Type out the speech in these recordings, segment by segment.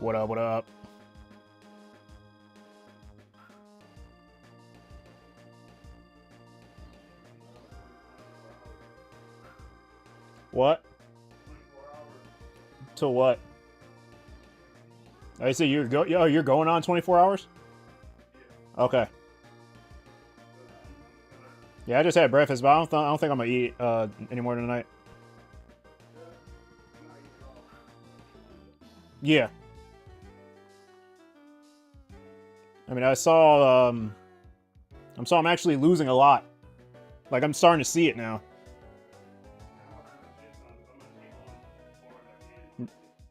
What up, what up? What? To what? I say you're you're going on 24 hours? Okay. Yeah, I just had breakfast, but I don't think I'm gonna eat anymore tonight. Yeah. I mean, I saw I'm actually losing a lot. Like I'm starting to see it now.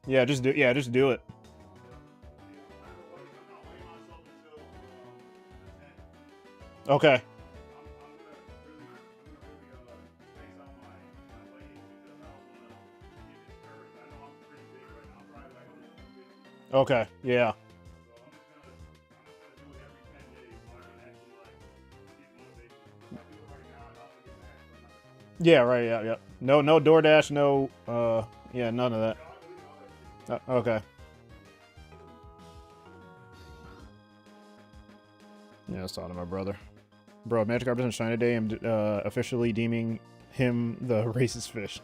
Yeah, just do it. Okay. Okay. Yeah. Yeah, right, yeah, yeah. No DoorDash, no yeah, none of that. Okay. Yeah, I was talking to my brother. Bro, Magikarp doesn't shine today. I'm officially deeming him the racist fish.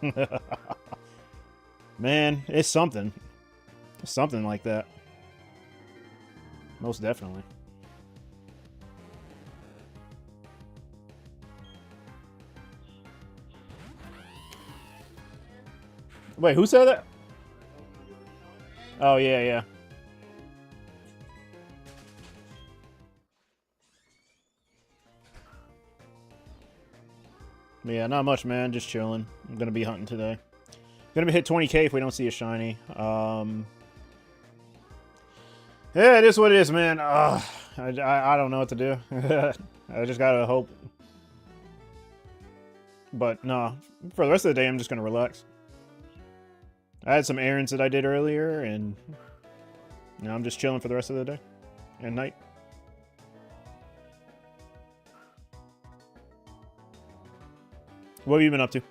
Man, it's something. Something like that. Most definitely. Wait, who said that? Oh, yeah, yeah. Yeah, not much, man. Just chilling. I'm gonna be hunting today. Gonna be hit 20k if we don't see a shiny. Yeah, it is what it is, man. I don't know what to do. I just gotta hope. But no, for the rest of the day, I'm just gonna relax. I had some errands that I did earlier, and you know, I'm just chilling for the rest of the day and night. What have you been up to?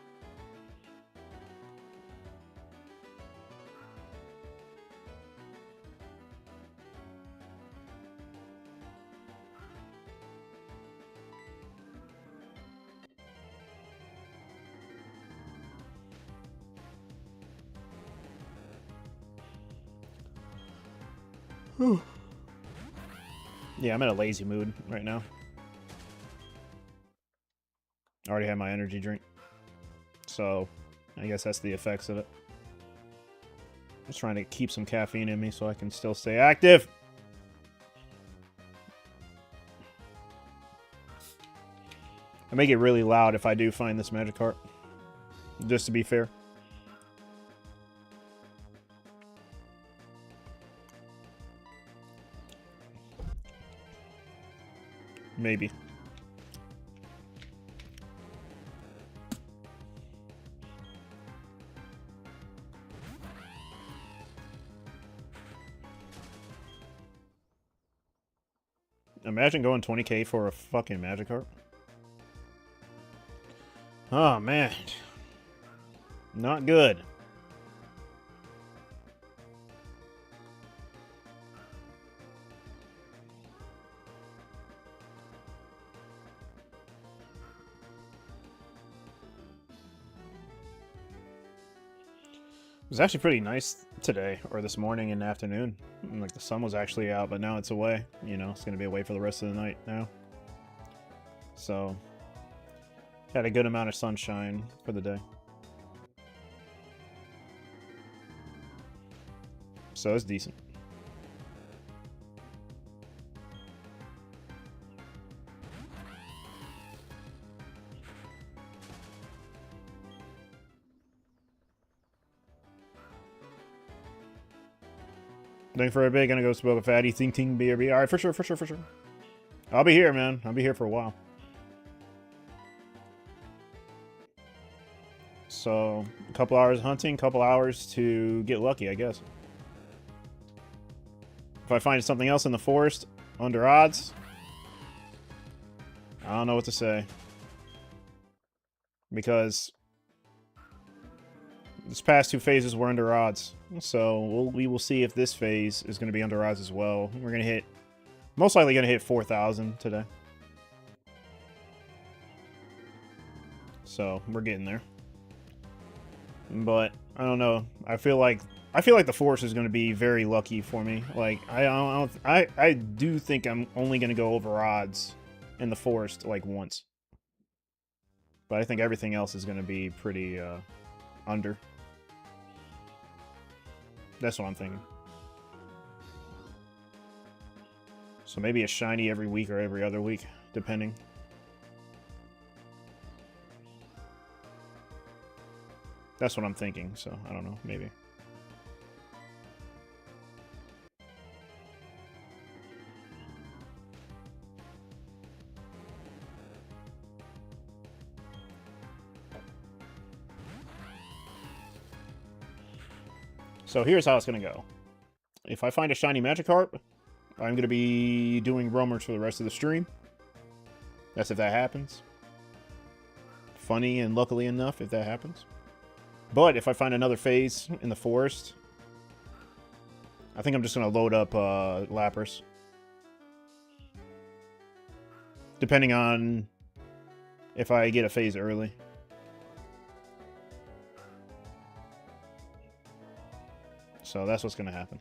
Yeah, I'm in a lazy mood right now. I already had my energy drink. So, I guess that's the effects of it. Just trying to keep some caffeine in me so I can still stay active. I make it really loud if I do find this Magikarp. Just to be fair. Maybe. Imagine going 20k for a fucking Magikarp. Oh, man. Not good. It was actually pretty nice today, or this morning and afternoon. Like, the sun was actually out, but now it's away. You know, it's going to be away for the rest of the night now. So, had a good amount of sunshine for the day. So, it's decent. Thanks for a bit. Gonna go smoke a fatty. Ting ting BRB. Alright, for sure, for sure, for sure. I'll be here, man. I'll be here for a while. So, a couple hours hunting, couple hours to get lucky, I guess. If I find something else in the forest, under odds, I don't know what to say. Because This past two phases were under odds, so we will see if this phase is going to be under odds as well. We're going to hit, most likely going to hit 4,000 today. So we're getting there. But I don't know. I feel like the force is going to be very lucky for me. Like I do think I'm only going to go over odds in the forest like once. But I think everything else is going to be pretty under. That's what I'm thinking. So maybe a shiny every week or every other week, depending. That's what I'm thinking, so I don't know, maybe. So here's how it's going to go. If I find a shiny Magikarp, I'm going to be doing roamers for the rest of the stream. That's if that happens. Funny and luckily enough if that happens. But if I find another phase in the forest, I think I'm just going to load up Lapras. Depending on if I get a phase early. So that's what's going to happen.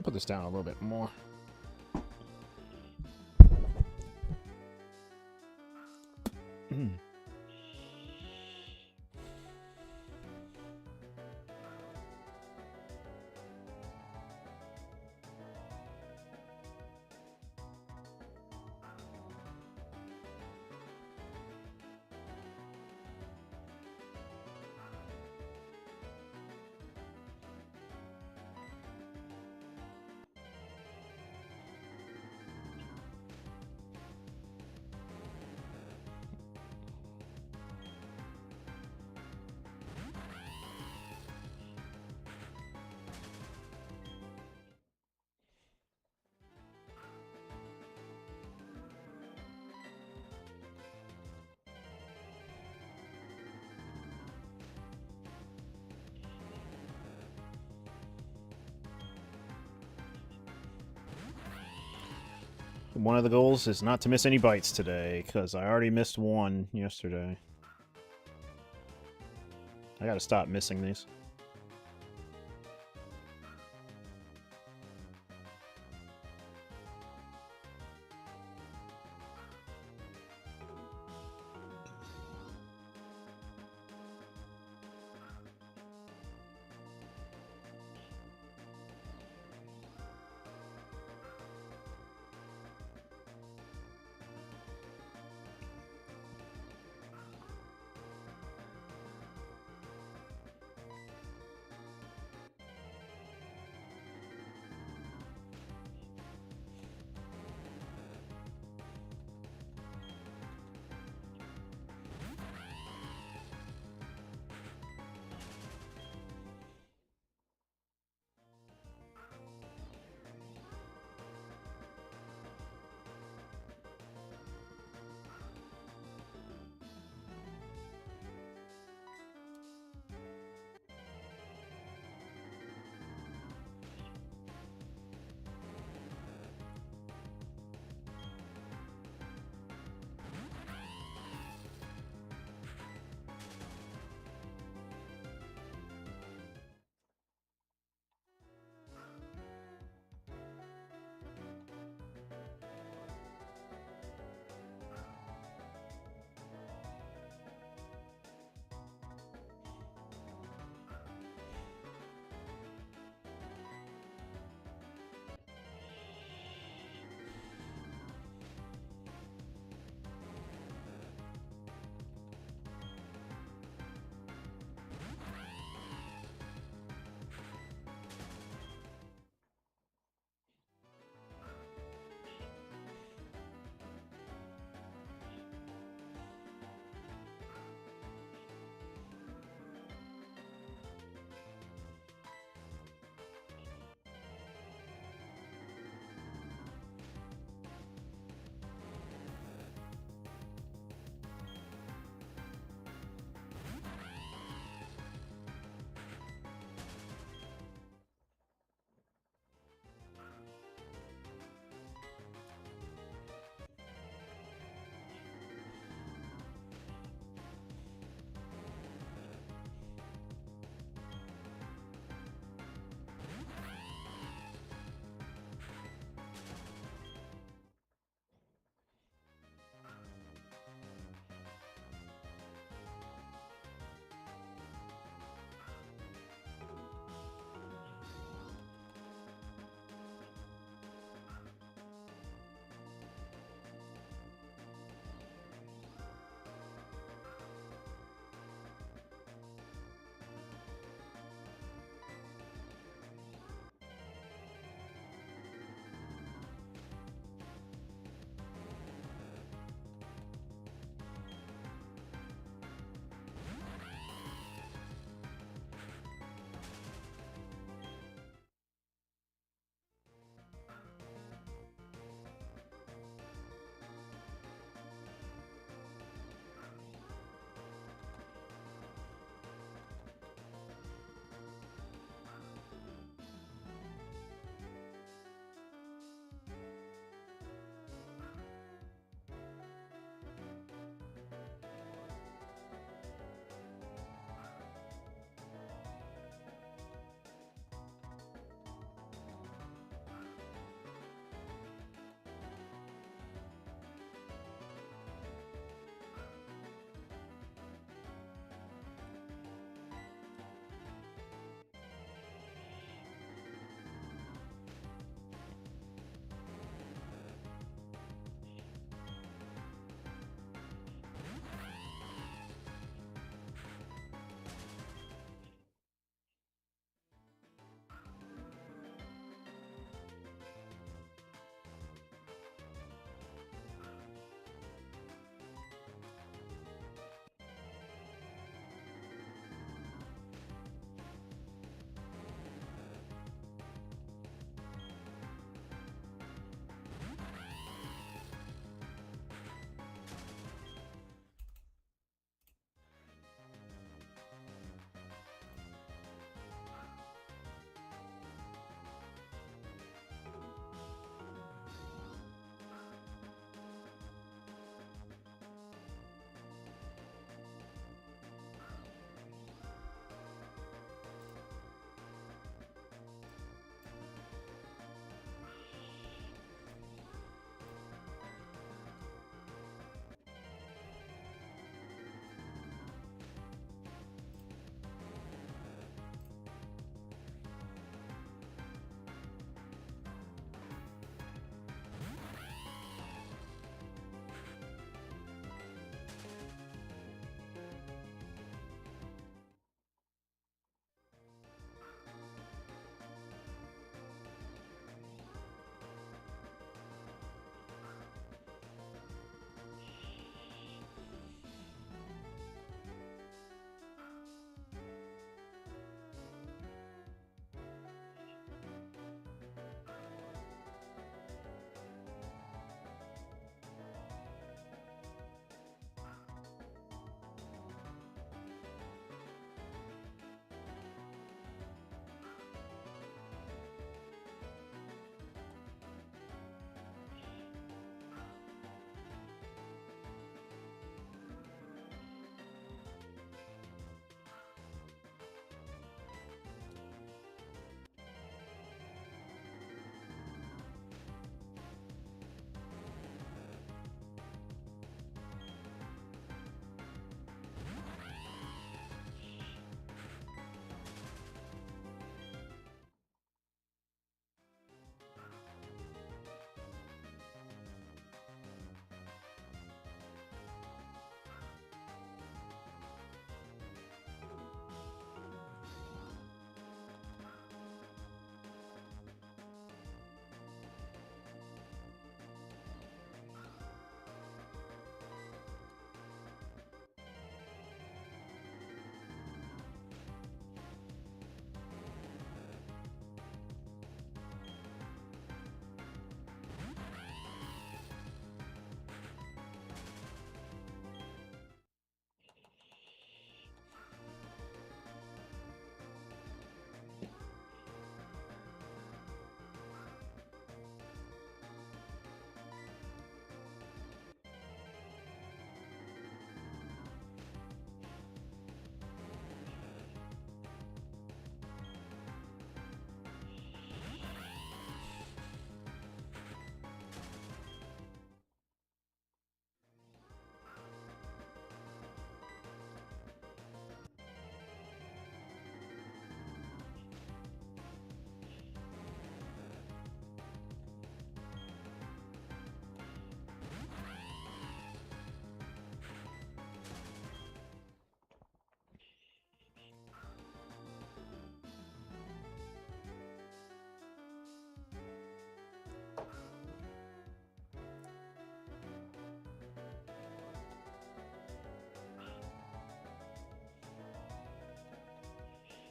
put this down a little bit more. One of the goals is not to miss any bites today, because I already missed one yesterday. I gotta stop missing these.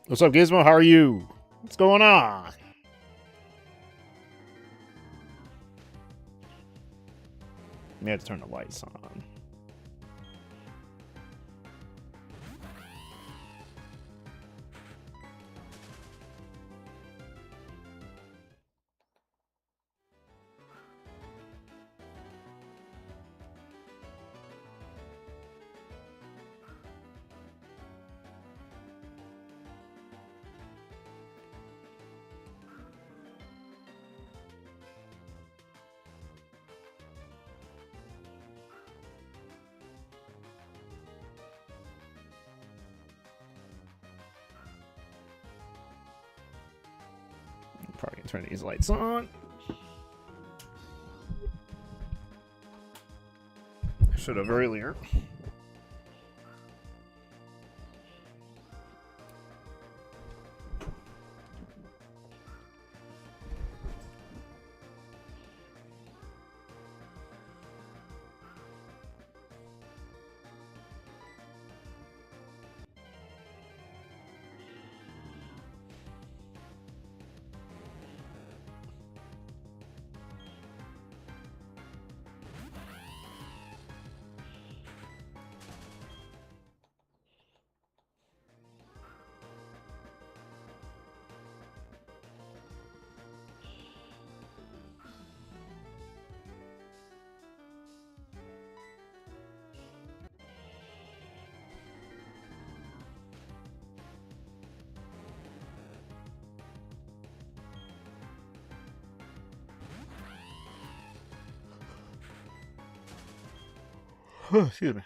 What's up, Gizmo? How are you? What's going on? May have to turn the lights on. Probably gonna turn these lights on. I should have earlier. Excuse me.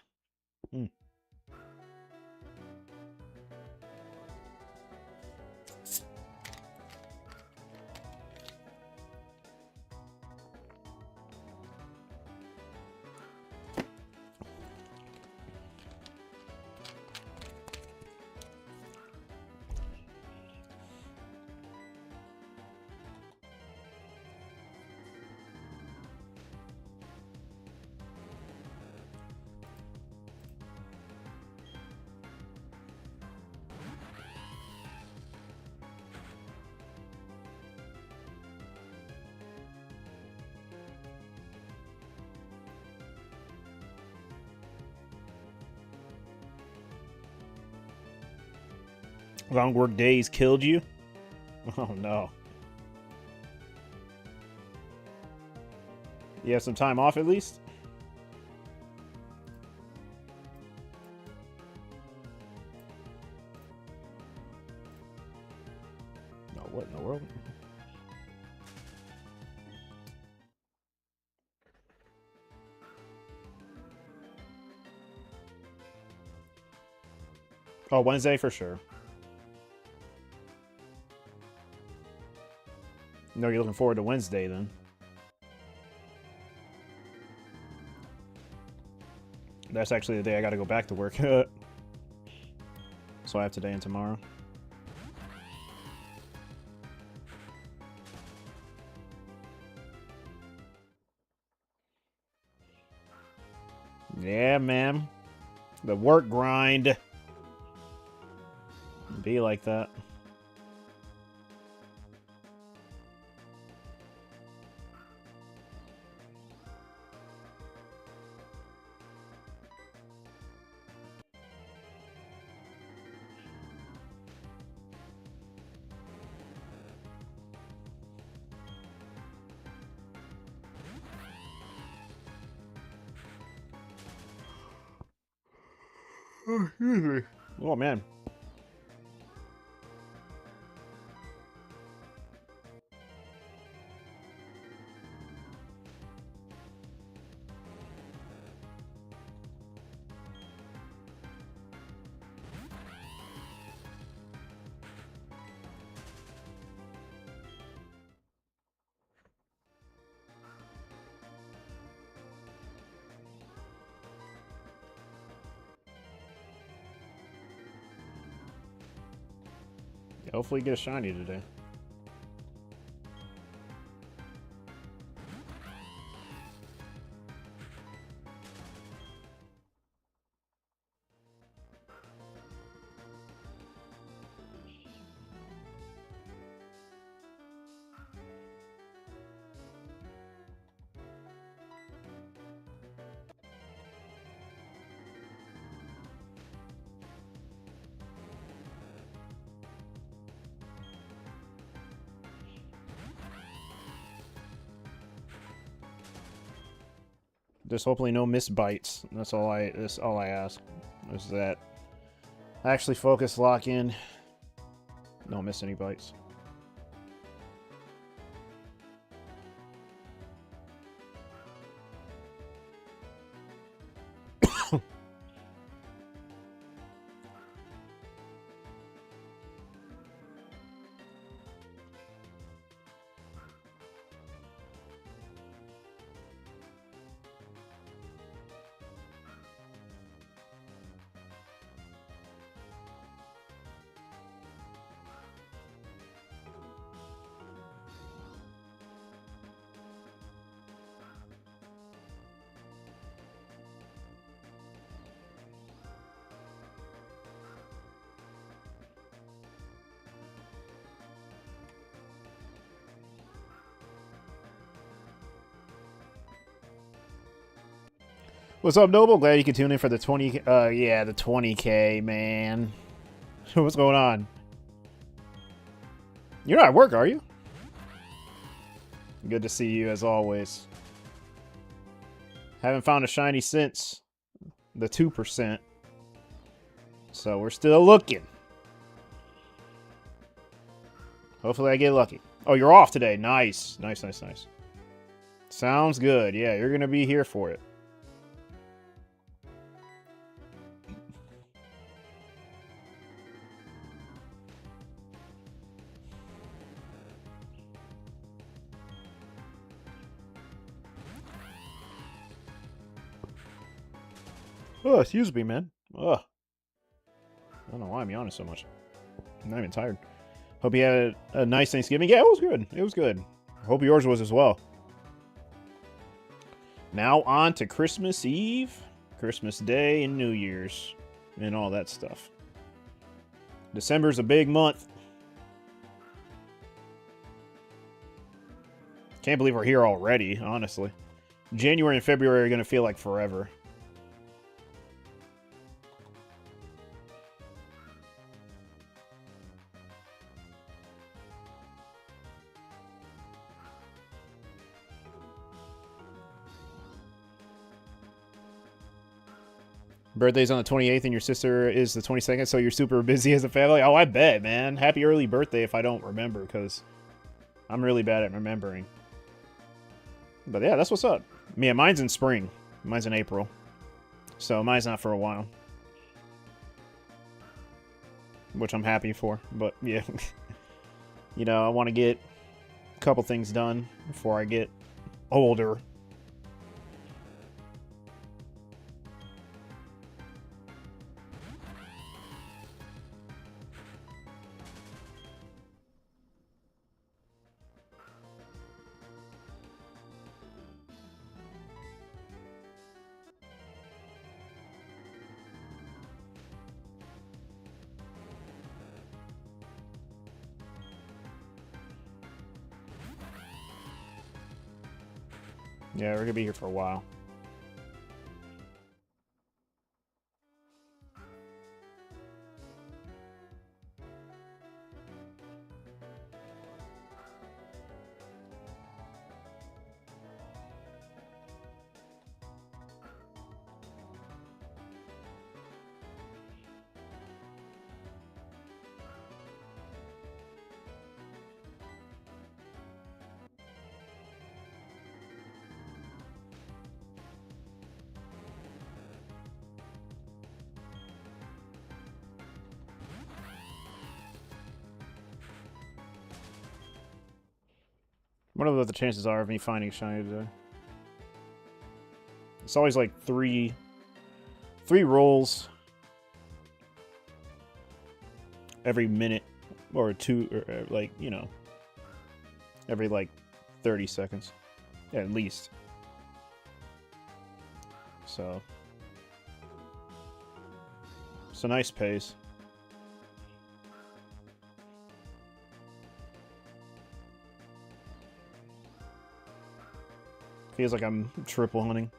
Long work days killed you? Oh no. You have some time off at least? No, what in the world? Oh, Wednesday for sure. No, you're looking forward to Wednesday then. That's actually the day I gotta go back to work. So I have today and tomorrow. Yeah, man. The work grind. Be like that. Oh, excuse me. Oh, man. Hopefully get a shiny today. Just hopefully no missed bites. That's all I ask. Is that actually focus, lock in, don't miss any bites. What's up, Noble? Glad you can tune in for the 20. Yeah, the 20K, man. What's going on? You're not at work, are you? Good to see you as always. Haven't found a shiny since the 2%. So we're still looking. Hopefully I get lucky. Oh, you're off today. Nice. Nice, nice, nice. Sounds good. Yeah, you're going to be here for it. Oh, excuse me, man. Ugh. I don't know why I'm yawning so much. I'm not even tired. Hope you had a nice Thanksgiving. Yeah, it was good. It was good. Hope yours was as well. Now on to Christmas Eve, Christmas Day, and New Year's, and all that stuff. December's a big month. Can't believe we're here already, honestly. January and February are going to feel like forever. Birthday's on the 28th and your sister is the 22nd, so you're super busy as a family? Oh, I bet, man. Happy early birthday if I don't remember, because I'm really bad at remembering. But yeah, that's what's up. Yeah, mine's in spring. Mine's in April. So mine's not for a while. Which I'm happy for, but yeah. You know, I want to get a couple things done before I get older. Yeah, we're gonna be here for a while. What are the chances are of me finding shiny today? It's always like three rolls every minute or two, or like, you know, every like 30 seconds at least. So it's a nice pace. Feels like I'm triple hunting.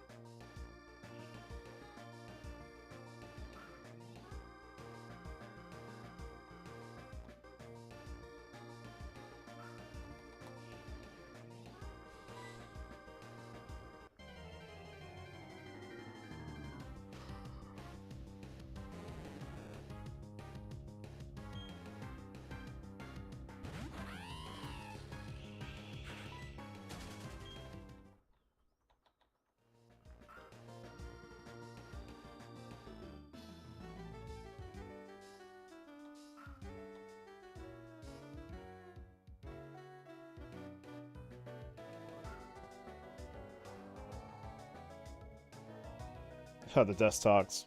How the Dustox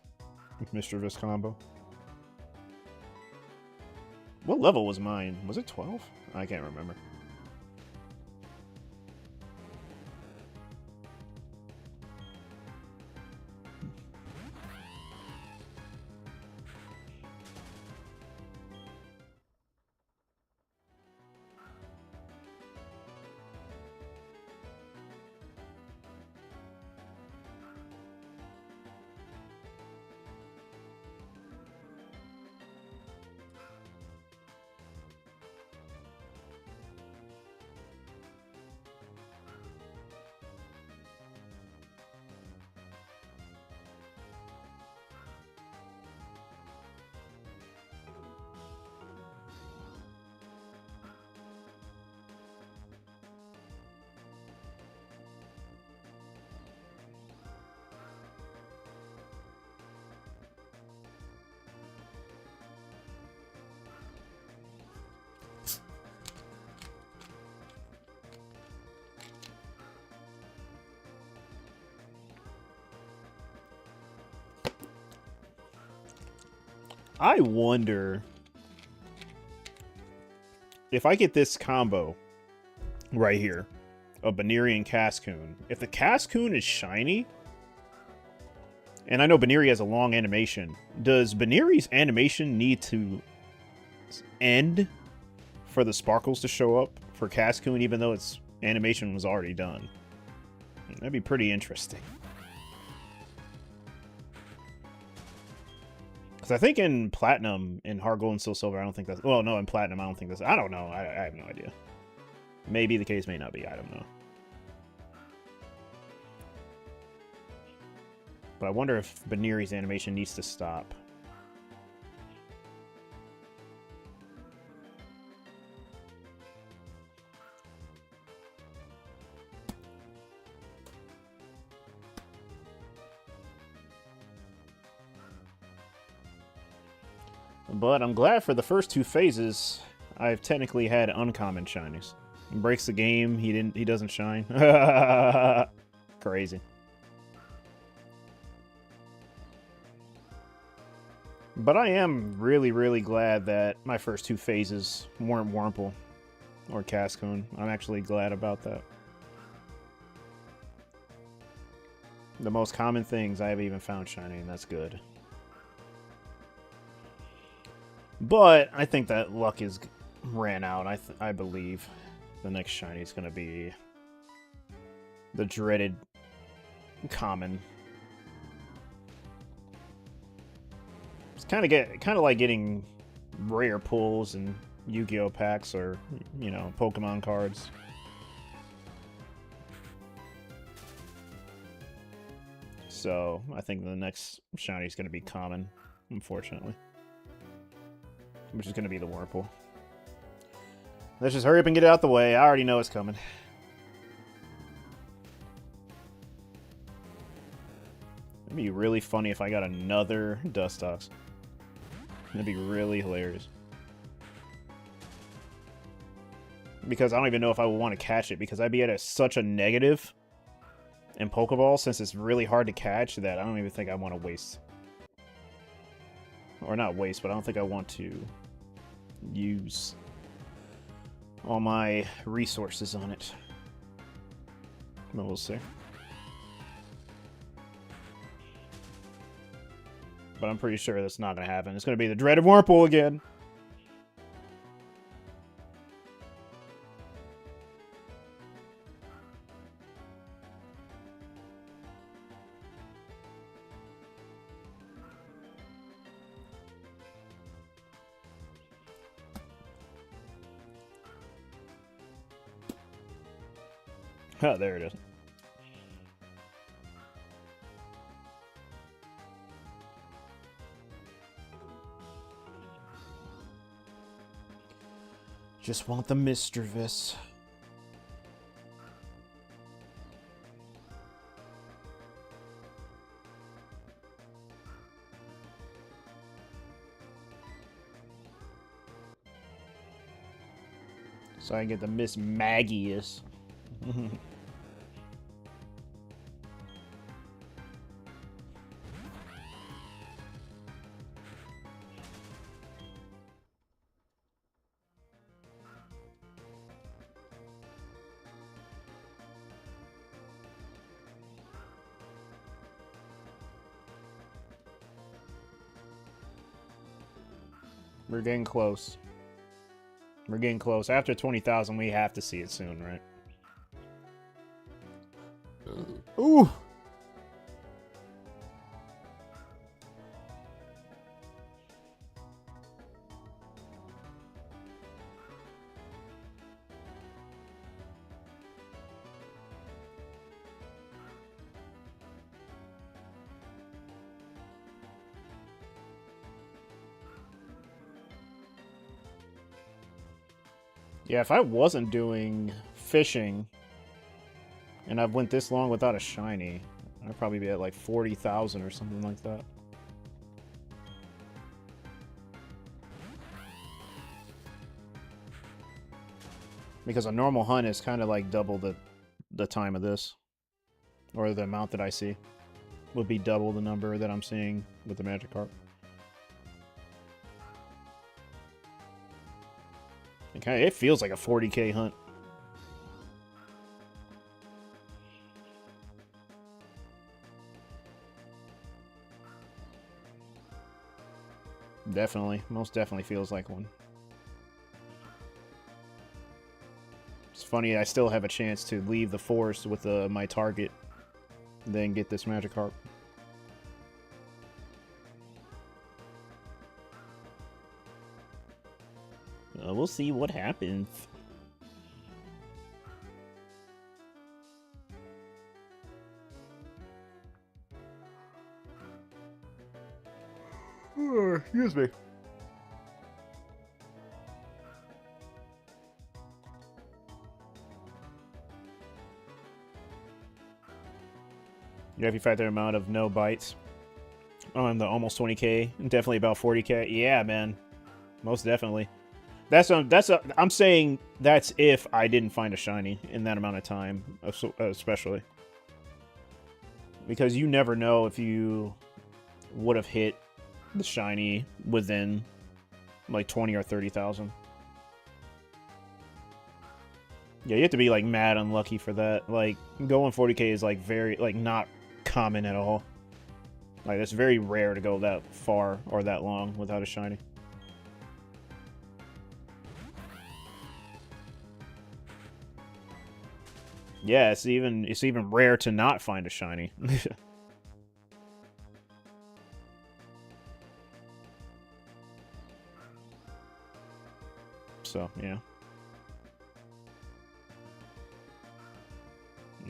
Misdreavus combo. What level was mine? Was it 12? I can't remember. I wonder if I get this combo right here of Baneri and Cascoon. If the Cascoon is shiny, and I know Baneri has a long animation, does Baneri's animation need to end for the sparkles to show up for Cascoon, even though its animation was already done? That'd be pretty interesting. Because I think in Platinum, in Heart Gold and Soul Silver, I don't think that's... Well, no, in Platinum, I don't think that's... I don't know. I have no idea. Maybe the case, may not be. I don't know. But I wonder if Baneri's animation needs to stop. But I'm glad for the first two phases, I've technically had uncommon shinies. Breaks the game, he doesn't shine. Crazy. But I am really, really glad that my first two phases weren't Wurmple or Cascoon. I'm actually glad about that. The most common things I haven't even found shiny, and that's good. But I think that luck is ran out. I believe the next shiny is going to be the dreaded common. It's kind of like getting rare pulls and Yu-Gi-Oh packs or, you know, Pokemon cards. So I think the next shiny is going to be common, unfortunately. Which is going to be the Wurmple. Let's just hurry up and get it out the way. I already know it's coming. It'd be really funny if I got another Dustox. That'd be really hilarious. Because I don't even know if I would want to catch it, because I'd be at such a negative in Pokeball, since it's really hard to catch, that I don't even think I want to waste. Or not waste, but I don't think I want to use all my resources on it. But we'll see. But I'm pretty sure that's not going to happen. It's going to be the dreaded Wurmple again. Oh, there it is. Just want the Misdreavus. So I can get the Miss Magius. We're getting close. We're getting close. After 20,000, we have to see it soon, right? Ooh! Yeah, if I wasn't doing fishing, and I've went this long without a shiny, I'd probably be at like 40,000 or something like that. Because a normal hunt is kind of like double the time of this. Or the amount that I see. Would be double the number that I'm seeing with the Magikarp. Okay, it feels like a 40k hunt. Definitely. Most definitely feels like one. It's funny, I still have a chance to leave the forest with my target. Then get this Magikarp. We'll see what happens. Excuse me. Yeah, if you factor the amount of no bites on the almost 20k, definitely about 40k. Yeah, man, most definitely. I'm saying that's if I didn't find a shiny in that amount of time, especially because you never know if you would have hit the shiny within like 20 or 30,000. Yeah, you have to be like mad unlucky for that. Like going 40k is like very like not common at all. Like it's very rare to go that far or that long without a shiny. Yeah, it's even rare to not find a shiny. So, yeah.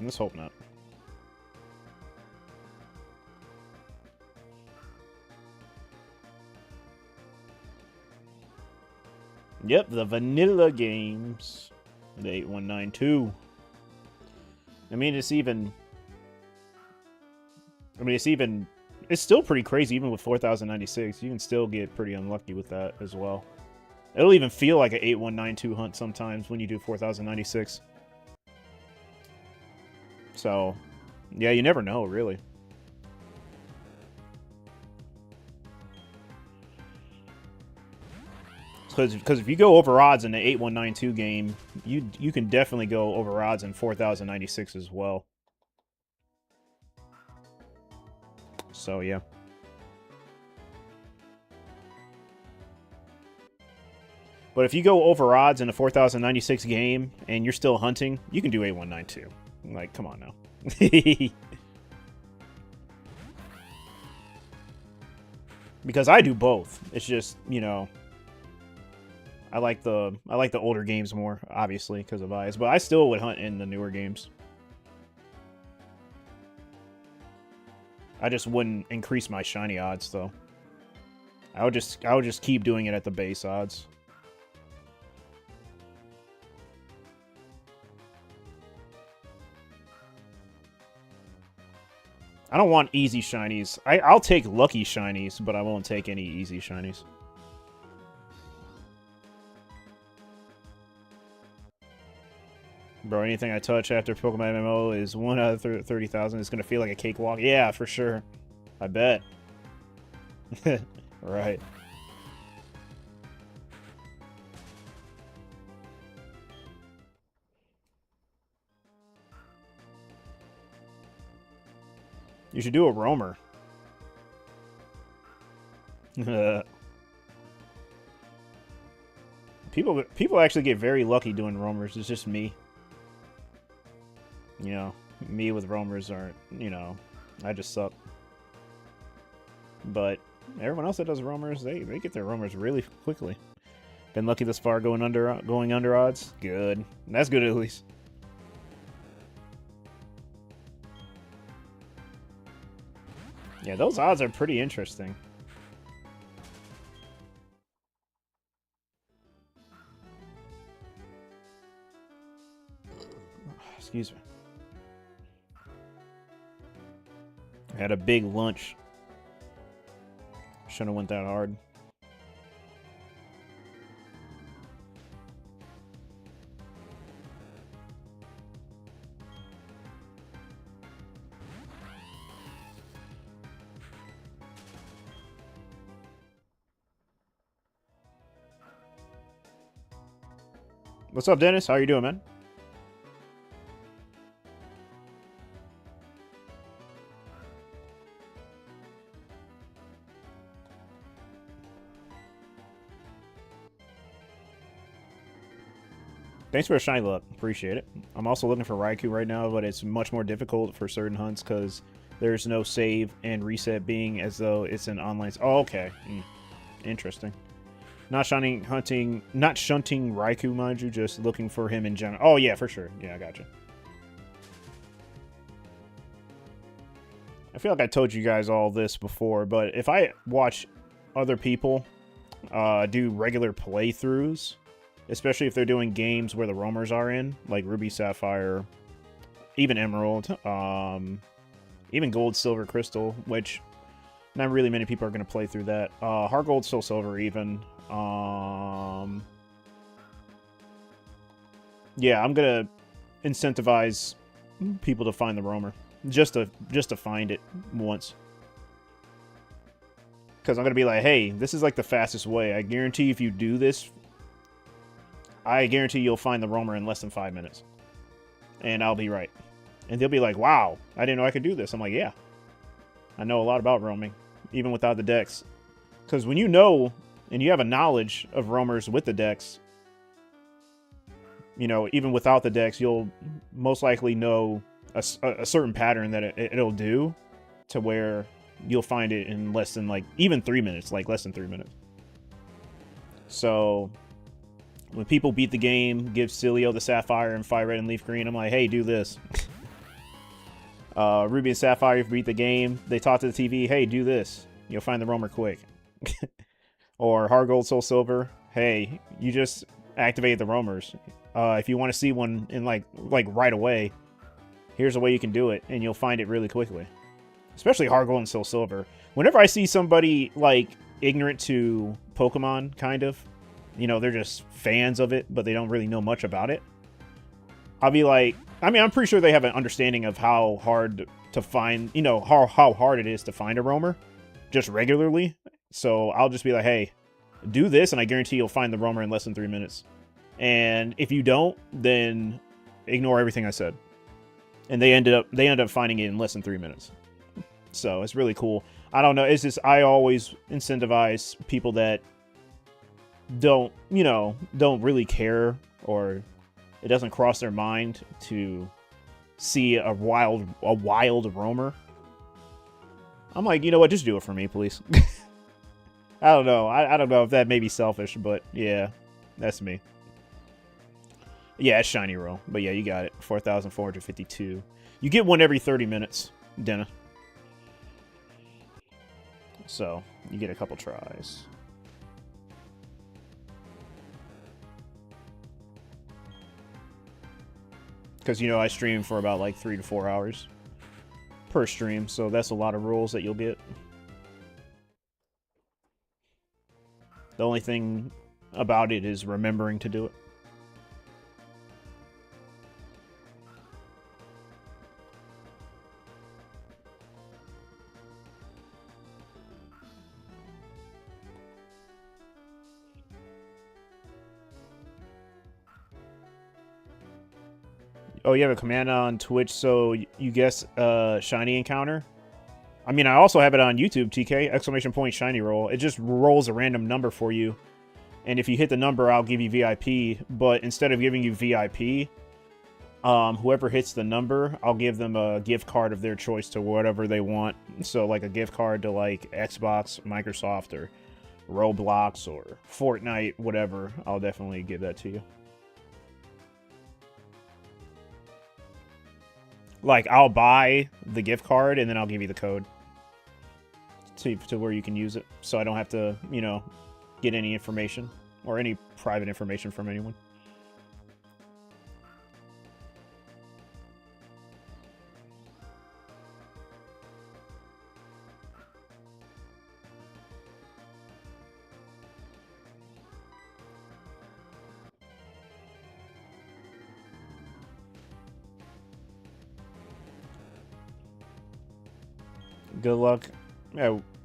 Let's hope not. Yep, the vanilla games. The 8192. I mean, it's still pretty crazy even with 4096. You can still get pretty unlucky with that as well. It'll even feel like an 8192 hunt sometimes when you do 4096. So, yeah, you never know, really. Because if you go over odds in the 8192 game, you can definitely go over odds in 4096 as well. So, yeah. But if you go over odds in a 4096 game and you're still hunting, you can do 8192. Like, come on now. Because I do both. It's just, you know, I like the older games more, obviously, because of bias. But I still would hunt in the newer games. I just wouldn't increase my shiny odds, though. I would just keep doing it at the base odds. I don't want easy shinies. I'll take lucky shinies, but I won't take any easy shinies. Bro, anything I touch after Pokemon MMO is 1 out of 30,000. It's going to feel like a cakewalk. Yeah, for sure. I bet. Right. You should do a roamer. People actually get very lucky doing roamers. It's just me. You know, me with roamers aren't, you know, I just suck. But everyone else that does roamers, they get their roamers really quickly. Been lucky this far going under odds. Good. That's good at least. Yeah, those odds are pretty interesting. Excuse me. I had a big lunch. Shouldn't have went that hard. What's up, Dennis? How you doing, man? Thanks for a shiny luck. Appreciate it. I'm also looking for Raikou right now, but it's much more difficult for certain hunts because there's no save and reset, being as though it's an online... Oh, okay. Interesting. Not shunting Raikou, mind you, just looking for him in general. Oh, yeah, for sure. Yeah, I got you. I feel like I told you guys all this before, but if I watch other people do regular playthroughs, especially if they're doing games where the roamers are in, like Ruby, Sapphire, even Emerald, even Gold, Silver, Crystal, which not really many people are going to play through that. Heart Gold, Soul Silver, even. Yeah, I'm going to incentivize people to find the roamer. Just to find it once. Because I'm going to be like, hey, this is like the fastest way. I guarantee if you do this, I guarantee you'll find the roamer in less than 5 minutes. And I'll be right. And they'll be like, wow, I didn't know I could do this. I'm like, yeah. I know a lot about roaming, even without the decks. Because when you know, and you have a knowledge of roamers with the decks, you know, even without the decks, you'll most likely know a certain pattern that it'll do to where you'll find it in less than, like, even 3 minutes, like less than 3 minutes. So when people beat the game, give Cilio the Sapphire and Fire Red and Leaf Green, I'm like, hey, do this. Ruby and Sapphire beat the game. They talk to the TV, hey, do this. You'll find the roamer quick. Or Heart Gold, Soul Silver, hey, you just activate the roamers. If you want to see one in like right away, here's a way you can do it, and you'll find it really quickly. Especially Heart Gold and Soul Silver. Whenever I see somebody like ignorant to Pokemon, kind of, you know, they're just fans of it, but they don't really know much about it, I'll be like, I mean, I'm pretty sure they have an understanding of how hard to find, you know, how hard it is to find a roamer, just regularly. So I'll just be like, hey, do this, and I guarantee you'll find the roamer in less than 3 minutes. And if you don't, then ignore everything I said. And they end up finding it in less than 3 minutes. So it's really cool. I don't know. It's just, I always incentivize people that don't really care, or it doesn't cross their mind to see a wild roamer. I'm like, you know what? Just do it for me, please. I don't know. I don't know if that may be selfish, but yeah, that's me. Yeah, it's Shinyroll. But yeah, you got it. 4,452. You get one every 30 minutes, Denna. So, you get a couple tries. Because, you know, I stream for about like 3 to 4 hours per stream, so that's a lot of rolls that you'll get. The only thing about it is remembering to do it. Oh, you have a command on Twitch, so you guess shiny encounter? I mean, I also have it on YouTube, TK, ! Shinyroll. It just rolls a random number for you And if you hit the number, I'll give you VIP. But instead of giving you VIP, whoever hits the number, I'll give them a gift card of their choice to whatever they want. So, like, a gift card to, like, Xbox, Microsoft, or Roblox, or Fortnite, whatever. I'll definitely give that to you. Like, I'll buy the gift card, and then I'll give you the code to where you can use it. So I don't have to, you know, get any information or any private information from anyone. Good luck.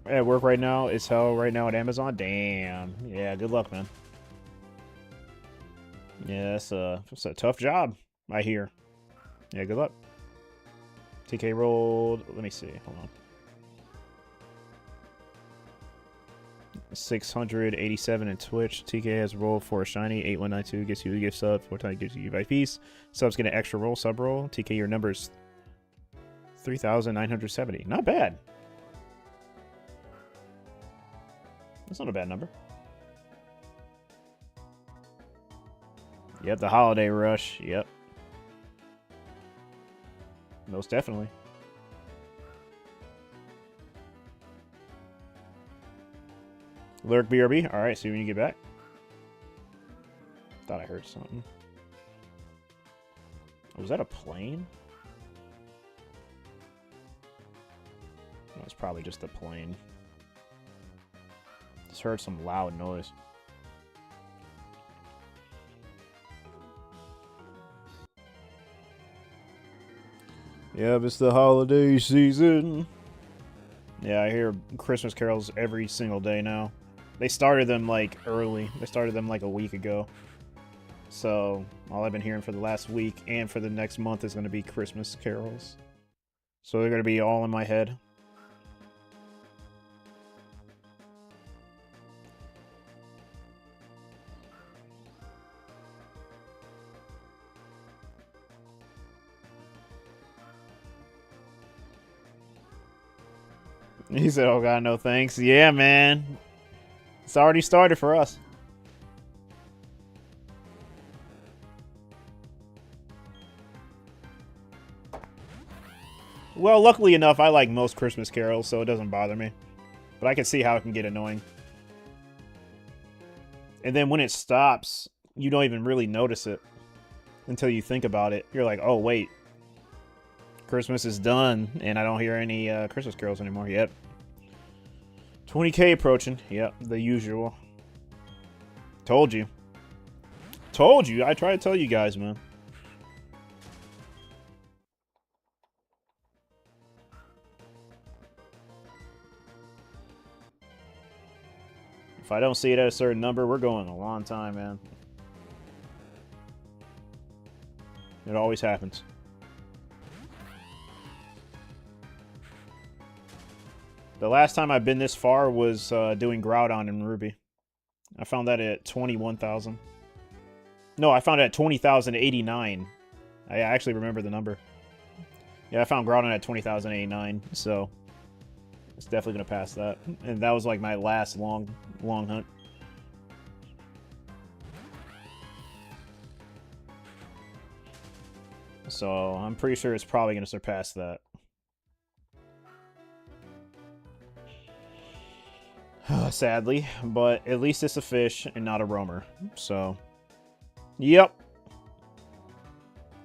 At work right now. It's hell right now at Amazon. Damn. Yeah, good luck, man. Yeah, it's a tough job, I hear. Yeah, good luck. TK rolled. Let me see. Hold on. 687 in Twitch. TK has rolled for a shiny. 8192 gets you a gift sub. 4 times gives you VIPs. Subs get an extra roll, sub roll. TK, your number's 3,970. Not bad. That's not a bad number. Yep, the holiday rush. Yep. Most definitely. Lurk BRB. Alright, see when you get back. Thought I heard something. Was that a plane? No, it's probably just a plane. Just heard some loud noise. Yep, it's the holiday season. Yeah, I hear Christmas carols every single day now. They started them, like, early. They started them, like, a week ago. So, all I've been hearing for the last week and for the next month is going to be Christmas carols. So they're going to be all in my head. He said, oh god, no thanks. Yeah, man. It's already started for us. Well, luckily enough, I like most Christmas carols, so it doesn't bother me. But I can see how it can get annoying. And then when it stops, you don't even really notice it until you think about it. You're like, oh, wait. Christmas is done, and I don't hear any Christmas carols anymore. Yep. 20K approaching. Yep, the usual. Told you. Told you. I try to tell you guys, man. If I don't see it at a certain number, we're going a long time, man. It always happens. The last time I've been this far was doing Groudon in Ruby. I found that at 21,000. No, I found it at 20,089. I actually remember the number. Yeah, I found Groudon at 20,089, so it's definitely going to pass that. And that was like my last long hunt. So I'm pretty sure it's probably going to surpass that. Sadly, but at least it's a fish and not a roamer. So, yep.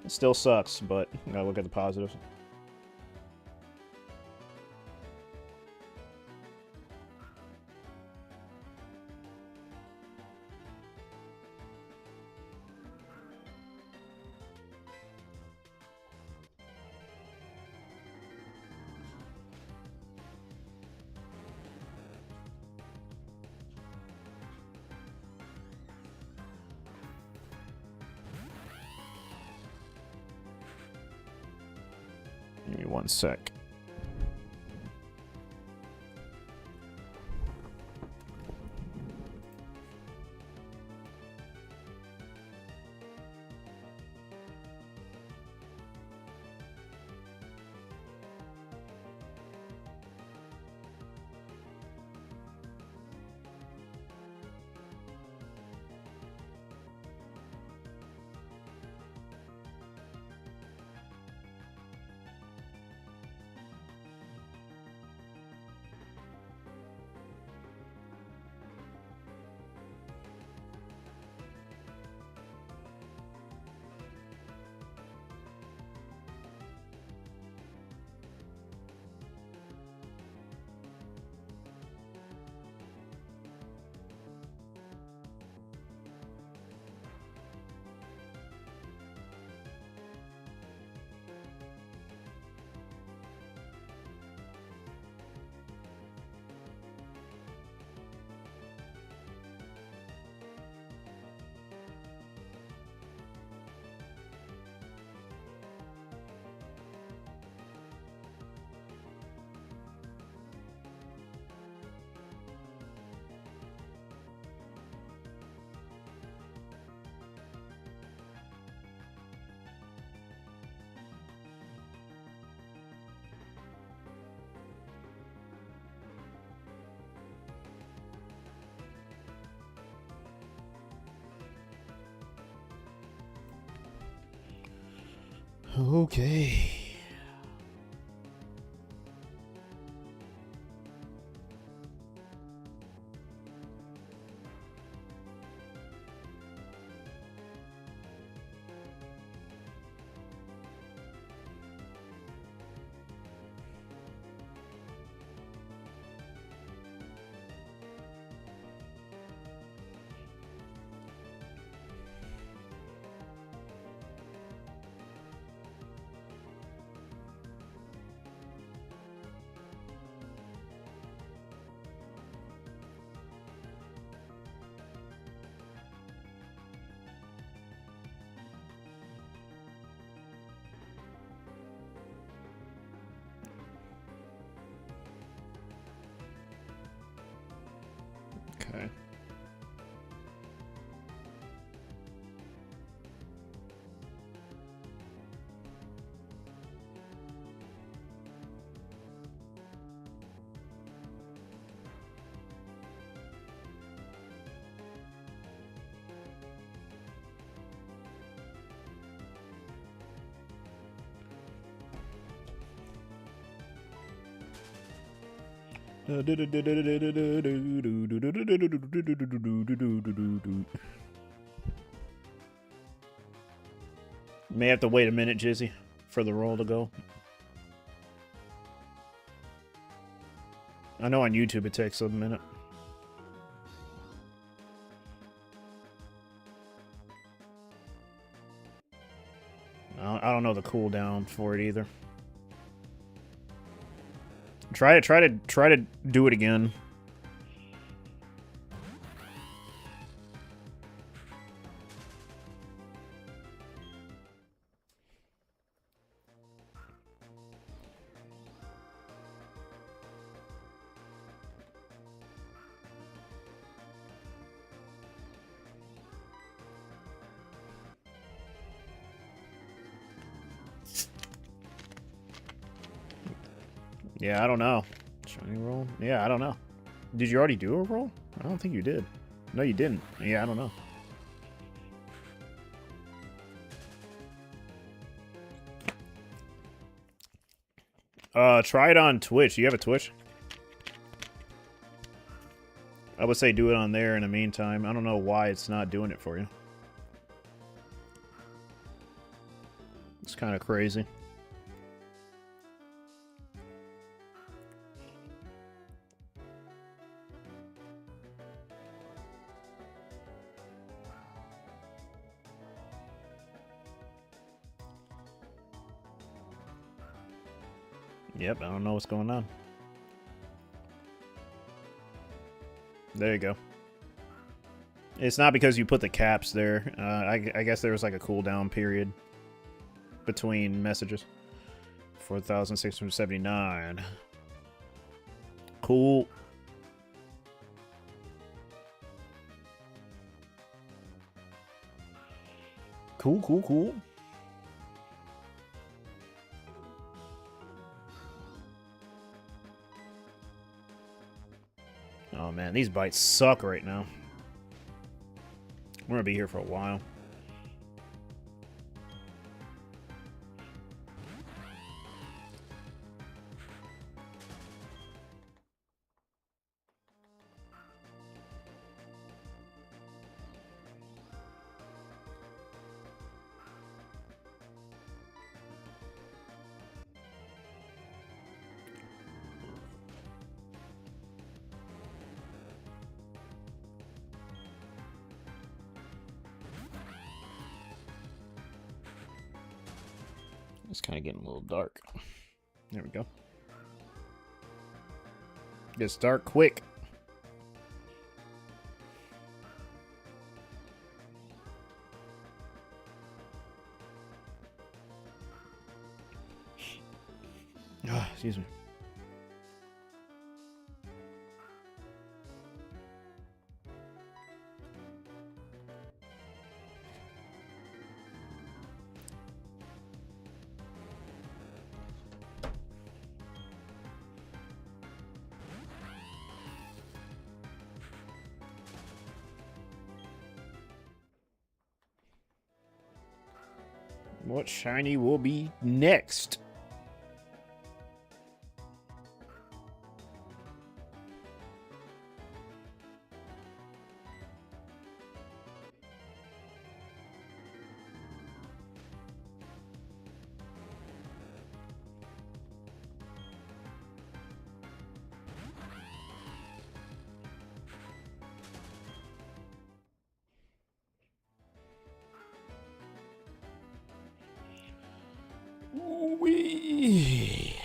It still sucks, but gotta look at the positives. Give me 1 sec. Okay. Okay. May have to wait a minute, Jizzy, for the roll to go. I know on YouTube it takes a minute. I don't know the cooldown for it either. Try to do it again. Yeah, I don't know. Shinyroll? Yeah, I don't know. Did you already do a roll? I don't think you did. No, you didn't. Yeah, I don't know. Try it on Twitch. You have a Twitch? I would say do it on there in the meantime. I don't know why it's not doing it for you. It's kind of crazy. Yep, I don't know what's going on. There you go. It's not because you put the caps there. I guess there was like a cooldown period between messages. 4,679. Cool. Cool. Oh man, these bites suck right now. We're gonna be here for a while. It's kind of getting a little dark. There we go. Gets dark quick. Ah, excuse me. What shiny will be next? Wee.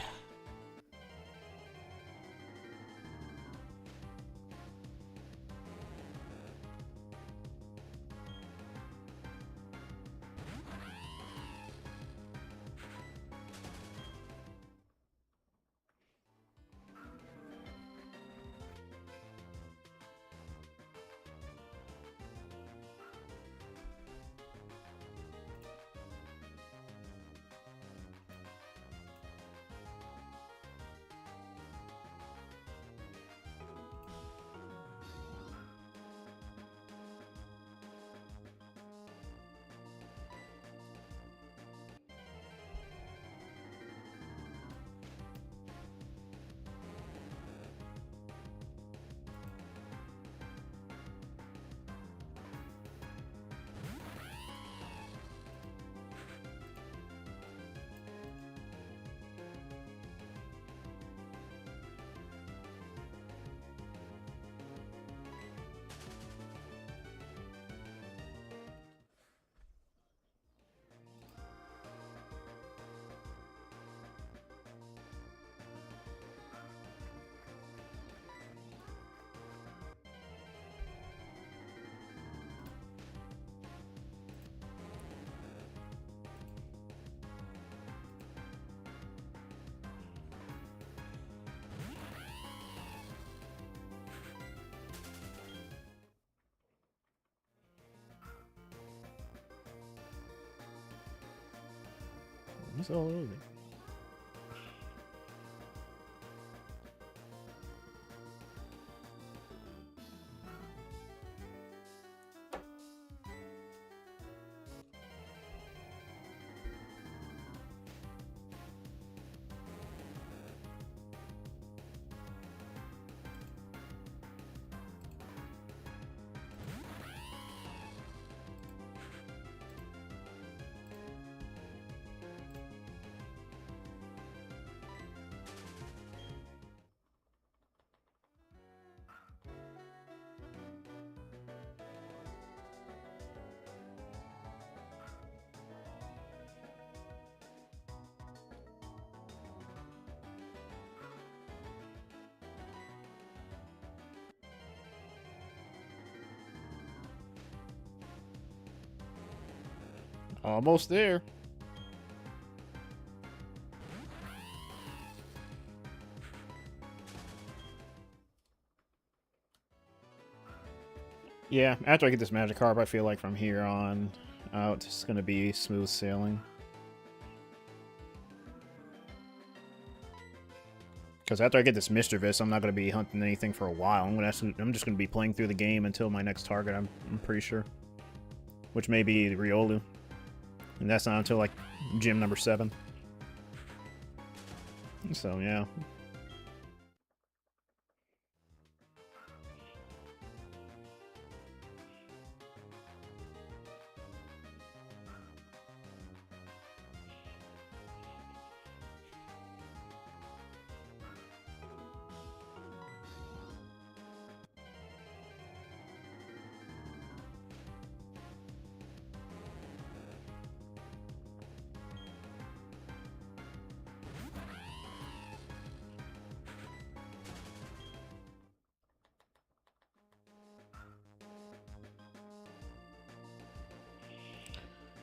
What's all over? Almost there. Yeah, after I get this Magikarp, I feel like from here on out, it's going to be smooth sailing. Because after I get this Misdreavus, I'm not going to be hunting anything for a while. I'm just going to be playing through the game until my next target, I'm pretty sure. Which may be Riolu. And that's not until, like, gym number 7. So, yeah.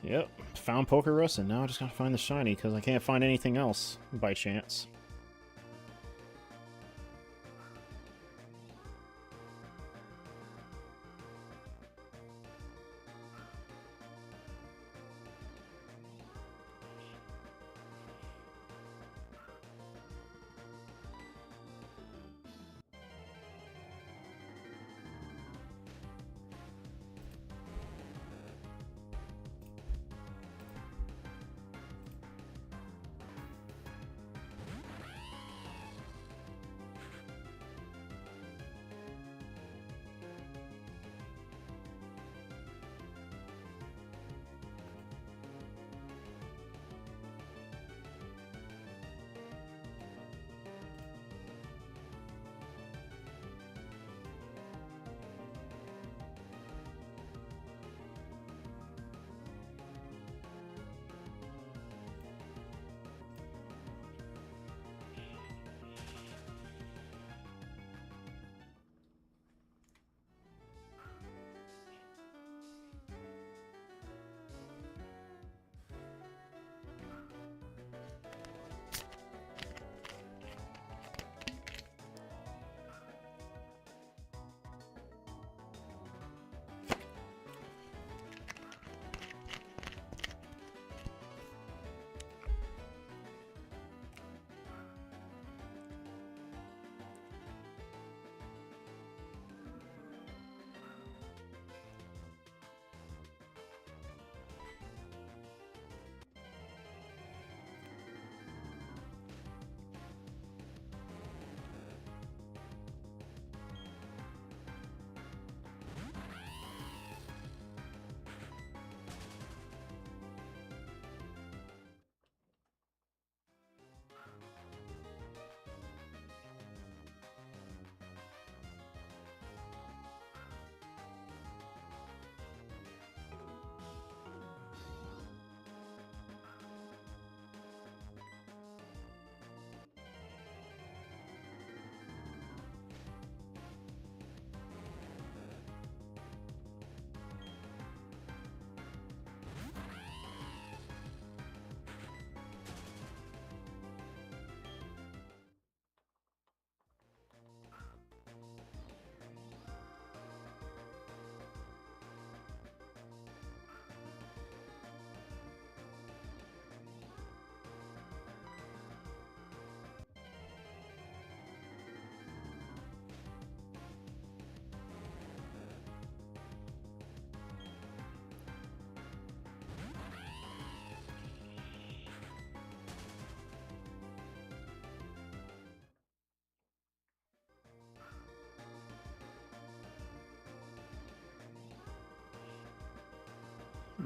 Yep, found Poker Rust, and now I just gotta find the shiny, because I can't find anything else, by chance.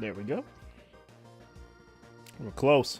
There we go. We're close.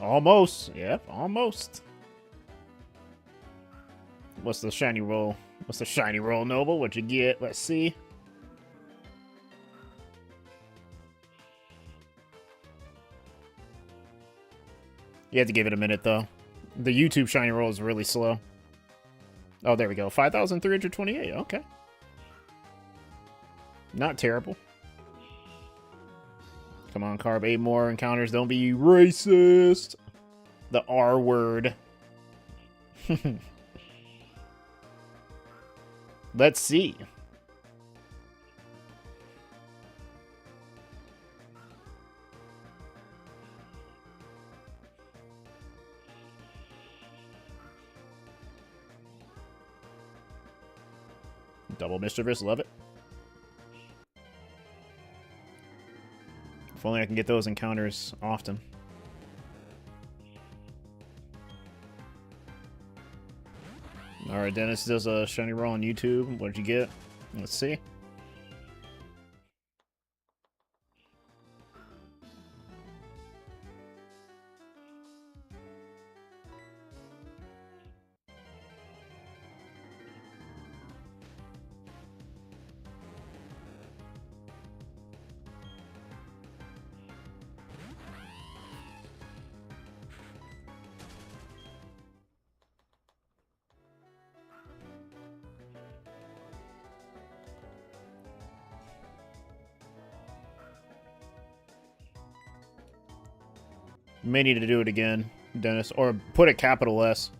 Almost. Yep, almost. What's the Shinyroll? What's the Shinyroll, Noble? What'd you get? Let's see. You have to give it a minute, though. The YouTube Shinyroll is really slow. Oh, there we go. 5,328. Okay. Not terrible. Come on, Carb. 8 more encounters. Don't be racist. The R word. Let's see. Double Misdreavus. Love it. If only I can get those encounters often. Alright, Dennis does a Shinyroll on YouTube. What'd you get? Let's see. May need to do it again, Dennis. Or put a capital S.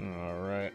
All right.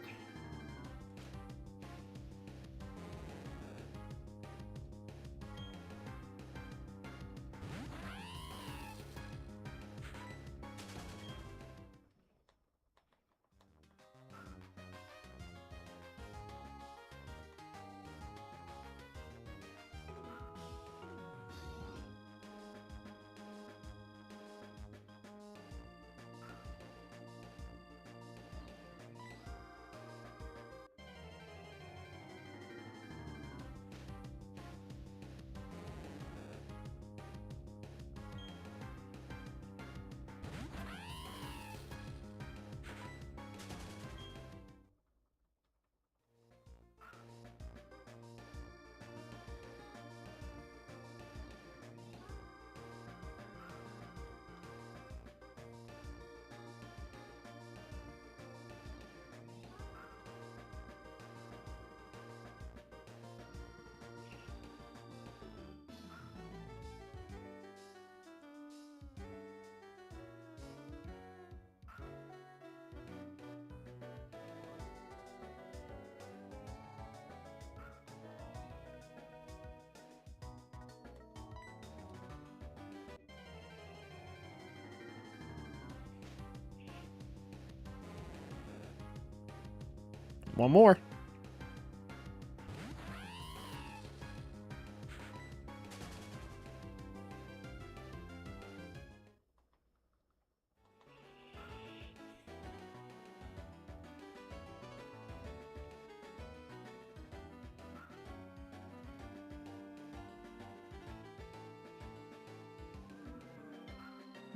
One more.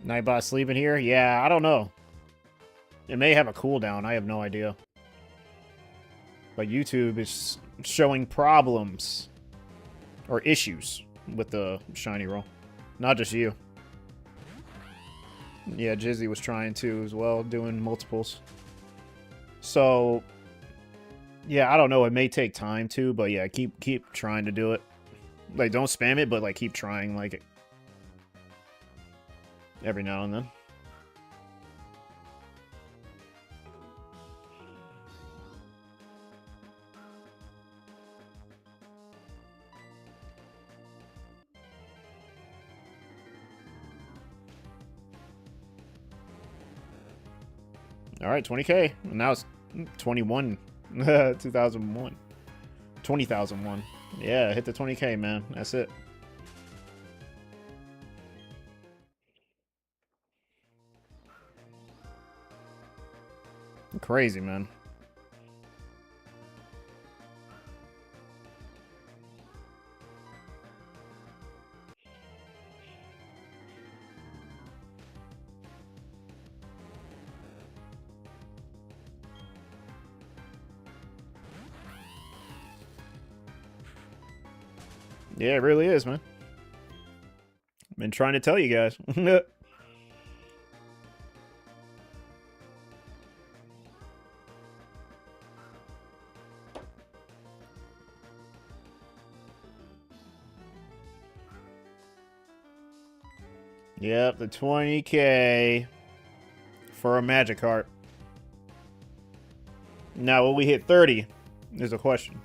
Nightbot sleeping here? Yeah, I don't know. It may have a cooldown. I have no idea. But YouTube is showing problems. Or issues with the Shinyroll. Not just you. Yeah, Jizzy was trying to as well, doing multiples. So, yeah, I don't know. It may take time too, but yeah, keep trying to do it. Like, don't spam it, but like keep trying, like every now and then. All right, 20K. Now it's 21. 2001. 20,001. Yeah, hit the 20K, man. That's it. Crazy, man. Yeah, it really is, man. Been trying to tell you guys. Yep, the 20K for a Magikarp. Now, will we hit 30? Is a question.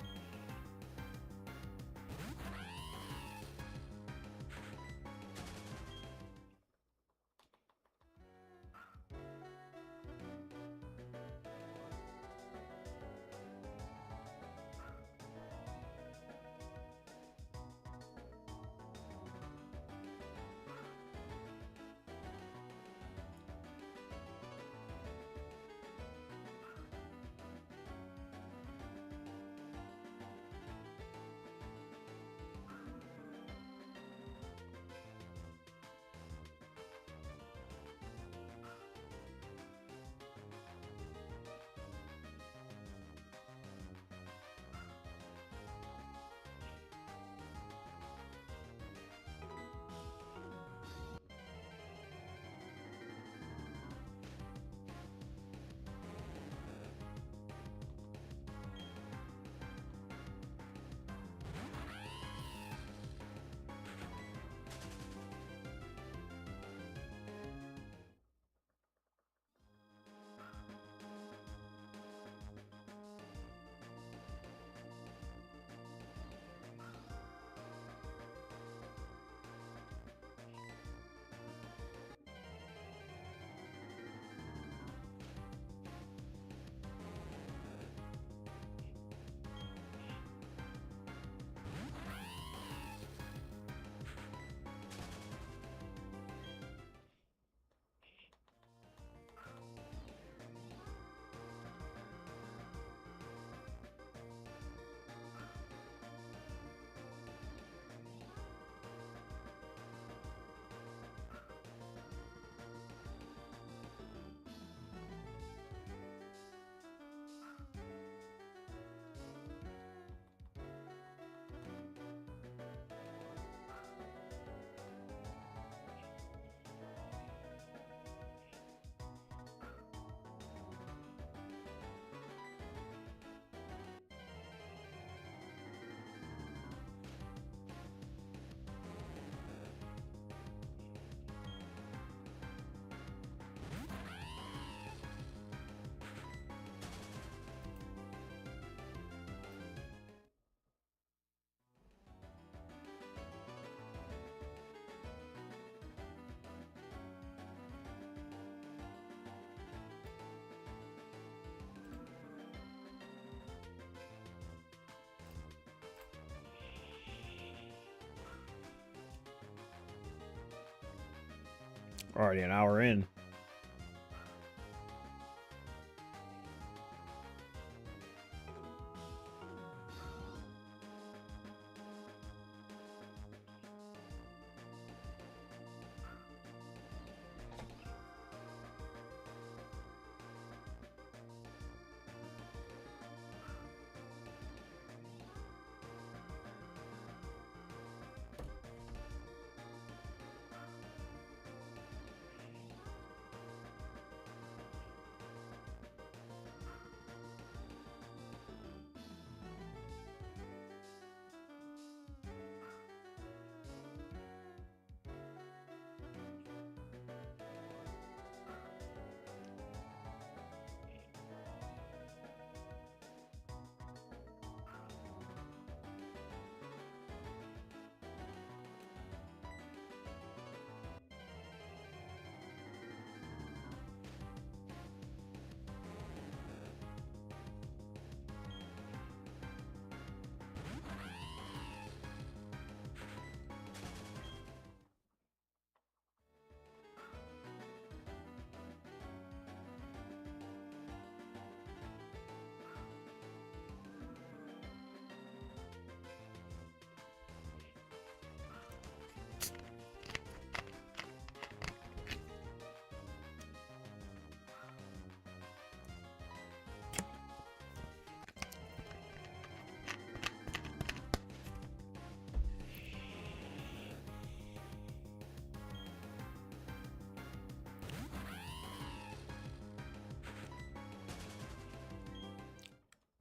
Already an hour in.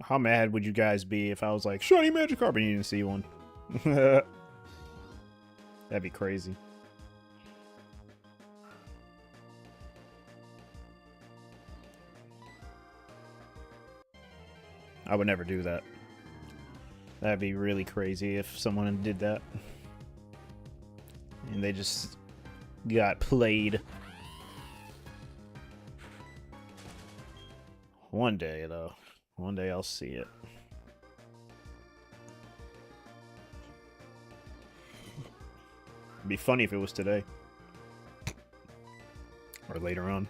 How mad would you guys be if I was like, shiny Magikarp and you didn't see one? That'd be crazy. I would never do that. That'd be really crazy if someone did that. And they just got played. One day, though. One day I'll see it. It'd be funny if it was today. Or later on.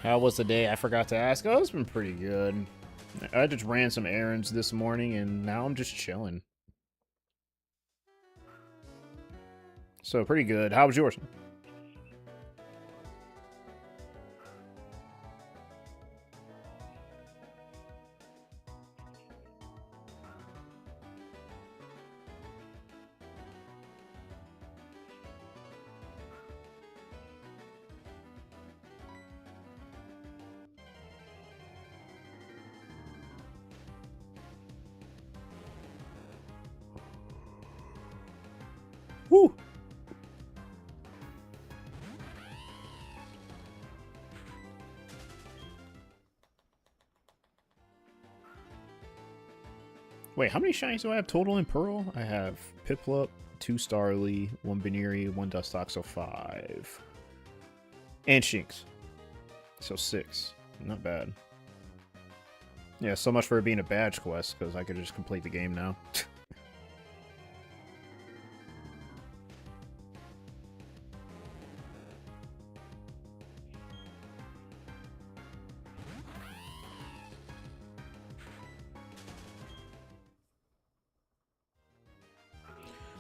How was the day? I forgot to ask. Oh, it's been pretty good. I just ran some errands this morning, and now I'm just chilling. So, pretty good. How was yours? Woo! Wait, how many shinies do I have total in Pearl? I have Piplup, 2 Starly, 1 Baneri, 1 Dustox, so 5. And Shinx. So 6. Not bad. Yeah, so much for it being a badge quest, because I could just complete the game now.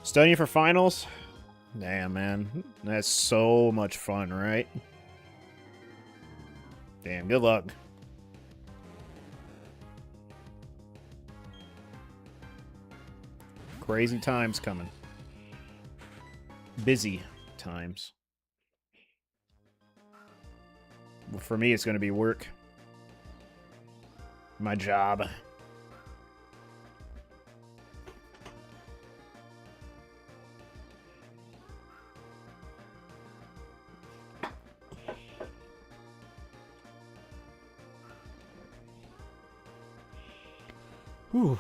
Studying for finals? Damn, man. That's so much fun, right? Damn, good luck. Crazy times coming. Busy times. Well, for me, it's going to be work. My job. Whew.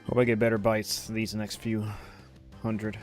Hope I get better bites these next few 100.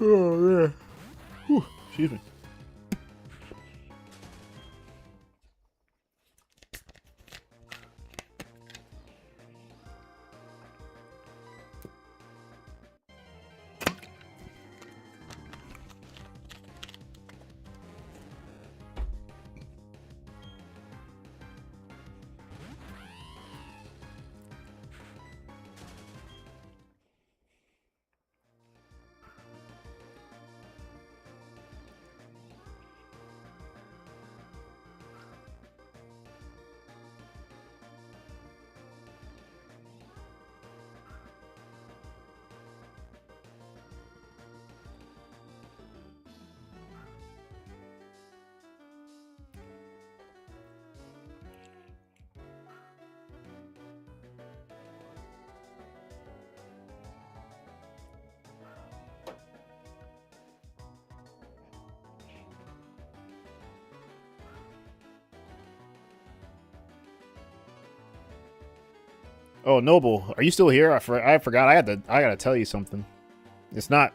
Oh, yeah. Whew, excuse me. Oh, Noble, are you still here? I forgot. I gotta tell you something. It's not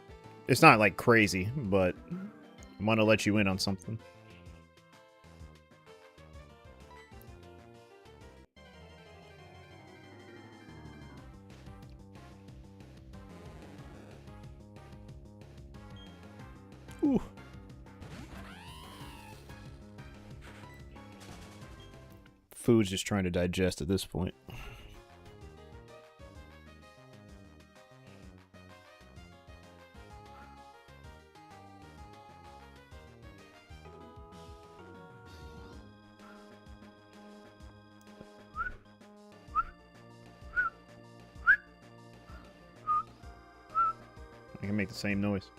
like crazy, but I'm gonna let you in on something. Ooh. Food's just trying to digest at this point. I can make the same noise.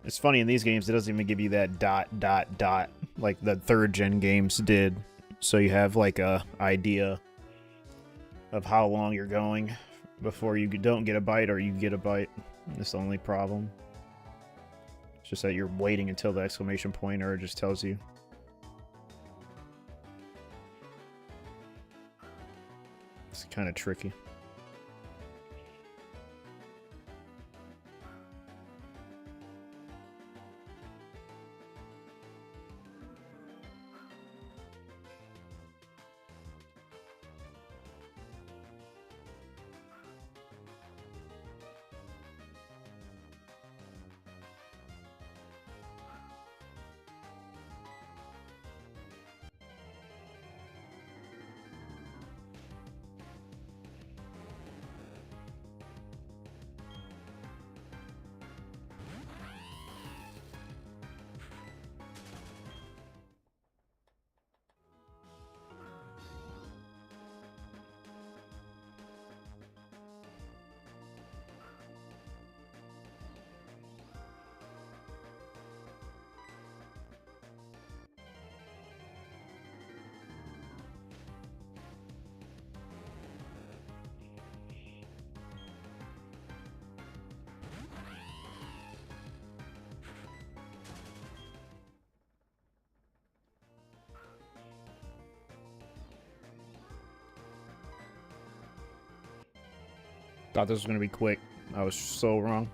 It's funny, in these games, it doesn't even give you that ... like the 3rd gen games did. So you have like a idea of how long you're going before you don't get a bite or you get a bite. That's the only problem. It's just that you're waiting until the exclamation point or it just tells you. It's kind of tricky. Thought this was going to be quick. I was so wrong.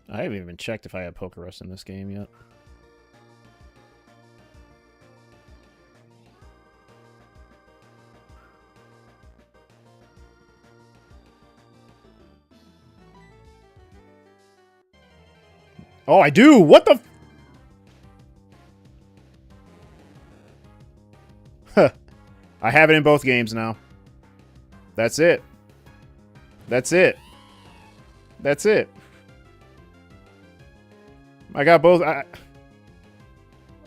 I haven't even checked if I had Pokerus in this game yet. Oh, I do! What the Huh. I have it in both games now. That's it. That's it. That's it. I got both.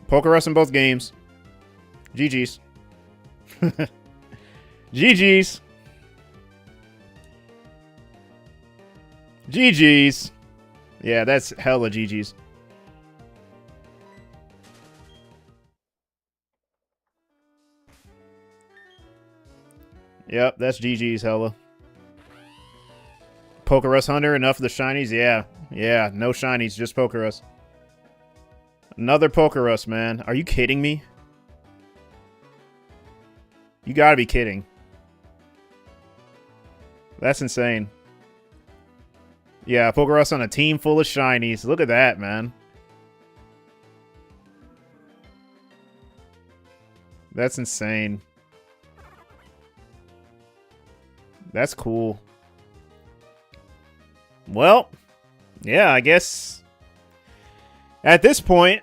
Pokerus in both games. GG's. GG's. GG's. Yeah, that's hella GG's. Yep, that's GG's hella. Pokerus Hunter, enough of the shinies? Yeah. Yeah, no shinies, just Pokerus. Another Pokerus, man. Are you kidding me? You gotta be kidding. That's insane. Yeah, Pokerus on a team full of shinies. Look at that, man. That's insane. That's cool. Well, yeah, I guess at this point,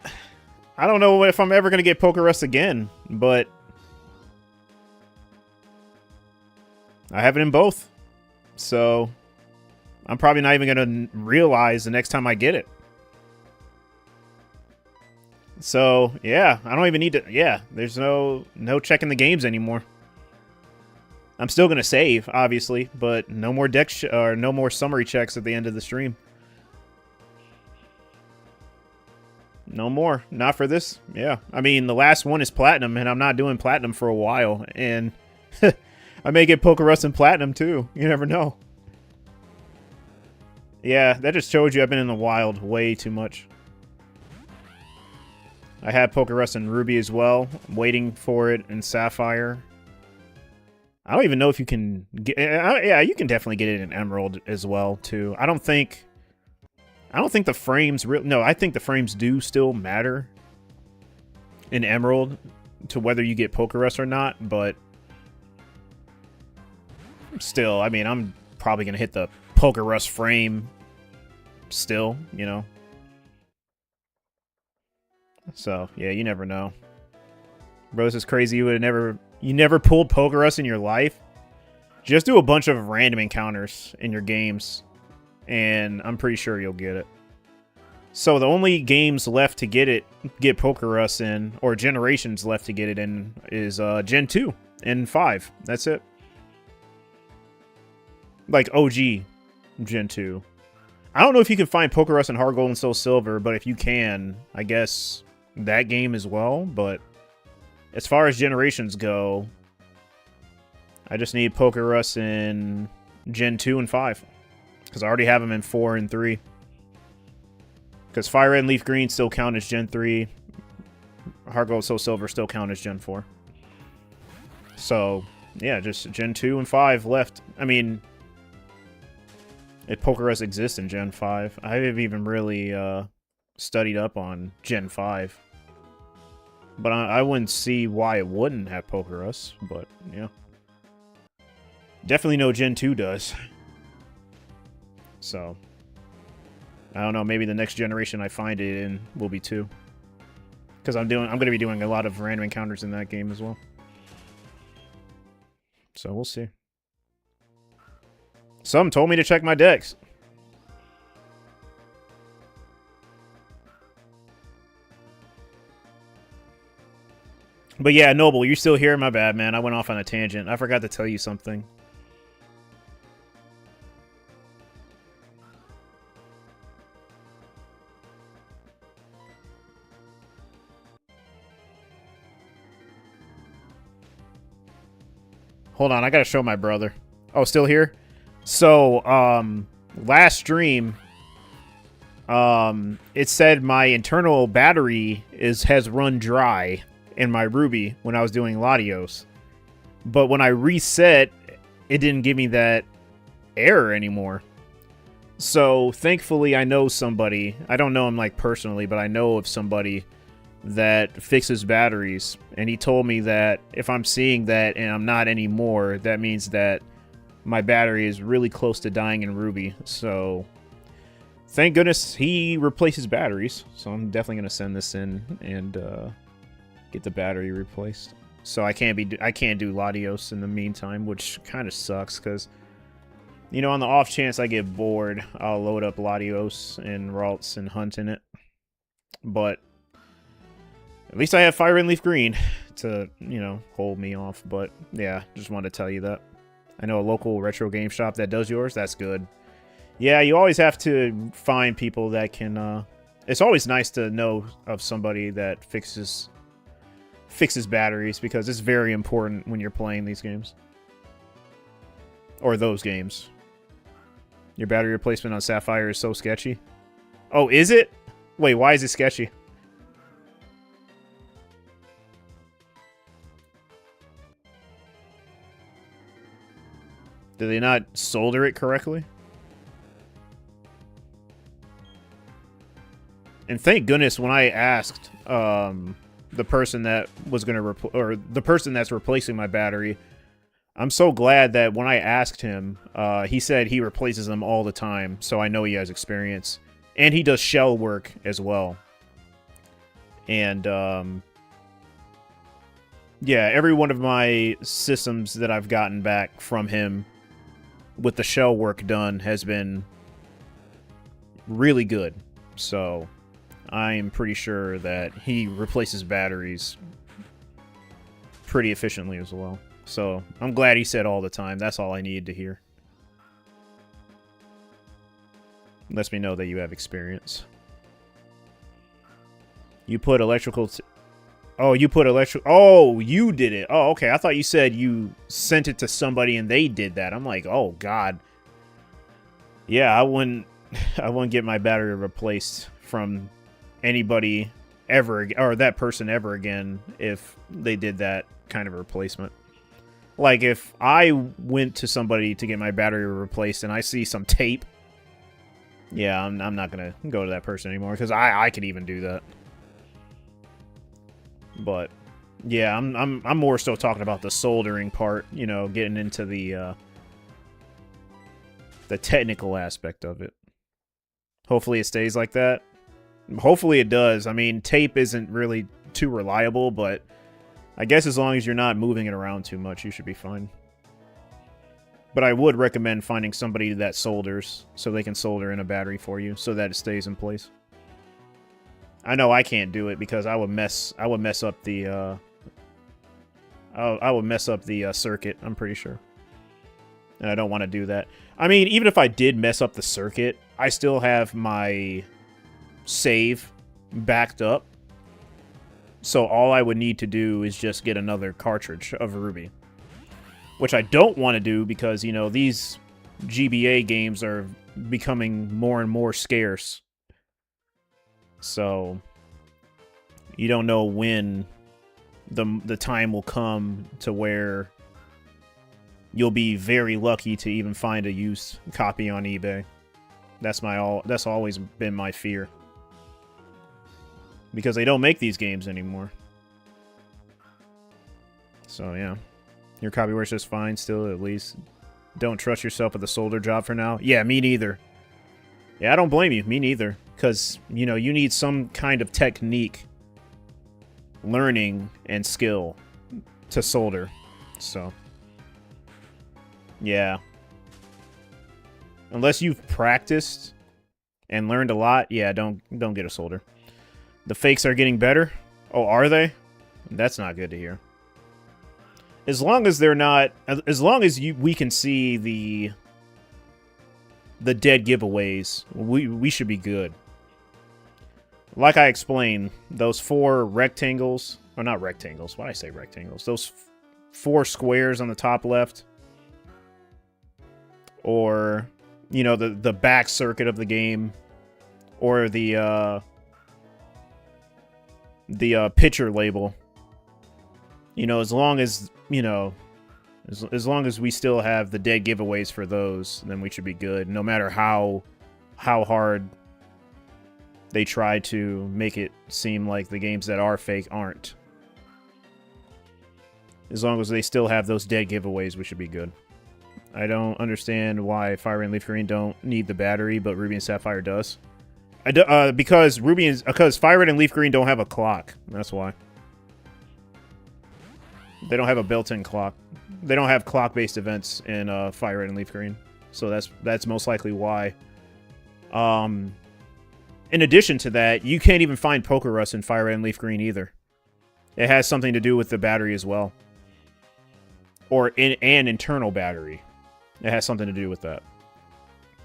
I don't know if I'm ever going to get Pokerus again, but I have it in both. So I'm probably not even going to realize the next time I get it. So, yeah, I don't even need to... Yeah, there's no checking the games anymore. I'm still going to save, obviously, but no more or no more summary checks at the end of the stream. No more. Not for this. Yeah. I mean, the last one is Platinum, and I'm not doing Platinum for a while. And I may get Pokerus in Platinum, too. You never know. Yeah, that just shows you I've been in the wild way too much. I had Pokerus in Ruby as well. I'm waiting for it in Sapphire. I don't even know if you can get... yeah, you can definitely get it in Emerald as well, too. I don't think the frames... No, I think the frames do still matter in Emerald to whether you get Pokerus or not, but still, I mean, I'm probably going to hit the Pokerus frame still, you know? So, yeah, you never know. Bro, this is crazy. You never pulled Pokerus in your life? Just do a bunch of random encounters in your games, and I'm pretty sure you'll get it. So the only games left to get Pokerus in, or generations left to get it in, is Gen 2 and 5. That's it. Like OG Gen 2. I don't know if you can find Pokerus in Heart Gold and Soul Silver, but if you can, I guess that game as well. But as far as generations go, I just need Pokerus in Gen 2 and 5. Because I already have them in 4 and 3. Because Fire Red and Leaf Green still count as Gen 3. Heart Gold and Soul Silver still count as Gen 4. So, yeah, just Gen 2 and 5 left. I mean, if Pokerus exists in Gen 5. I haven't even really studied up on Gen 5. But I wouldn't see why it wouldn't have Pokerus, but yeah. Definitely know Gen 2 does. So, I don't know, maybe the next generation I find it in will be 2. Because I'm going to be doing a lot of random encounters in that game as well. So, we'll see. Some told me to check my decks. But yeah, Noble, you're still here? My bad, man. I went off on a tangent. I forgot to tell you something. Hold on, I gotta show my brother. Oh, still here? So, last stream, it said my internal battery has run dry in my Ruby when I was doing Latios. But when I reset, it didn't give me that error anymore. So, thankfully, I know somebody. I don't know him, like, personally, but I know of somebody that fixes batteries. And he told me that if I'm seeing that and I'm not anymore, that means that my battery is really close to dying in Ruby. So, thank goodness he replaces batteries. So, I'm definitely going to send this in and get the battery replaced. So I can't do Latios in the meantime, which kind of sucks because, you know, on the off chance I get bored, I'll load up Latios and Ralts and hunt in it. But at least I have Fire and Leaf Green to, you know, hold me off. But yeah, just wanted to tell you that. I know a local retro game shop that does yours. That's good. Yeah, you always have to find people that can. It's always nice to know of somebody that fixes batteries because it's very important when you're playing these games. Or those games. Your battery replacement on Sapphire is so sketchy. Oh, is it? Wait, why is it sketchy? Did they not solder it correctly? And thank goodness when I asked the person that was going to or the person that's replacing my battery, I'm so glad that when I asked him, he said he replaces them all the time, so I know he has experience. And he does shell work as well. And yeah, every one of my systems that I've gotten back from him with the shell work done has been really good. So I'm pretty sure that he replaces batteries pretty efficiently as well. So I'm glad he said all the time. That's all I needed to hear. Lets me know that you have experience. You put electrical... Oh, you put electric... Oh, you did it. Oh, okay. I thought you said you sent it to somebody and they did that. I'm like, oh, God. Yeah, I wouldn't get my battery replaced from anybody ever, or that person ever again, if they did that kind of replacement. Like, if I went to somebody to get my battery replaced and I see some tape, yeah, I'm not going to go to that person anymore, because I could even do that. But yeah, I'm more so talking about the soldering part, you know, getting into the technical aspect of it. Hopefully it stays like that. Hopefully it does. I mean, tape isn't really too reliable, but I guess as long as you're not moving it around too much, you should be fine. But I would recommend finding somebody that solders so they can solder in a battery for you so that it stays in place. I know I can't do it because I would mess up the circuit, I'm pretty sure. And I don't want to do that. I mean, even if I did mess up the circuit, I still have my save backed up. So all I would need to do is just get another cartridge of Ruby. Which I don't want to do because, you know, these GBA games are becoming more and more scarce. So you don't know when the time will come to where you'll be very lucky to even find a used copy on eBay. That's always been my fear. Because they don't make these games anymore. So yeah. Your copy works just fine still, at least. Don't trust yourself with a solder job for now. Yeah, me neither. Yeah, I don't blame you. Me neither. Because, you know, you need some kind of technique, learning, and skill to solder. So, yeah. Unless you've practiced and learned a lot, yeah, don't get a solder. The fakes are getting better? Oh, are they? That's not good to hear. As long as they're not... As long as we can see the dead giveaways, we should be good. Like I explained, those 4 rectangles... Or not rectangles. Why did I say rectangles? Those 4 squares on the top left. Or, you know, the back circuit of the game. Or the picture label. You know, as long as, you know... As long as we still have the dead giveaways for those, then we should be good. No matter how hard they try to make it seem like the games that are fake aren't. As long as they still have those dead giveaways, we should be good. I don't understand why Fire and Leaf Green don't need the battery, but Ruby and Sapphire does. Because Fire Red and Leaf Green don't have a clock. That's why. They don't have a built-in clock. They don't have clock-based events in Fire Red and Leaf Green. So that's most likely why. In addition to that, you can't even find Poker Rust in Fire Red and Leaf Green either. It has something to do with the battery as well. Or an internal battery. It has something to do with that.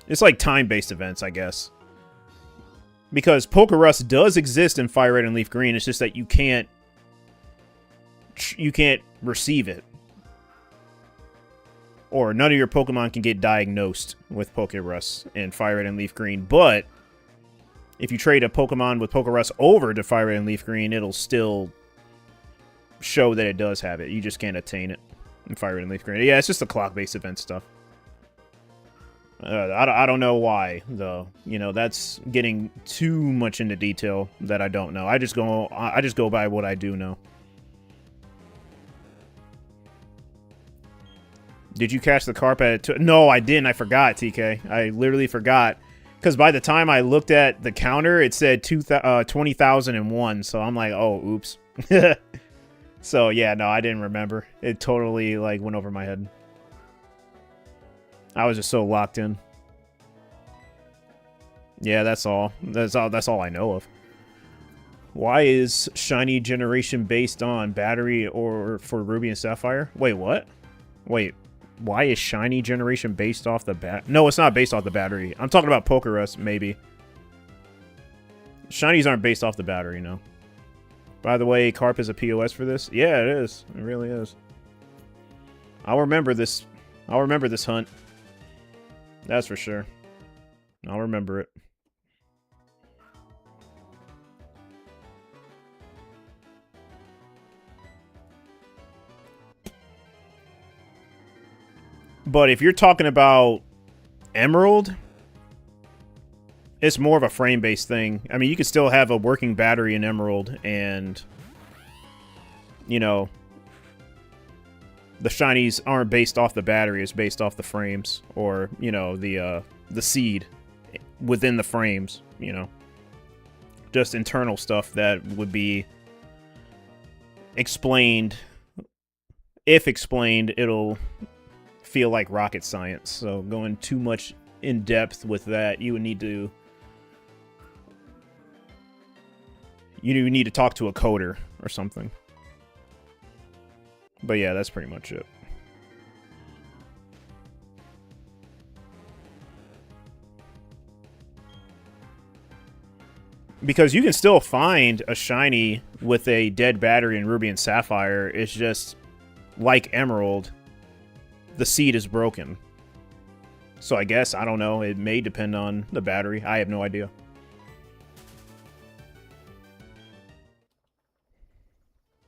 It's like time-based events, I guess. Because Poker Rust does exist in Fire Red and Leaf Green. It's just that you can't receive it. or none of your Pokemon can get diagnosed with Pokerus in Fire Red and Leaf Green. But if you trade a Pokemon with Pokerus over to Fire Red and Leaf Green, it'll still show that it does have it. You just can't attain it in Fire Red and Leaf Green. Yeah, it's just the clock-based event stuff. I don't know why, though. You know, that's getting too much into detail that I don't know. I just go by what I do know. Did you catch the carp at it? No, I didn't. I forgot, TK. I literally forgot. Because by the time I looked at the counter, it said 20,001. So I'm like, oh, oops. So, yeah, no, I didn't remember. It totally, like, went over my head. I was just so locked in. Yeah, that's all. That's all I know of. Why is Shiny Generation based on battery or for Ruby and Sapphire? Wait, what? Wait, why is Shiny Generation based off the bat? No, it's not based off the battery. I'm talking about Pokerus, maybe. Shinies aren't based off the battery, no. By the way, Carp is a POS for this? Yeah, it is. It really is. I'll remember this. I'll remember this hunt. That's for sure. I'll remember it. But if you're talking about Emerald, it's more of a frame-based thing. I mean, you can still have a working battery in Emerald, and, you know, the shinies aren't based off the battery, it's based off the frames, or, you know, the seed within the frames, you know. Just internal stuff that would be explained. If explained, it'll feel like rocket science. So going too much in depth with that, you would need to talk to a coder or something. But yeah, that's pretty much it. Because you can still find a shiny with a dead battery in Ruby and Sapphire. It's just like Emerald, the seed is broken. So I guess, I don't know, it may depend on the battery. I have no idea.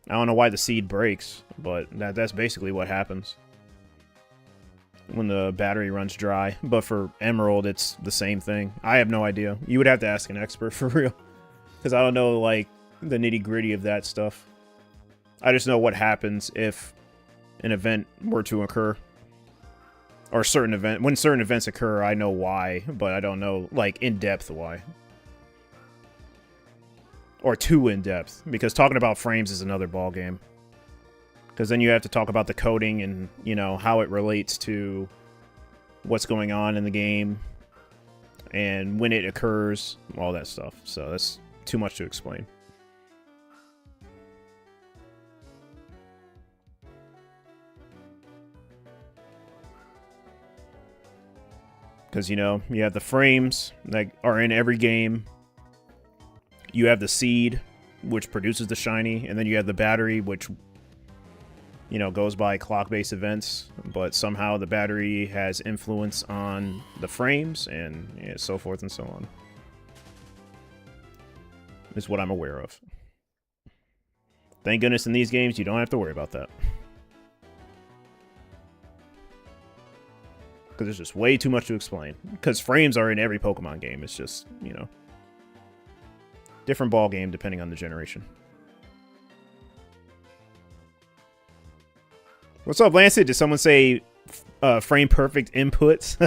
I don't know why the seed breaks, but that's basically what happens when the battery runs dry. But for Emerald, it's the same thing. I have no idea. You would have to ask an expert for real, because I don't know, like, the nitty-gritty of that stuff. I just know what happens if an event were to occur. Or when certain events occur, I know why, but I don't know, like, in-depth why. Or too in-depth, because talking about frames is another ballgame. Because then you have to talk about the coding and, you know, how it relates to what's going on in the game, and when it occurs, all that stuff. So that's too much to explain. Because, you know, you have the frames that are in every game. You have the seed, which produces the shiny. And then you have the battery, which, you know, goes by clock-based events. But somehow the battery has influence on the frames and, yeah, so forth and so on. Is what I'm aware of. Thank goodness in these games you don't have to worry about that. Because there's just way too much to explain. Because frames are in every Pokemon game. It's just, you know, different ball game depending on the generation. What's up, Lancet? Did someone say frame perfect inputs?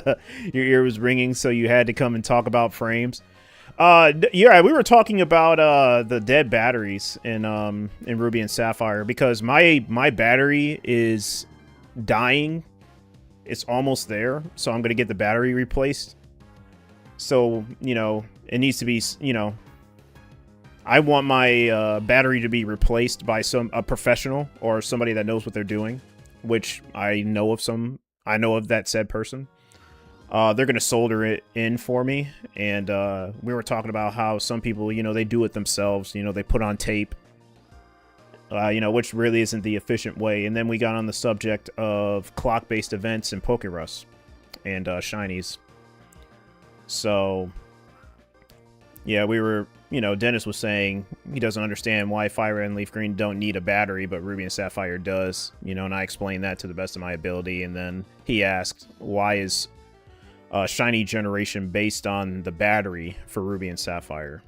Your ear was ringing, so you had to come and talk about frames. Yeah, we were talking about the dead batteries in Ruby and Sapphire, because my battery is dying. It's almost there, so I'm going to get the battery replaced. So, you know, it needs to be, you know, I want my battery to be replaced by a professional or somebody that knows what they're doing, which I know of that said person. They're going to solder it in for me, and we were talking about how some people, you know, they do it themselves. You know, they put on tape you know, which really isn't the efficient way. And then we got on the subject of clock-based events and Pokerus and shinies. So, yeah, we were, you know, Dennis was saying he doesn't understand why Fire Red and Leaf Green don't need a battery, but Ruby and Sapphire does, you know, and I explained that to the best of my ability. And then he asked, why is shiny generation based on the battery for Ruby and Sapphire?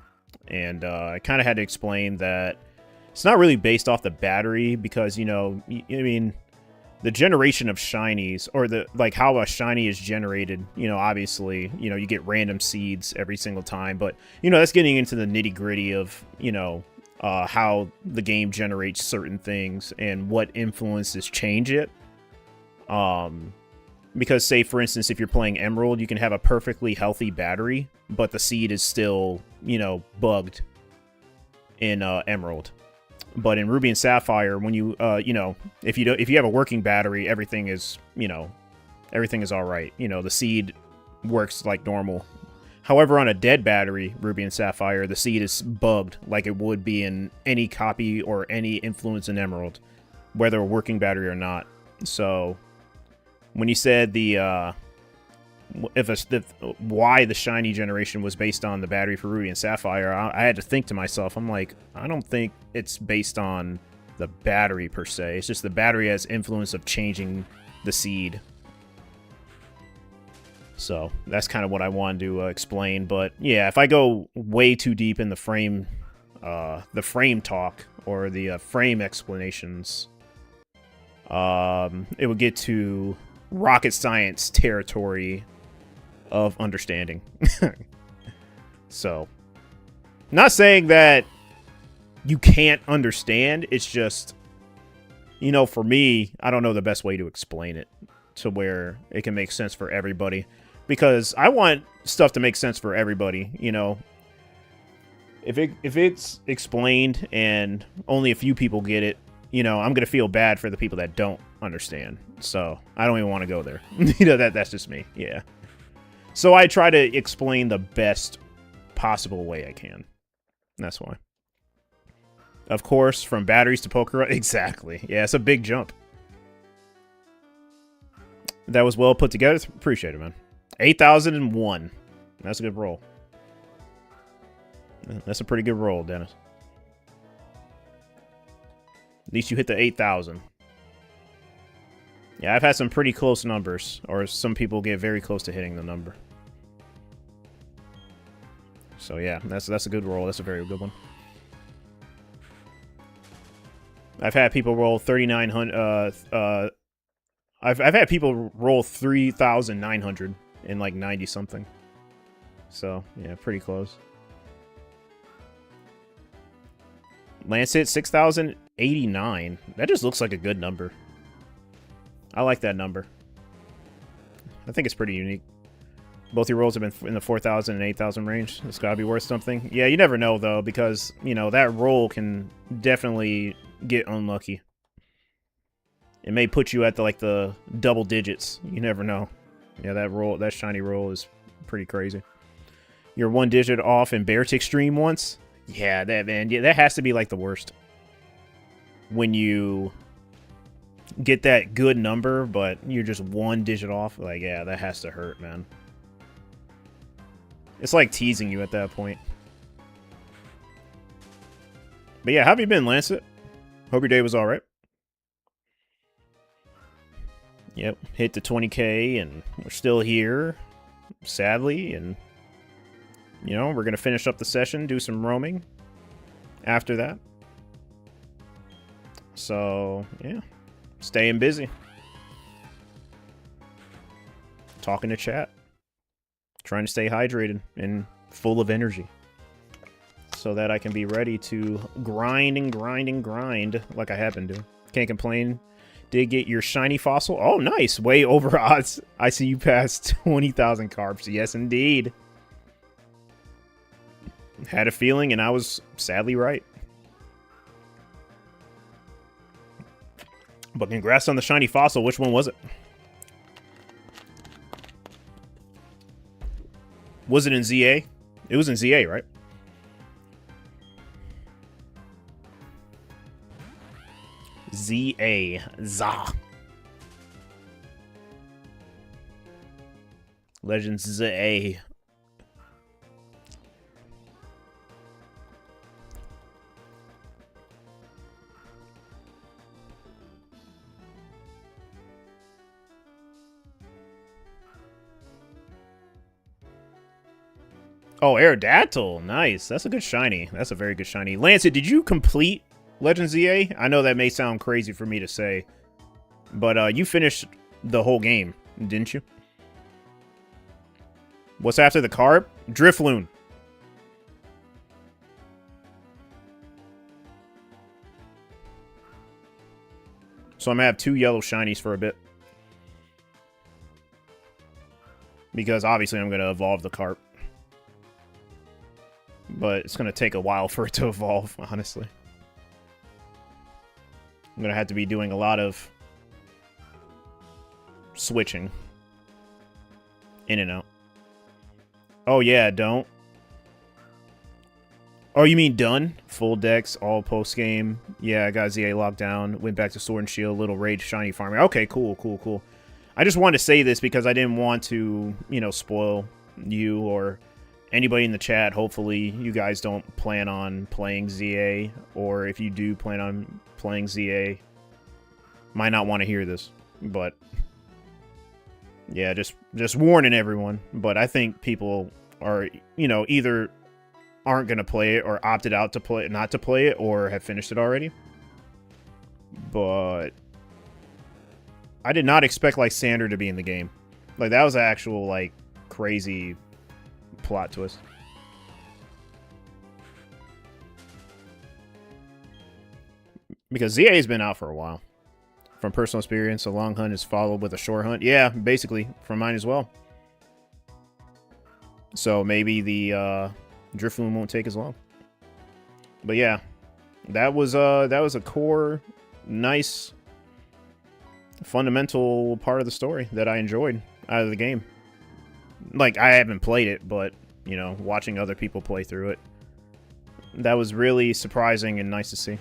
And I kind of had to explain that it's not really based off the battery because, you know, I mean, the generation of shinies, or the, like, how a shiny is generated, you know, obviously, you know, you get random seeds every single time, but, you know, that's getting into the nitty gritty of, you know, how the game generates certain things and what influences change it. Because, say, for instance, if you're playing Emerald, you can have a perfectly healthy battery, but the seed is still, you know, bugged in Emerald. But in Ruby and Sapphire, when you, you know, if you have a working battery, everything is, you know, everything is all right. You know, the seed works like normal. However, on a dead battery, Ruby and Sapphire, the seed is bugged like it would be in any copy or any influence in Emerald, whether a working battery or not. So, when you said the why the shiny generation was based on the battery for Ruby and Sapphire, I had to think to myself, I'm like, I don't think it's based on the battery per se. It's just the battery has influence of changing the seed. So that's kind of what I wanted to explain. But yeah, if I go way too deep in the frame talk or the frame explanations, it would get to rocket science territory of understanding. So, not saying that you can't understand, it's just, you know, for me, I don't know the best way to explain it to where it can make sense for everybody, because I want stuff to make sense for everybody, you know. If it's explained and only a few people get it, you know, I'm gonna feel bad for the people that don't understand. So I don't even want to go there. You know, that's just me. Yeah. So I try to explain the best possible way I can. That's why. Of course, from batteries to poker. Exactly. Yeah, it's a big jump. That was well put together. Appreciate it, man. 8,001. That's a good roll. That's a pretty good roll, Dennis. At least you hit the 8,000. Yeah, I've had some pretty close numbers, or some people get very close to hitting the number. So yeah, that's a good roll. That's a very good one. I've had people roll 3,900. I've had people roll 3,900 in like 90 something. So yeah, pretty close. Lance hit 6,089. That just looks like a good number. I like that number. I think it's pretty unique. Both your rolls have been in the 4,000 and 8,000 range. It's got to be worth something. Yeah, you never know, though, because, you know, that roll can definitely get unlucky. It may put you at the double digits. You never know. Yeah, that shiny roll is pretty crazy. You're one digit off in Bear Tick Stream once? Yeah, that has to be like the worst. When you get that good number, but you're just one digit off, like, yeah, that has to hurt, man. It's like teasing you at that point. But yeah, how have you been, Lancet? Hope your day was alright. Yep, hit the 20k, and we're still here, sadly, and, you know, we're going to finish up the session, do some roaming after that. So, yeah, staying busy. Talking to chat. Trying to stay hydrated and full of energy. So that I can be ready to grind and grind and grind like I have been doing. Can't complain. Did get your shiny fossil. Oh, nice. Way over odds. I see you passed 20,000 carps. Yes, indeed. Had a feeling, and I was sadly right. But congrats on the shiny fossil. Which one was it? Was it in ZA? It was in ZA, right? Z-A. Za. Legends Z-A. Oh, Aerodactyl. Nice. That's a good shiny. That's a very good shiny. Lancet, did you complete Legends ZA? I know that may sound crazy for me to say, but you finished the whole game, didn't you? What's after the Carp? Drifloon. So I'm going to have 2 yellow shinies for a bit. Because obviously I'm going to evolve the Carp. But it's going to take a while for it to evolve, honestly. I'm going to have to be doing a lot of switching. In and out. Oh, yeah, don't. Oh, you mean done? Full decks, all post-game. Yeah, I got ZA locked down. Went back to Sword and Shield, little Rage Shiny farming. Okay, cool, cool, cool. I just wanted to say this because I didn't want to, you know, spoil you or anybody in the chat. Hopefully, you guys don't plan on playing ZA. Or if you do plan on playing ZA, might not want to hear this. But, yeah, just warning everyone. But I think people are, you know, either aren't going to play it or opted out to play not to play it or have finished it already. But I did not expect Lysander to be in the game. Like, that was an actual, like, crazy plot twist. Because ZA has been out for a while. From personal experience, a long hunt is followed with a short hunt. Yeah, basically, from mine as well. So maybe the Drifloon won't take as long. But yeah, that was a core, nice, fundamental part of the story that I enjoyed out of the game. Like, I haven't played it, but, you know, watching other people play through it, that was really surprising and nice to see.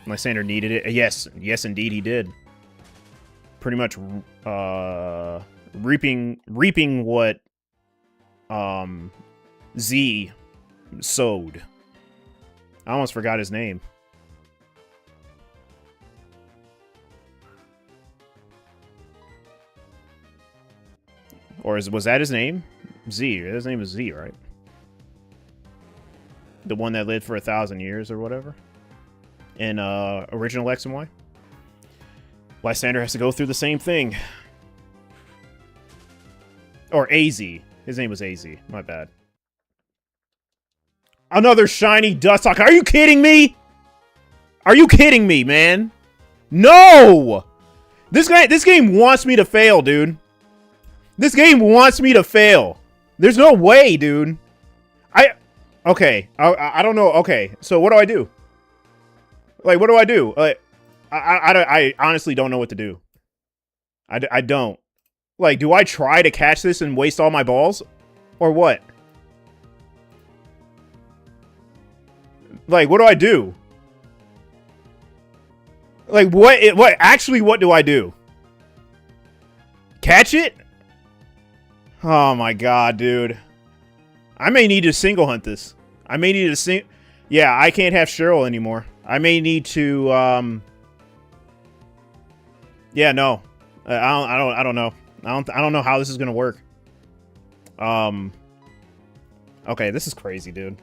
Lysander needed it. Yes, yes, indeed, he did. Pretty much, reaping what, Z sowed. I almost forgot his name. Or was that his name? Z. His name is Z, right? The one that lived for 1,000 years or whatever. In original X and Y. Lysander has to go through the same thing. Or AZ. His name was AZ. My bad. Another shiny Dustock. Are you kidding me? Are you kidding me, man? No! This game wants me to fail, dude. This game wants me to fail. There's no way, dude. Okay. I don't know. Okay, so what do I do? Like, what do I do? Like, I honestly don't know what to do. I don't. Like, do I try to catch this and waste all my balls? Or what? Like, what do I do? Like, what do I do? Catch it? Oh my god, dude. I may need to single hunt this. I may need to Yeah, I can't have Cheryl anymore. I may need to, yeah, no. I don't know. I don't know how this is gonna work. Okay, this is crazy, dude.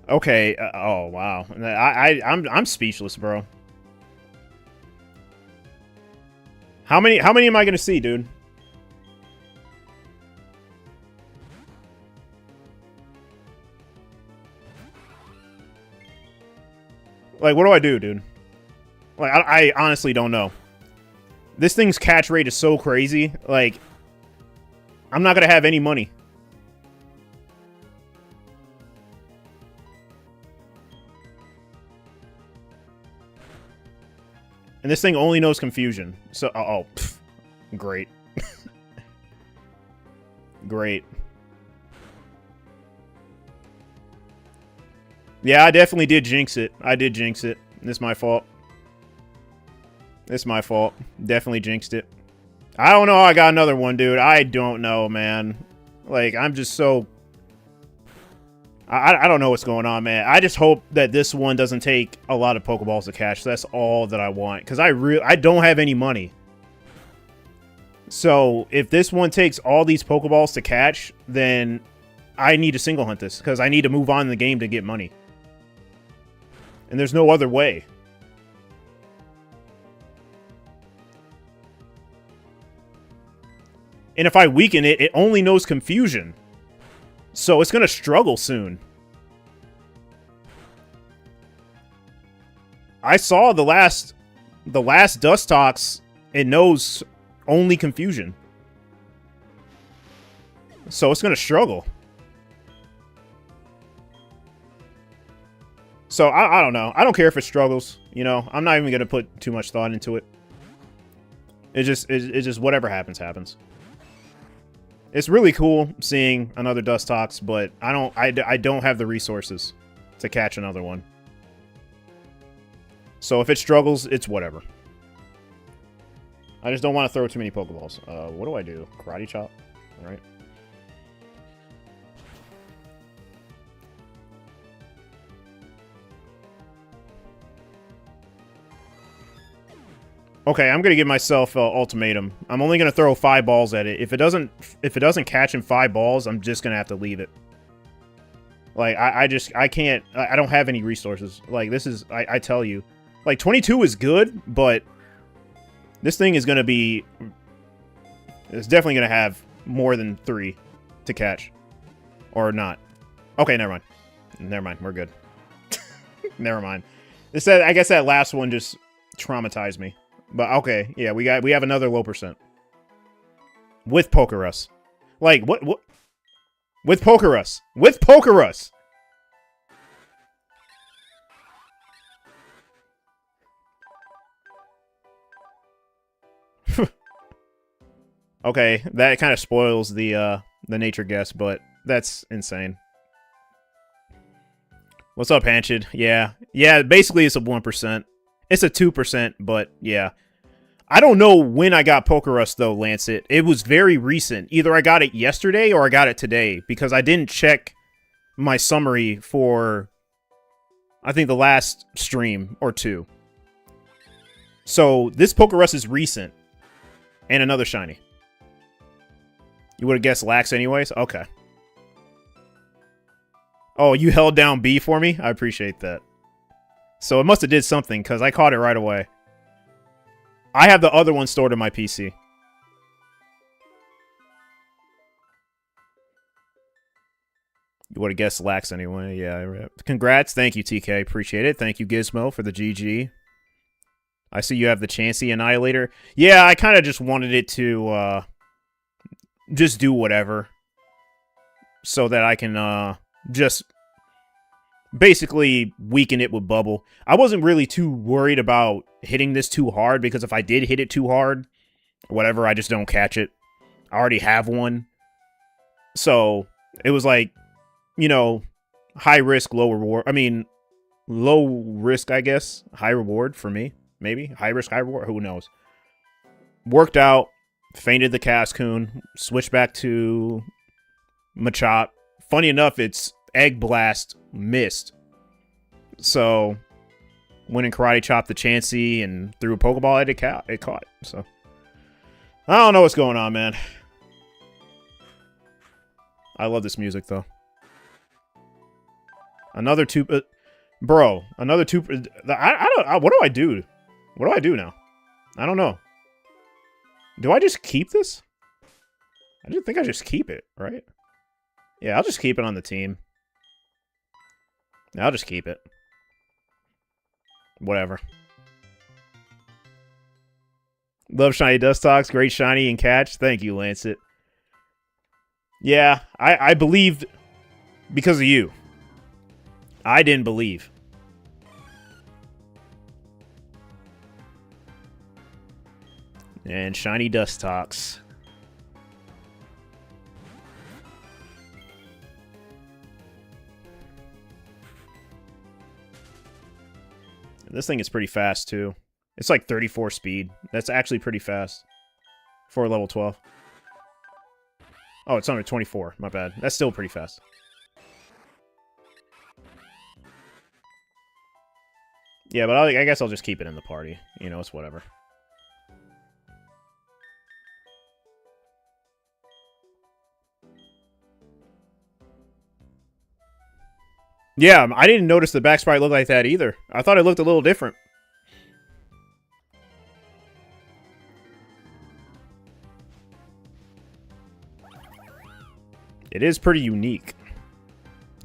Okay, oh wow. I'm speechless, bro. How many am I gonna see, dude? Like, what do I do, dude? Like, I honestly don't know. This thing's catch rate is so crazy. Like, I'm not gonna have any money. And this thing only knows confusion. So, great. Great. Yeah, I definitely did jinx it. I did jinx it. It's my fault. It's my fault. Definitely jinxed it. I don't know how I got another one, dude. I don't know, man. Like, I'm just so... I don't know what's going on, man. I just hope that this one doesn't take a lot of Pokeballs to catch. That's all that I want. Because I don't have any money. So, if this one takes all these Pokeballs to catch, then I need to single hunt this. Because I need to move on in the game to get money. And there's no other way. And if I weaken it, it only knows Confusion. So it's going to struggle soon. I saw the last Dustox, it knows only Confusion. So it's going to struggle. So I don't know. I don't care if it struggles. You know, I'm not even going to put too much thought into it. It's just whatever happens, happens. It's really cool seeing another Dustox, but I don't have the resources to catch another one. So if it struggles, it's whatever. I just don't want to throw too many Pokeballs. What do I do? Karate Chop? All right. Okay, I'm gonna give myself an ultimatum. I'm only gonna throw 5 balls at it. If it doesn't catch in 5 balls, I'm just gonna have to leave it. Like I can't. I don't have any resources. Like this is. I tell you, like 22 is good, but this thing is gonna be. It's definitely gonna have more than 3 to catch, or not. Okay, never mind. Never mind. We're good. Never mind. I guess that last one just traumatized me. But okay, yeah, we have another low percent. With Pokerus. Like what with Pokerus. With Pokerus. Okay, that kind of spoils the nature guess, but that's insane. What's up, Hanchid? Yeah. Yeah, basically it's a 1%. It's a 2%, but yeah. I don't know when I got Pokerus, though, Lancet. It was very recent. Either I got it yesterday or I got it today, because I didn't check my summary for, I think, the last stream or 2. So, this Pokerus is recent. And another shiny. You would have guessed Lax anyways? Okay. Oh, you held down B for me? I appreciate that. So it must have did something, because I caught it right away. I have the other one stored in my PC. You would have guessed Lax anyway. Yeah. Congrats. Thank you, TK. Appreciate it. Thank you, Gizmo, for the GG. I see you have the Chansey Annihilator. Yeah, I kind of just wanted it to just do whatever. So that I can just basically weaken it with Bubble. I wasn't really too worried about hitting this too hard, because if I did hit it too hard, or whatever, I just don't catch it. I already have one. So, it was like, you know, high risk, low reward. I mean, low risk, I guess. High reward for me, maybe. High risk, high reward, who knows. Worked out, fainted the Cascoon, switched back to Machop. Funny enough, it's Egg Blast missed. So, went and Karate Chopped the Chansey and threw a Pokeball at it, it caught. So, I don't know what's going on, man. I love this music, though. Another 2... bro, another 2... what do I do? What do I do now? I don't know. Do I just keep this? I didn't think I just keep it, right? Yeah, I'll just keep it on the team. I'll just keep it. Whatever. Love Shiny Dustox. Great Shiny and catch. Thank you, Lancet. Yeah, I believed because of you. I didn't believe. And Shiny Dustox. This thing is pretty fast, too. It's like 34 speed. That's actually pretty fast for level 12. Oh, it's under 24. My bad. That's still pretty fast. Yeah, but I guess I'll just keep it in the party. You know, it's whatever. Yeah, I didn't notice the back sprite looked like that either. I thought it looked a little different. It is pretty unique.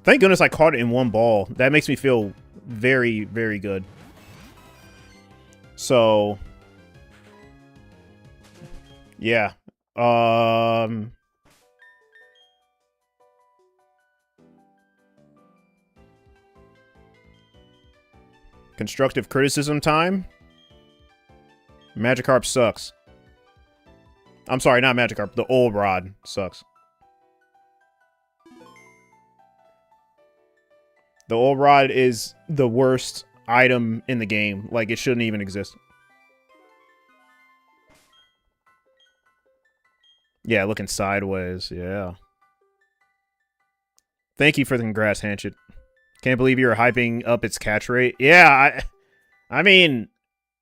Thank goodness I caught it in one ball. That makes me feel very, very good. So, yeah. Constructive criticism time. Magikarp sucks. I'm sorry, not Magikarp. The old rod sucks. The old rod is the worst item in the game. Like, it shouldn't even exist. Yeah, looking sideways. Yeah. Thank you for the congrats, Hanchett. Can't believe you were hyping up its catch rate. Yeah, I mean,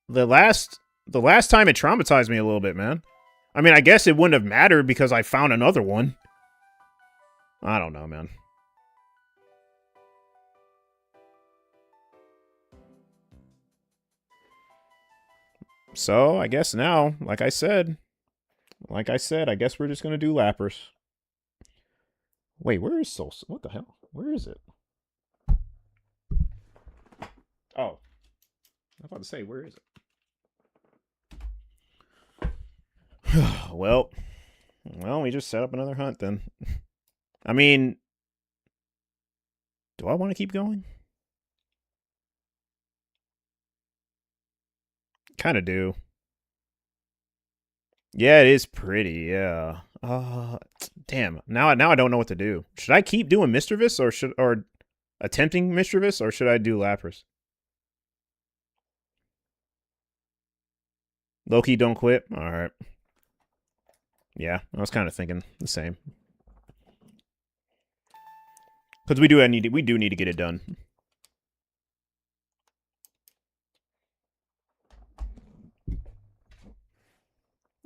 the last time it traumatized me a little bit, man. I mean, I guess it wouldn't have mattered because I found another one. I don't know, man. So, I guess now, like I said, I guess we're just going to do Lapras. Wait, where is Soul? What the hell? Where is it? Oh. I was about to say, where is it? Well, we just set up another hunt then. I mean, do I want to keep going? Kind of do. Yeah, it is pretty. Yeah. Damn. Now I don't know what to do. Should I keep doing Misdreavus or attempting Misdreavus, or should I do Lapras? Loki, don't quit. All right. Yeah, I was kind of thinking the same. Because we do need to get it done.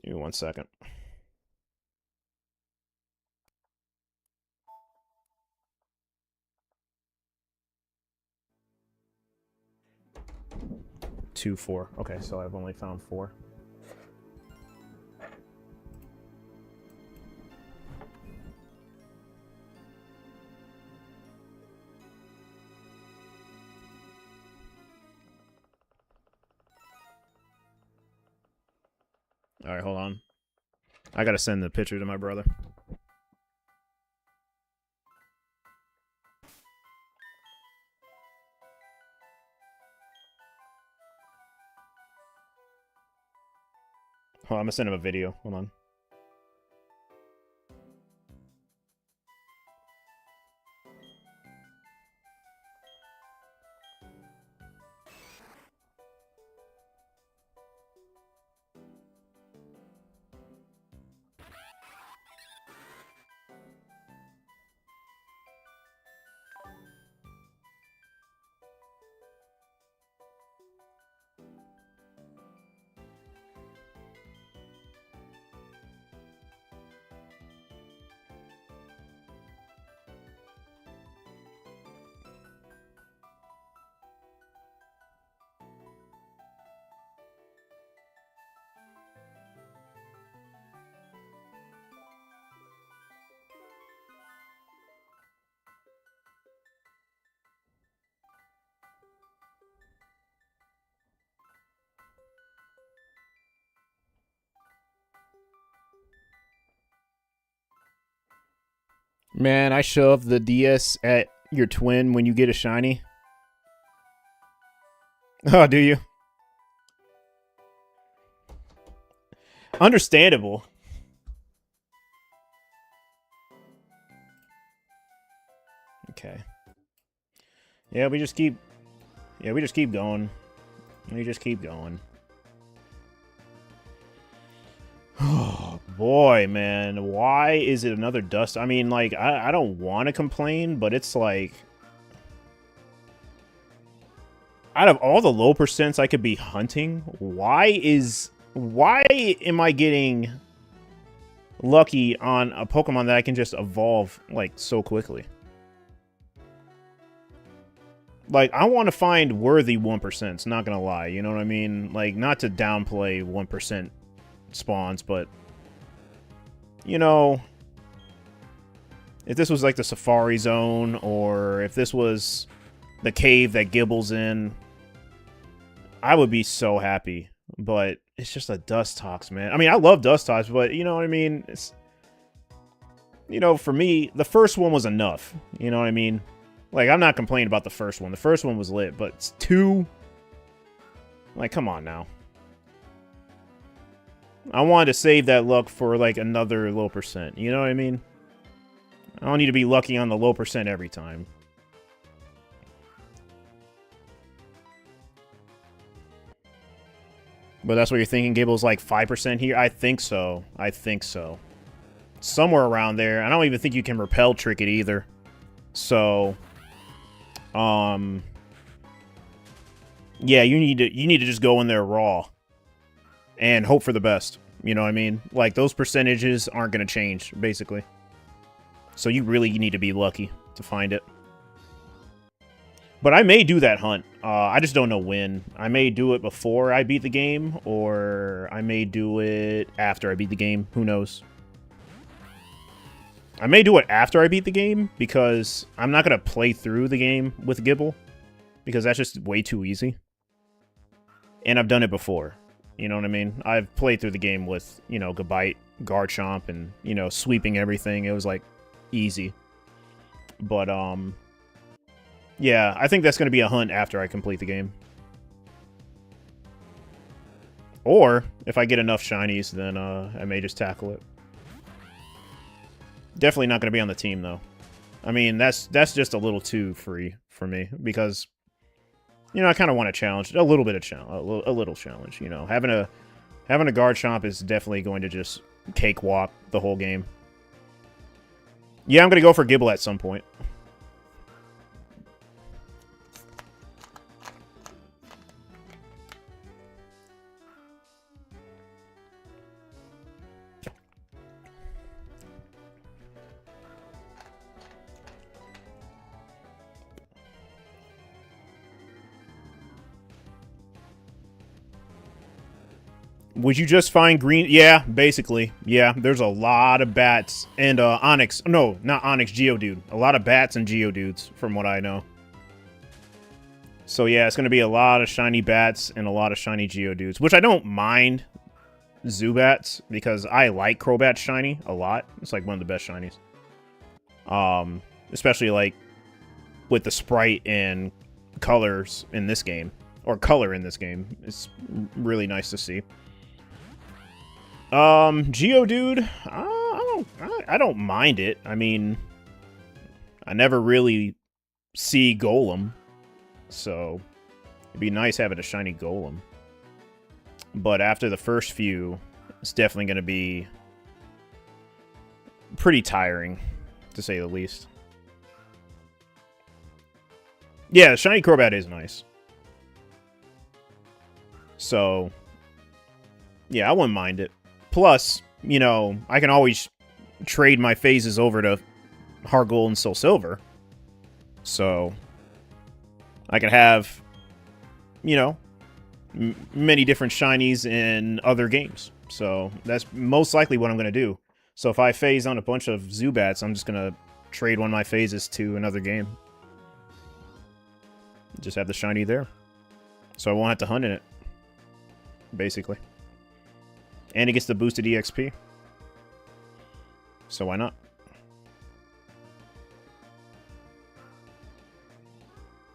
Give me 1 second. Two, 4. Okay, so I've only found 4. All right, hold on. I gotta send the picture to my brother. Oh, I'm gonna send him a video. Hold on. Man, I shove the DS at your twin when you get a shiny. Oh, do you? Understandable. Okay. Yeah, we just keep going. We just keep going. Boy, man, why is it another dust? I mean, like, I don't want to complain, but it's like... Out of all the low percents I could be hunting, why am I getting lucky on a Pokemon that I can just evolve, like, so quickly? Like, I want to find worthy 1%, not gonna lie, you know what I mean? Like, not to downplay 1% spawns, but... You know, if this was like the Safari Zone, or if this was the cave that Gibble's in, I would be so happy. But it's just a Dustox, man. I mean, I love Dustox, but you know what I mean? It's, you know, for me, the first one was enough. You know what I mean? Like, I'm not complaining about the first one. The first one was lit, but it's 2... Like, come on now. I wanted to save that luck for, like, another low percent. You know what I mean? I don't need to be lucky on the low percent every time. But that's what you're thinking, Gable's like 5% here? I think so. I think so. Somewhere around there. I don't even think you can repel trick it either. So... Yeah, you need to just go in there raw. And hope for the best. You know what I mean? Like, those percentages aren't going to change, basically. So you really need to be lucky to find it. But I may do that hunt. I just don't know when. I may do it before I beat the game, or I may do it after I beat the game. Who knows? I may do it after I beat the game, because I'm not going to play through the game with Gibble. Because that's just way too easy. And I've done it before. You know what I mean? I've played through the game with, you know, Gabite, Garchomp, and, you know, sweeping everything. It was, like, easy. But, yeah, I think that's going to be a hunt after I complete the game. Or, if I get enough shinies, then, I may just tackle it. Definitely not going to be on the team, though. I mean, that's just a little too free for me, because... You know, I kind of want a challenge, a little bit of challenge, a little challenge. You know, having a Garchomp is definitely going to just cakewalk the whole game. Yeah, I'm gonna go for Gibble at some point. Would you just find green? Yeah, basically. Yeah, there's a lot of bats and Onyx. No, not Onyx, Geodude. A lot of bats and Geodudes, from what I know. So yeah, it's going to be a lot of shiny bats and a lot of shiny Geodudes, which I don't mind Zubats, because I like Crobat shiny a lot. It's like one of the best shinies. Especially like with the sprite and colors in this game, or color in this game. It's really nice to see. Geodude, I don't mind it. I mean, I never really see Golem, so it'd be nice having a shiny Golem. But after the first few, it's definitely going to be pretty tiring, to say the least. Yeah, the shiny Crobat is nice. So, yeah, I wouldn't mind it. Plus, you know, I can always trade my phases over to Heart Gold and Soul Silver. So, I can have, you know, many different shinies in other games. So, that's most likely what I'm going to do. So, if I phase on a bunch of Zubats, I'm just going to trade one of my phases to another game. Just have the shiny there. So, I won't have to hunt in it. Basically. And it gets the boosted EXP. So why not?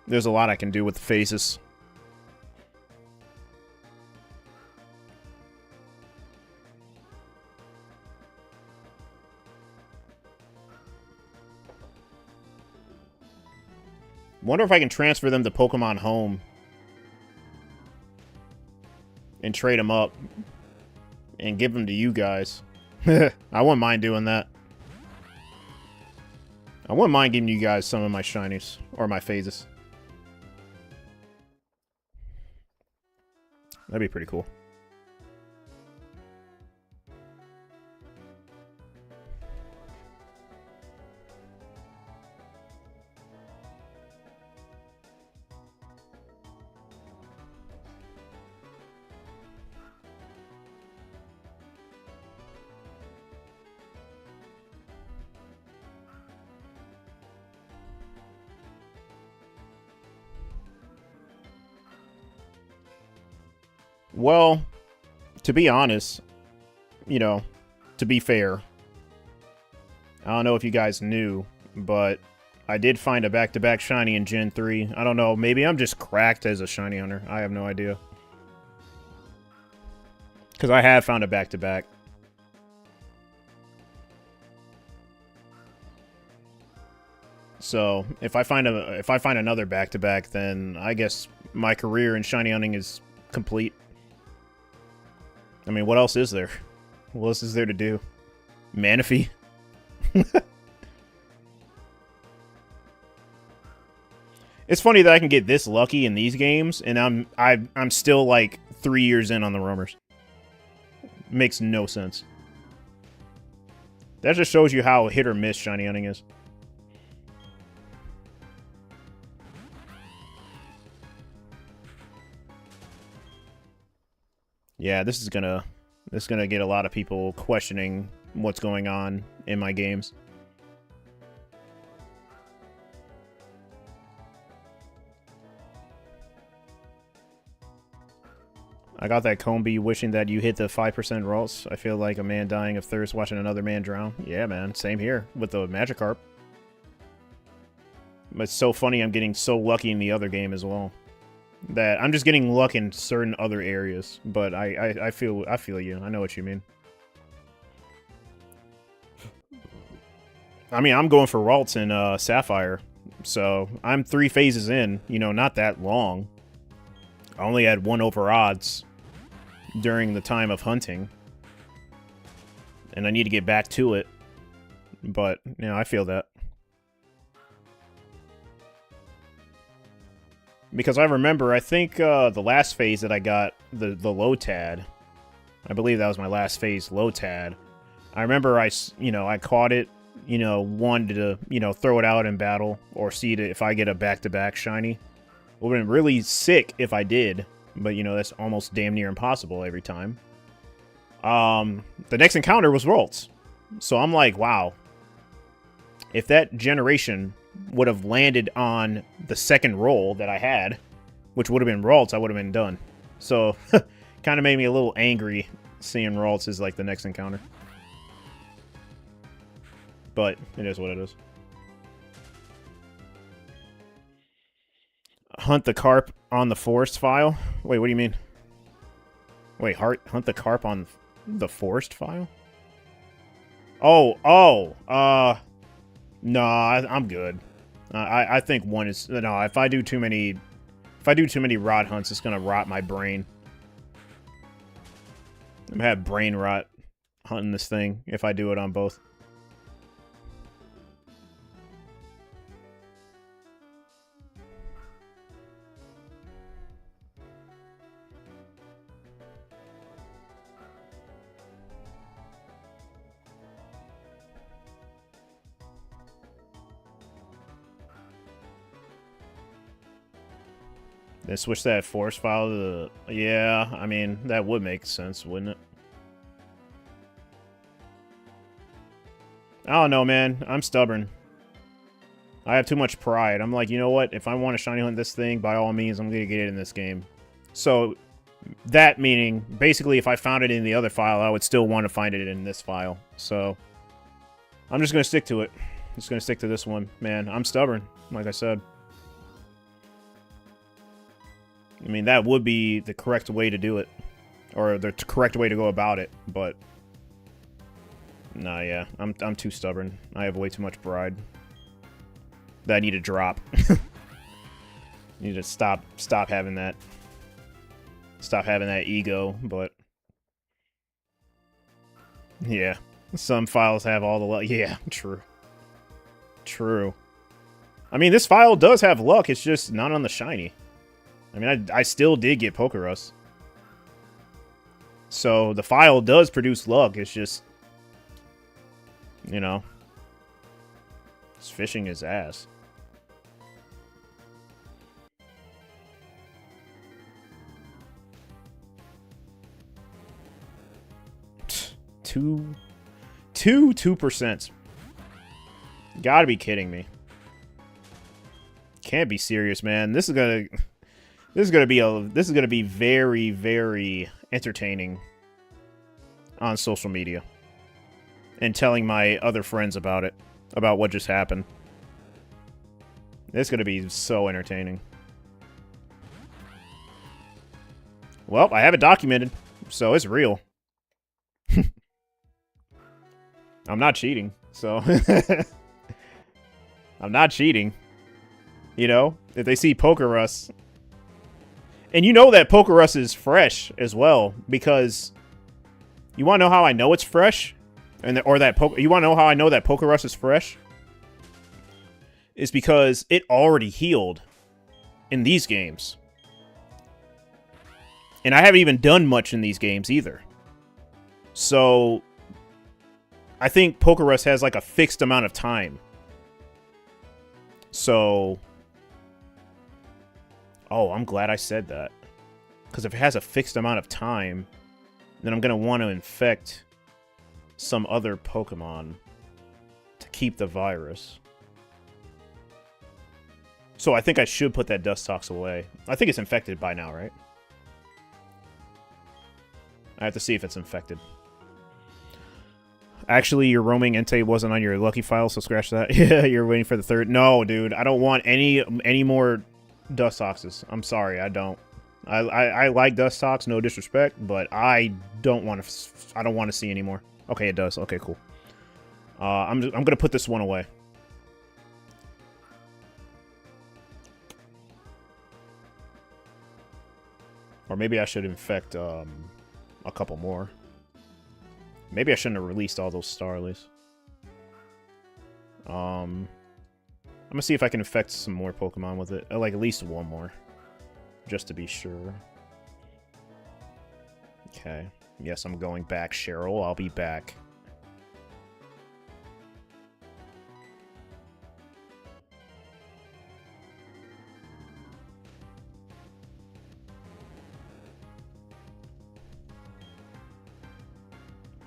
There's a lot I can do with the phases. Wonder if I can transfer them to Pokemon Home. And trade them up. And give them to you guys. I wouldn't mind doing that. I wouldn't mind giving you guys some of my shinies. Or my phases. That'd be pretty cool. Well, to be honest, you know, to be fair, I don't know if you guys knew, but I did find a back-to-back shiny in Gen 3. I don't know, maybe I'm just cracked as a shiny hunter. I have no idea. Because I have found a back-to-back. So, if I find another back-to-back, then I guess my career in shiny hunting is complete. I mean, what else is there? What else is there to do? Manaphy? It's funny that I can get this lucky in these games, and I'm still like 3 years in on the roamers. Makes no sense. That just shows you how hit or miss shiny hunting is. Yeah, this is gonna get a lot of people questioning what's going on in my games. I got that Combi wishing that you hit the 5% rolls. I feel like a man dying of thirst watching another man drown. Yeah, man, same here with the Magikarp. But it's so funny I'm getting so lucky in the other game as well. That I'm just getting luck in certain other areas, but I feel you. I know what you mean. I mean, I'm going for Ralts in Sapphire, so I'm 3 phases in. You know, not that long. I only had 1 over odds during the time of hunting, and I need to get back to it. But you know, I feel that. Because I remember, I think the last phase that I got, the Lotad, I believe that was my last phase, Lotad. I remember I caught it, you know, wanted to, you know, throw it out in battle or see if I get a back-to-back shiny. It would have been really sick if I did, but, you know, that's almost damn near impossible every time. The next encounter was Ralts. So I'm like, wow. If that generation would have landed on the second roll that I had, which would have been Ralts, I would have been done. So, kind of made me a little angry seeing Ralts as like the next encounter. But it is what it is. Hunt the carp on the forest file? Wait, what do you mean? Wait, hunt the carp on the forest file? No, I'm good. I think 1 is... No, if I do too many rod hunts, it's gonna rot my brain. I'm gonna have brain rot hunting this thing if I do it on both. Then switch that forest file to the... Yeah, I mean, that would make sense, wouldn't it? I don't know, man. I'm stubborn. I have too much pride. I'm like, you know what? If I want to shiny hunt this thing, by all means, I'm going to get it in this game. So, that meaning, basically, if I found it in the other file, I would still want to find it in this file. So, I'm just going to stick to it. I'm just going to stick to this one. Man, I'm stubborn, like I said. I mean, that would be the correct way to do it. Or the correct way to go about it, but... Nah, yeah. I'm too stubborn. I have way too much pride. That I need to drop. Need to stop having that. Stop having that ego, but... Yeah. Some files have all the luck. Yeah, true. True. I mean, this file does have luck. It's just not on the shiny. I mean, I still did get Pokerus. So the file does produce luck. It's just, you know, it's fishing his ass. Two 2%. Gotta be kidding me. Can't be serious, man. This is gonna be very, very entertaining on social media. And telling my other friends about it. About what just happened. It's gonna be so entertaining. Well, I have it documented, so it's real. I'm not cheating, so... I'm not cheating. You know? If they see Pokerus... And you know that Pokerus is fresh as well, because... You want to know how I know it's fresh? You want to know how I know that Pokerus is fresh? It's because it already healed in these games. And I haven't even done much in these games either. So... I think Pokerus has like a fixed amount of time. So... Oh, I'm glad I said that. Because if it has a fixed amount of time, then I'm going to want to infect some other Pokemon to keep the virus. So I think I should put that Dustox away. I think it's infected by now, right? I have to see if it's infected. Actually, your roaming Entei wasn't on your lucky file, so scratch that. Yeah, you're waiting for the third. No, dude, I don't want any more Dustoxes. I'm sorry, I don't. I like Dustox, no disrespect, but I don't want to see any more. Okay, it does. Okay, cool. I'm gonna put this one away. Or maybe I should infect a couple more. Maybe I shouldn't have released all those Starlies. I'm gonna see if I can infect some more Pokemon with it. Like, at least one more. Just to be sure. Okay. Yes, I'm going back, Cheryl. I'll be back.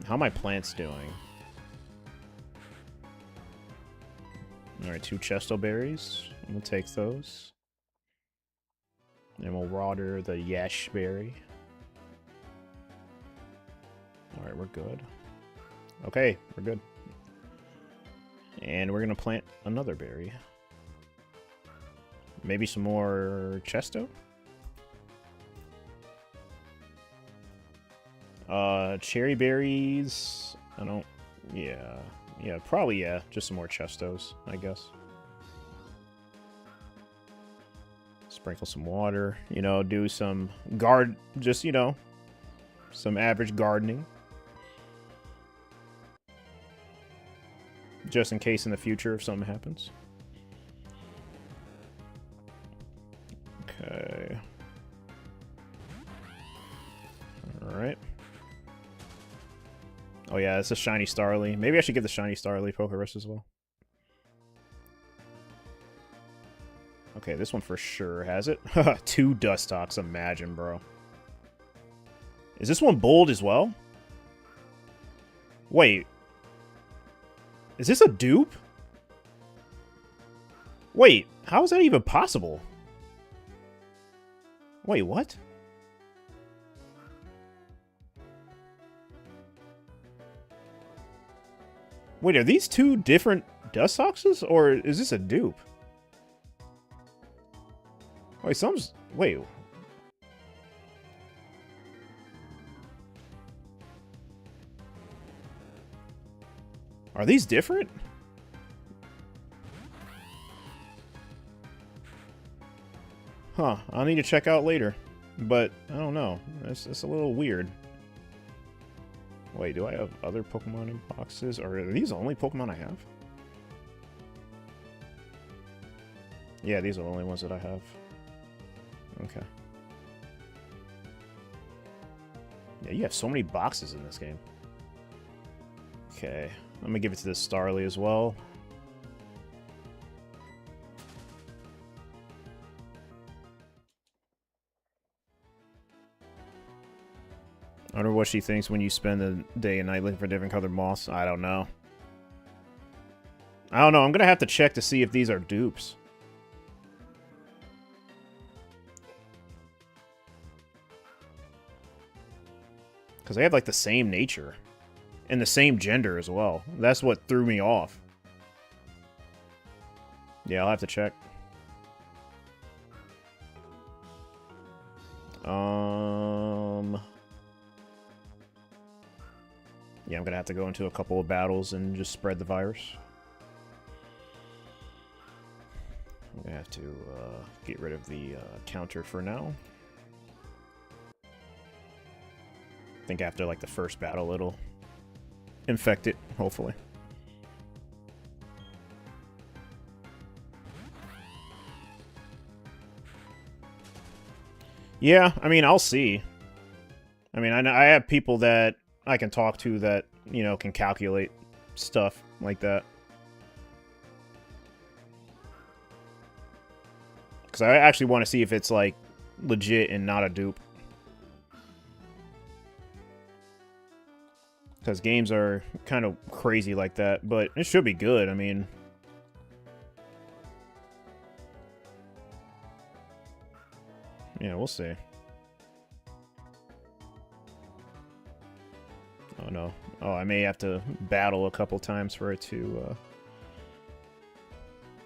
How are my plants doing? Alright, 2 Chesto Berries. We'll take those. And we'll water the Yash Berry. Alright, we're good. Okay, we're good. And we're gonna plant another berry. Maybe some more Chesto? Cherry berries. I don't. Yeah. Yeah, probably, yeah. Just some more Chestos, I guess. Sprinkle some water. You know, do some just, you know, some average gardening. Just in case in the future if something happens. Okay. Alright. Oh yeah, it's a shiny Starly. Maybe I should give the shiny Starly Pokerus as well. Okay, this one for sure has it. 2 Dustox, imagine, bro. Is this one bold as well? Wait. Is this a dupe? Wait, how is that even possible? Wait, what? Wait, are these 2 different Dustoxes, or is this a dupe? Wait, wait. Are these different? Huh, I'll need to check out later. But, I don't know. It's a little weird. Wait, do I have other Pokemon in boxes? Or are these the only Pokemon I have? Yeah, these are the only ones that I have. Okay. Yeah, you have so many boxes in this game. Okay, I'm gonna give it to this Starly as well. I wonder what she thinks when you spend the day and night looking for different colored moths. I don't know. I don't know. I'm gonna have to check to see if these are dupes. Because they have, like, the same nature. And the same gender as well. That's what threw me off. Yeah, I'll have to check. Yeah, I'm gonna have to go into a couple of battles and just spread the virus. I'm gonna have to get rid of the counter for now. I think after, like, the first battle, it'll infect it, hopefully. Yeah, I mean, I'll see. I mean, I have people that I can talk to that, you know, can calculate stuff like that. Because I actually want to see if it's, like, legit and not a dupe. Because games are kind of crazy like that, but it should be good, I mean. Yeah, we'll see. Oh, no. Oh, I may have to battle a couple times for it to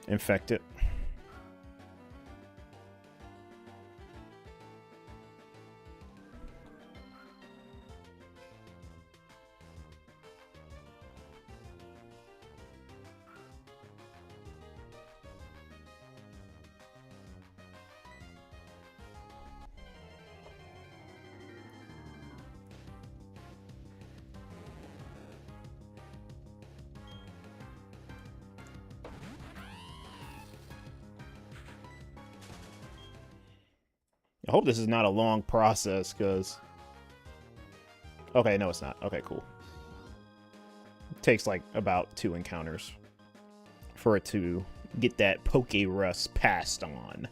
infect it. I hope this is not a long process, because... Okay, no, it's not. Okay, cool. It takes, like, about 2 encounters for it to get that Pokerus passed on.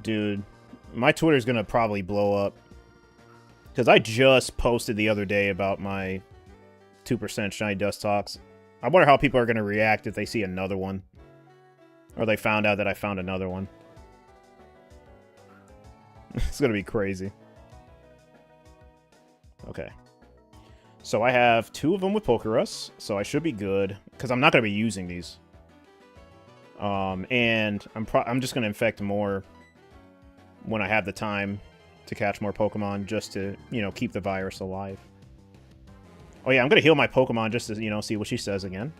Dude, my Twitter's gonna probably blow up. Because I just posted the other day about my 2% Shiny Dust Talks. I wonder how people are gonna react if they see another one. Or they found out that I found another one. It's gonna be crazy. Okay. So I have 2 of them with Pokerus, so I should be good. Because I'm not gonna be using these. And I'm just gonna infect more when I have the time to catch more Pokemon, just to, you know, keep the virus alive. Oh yeah, I'm gonna heal my Pokemon just to, you know, see what she says again.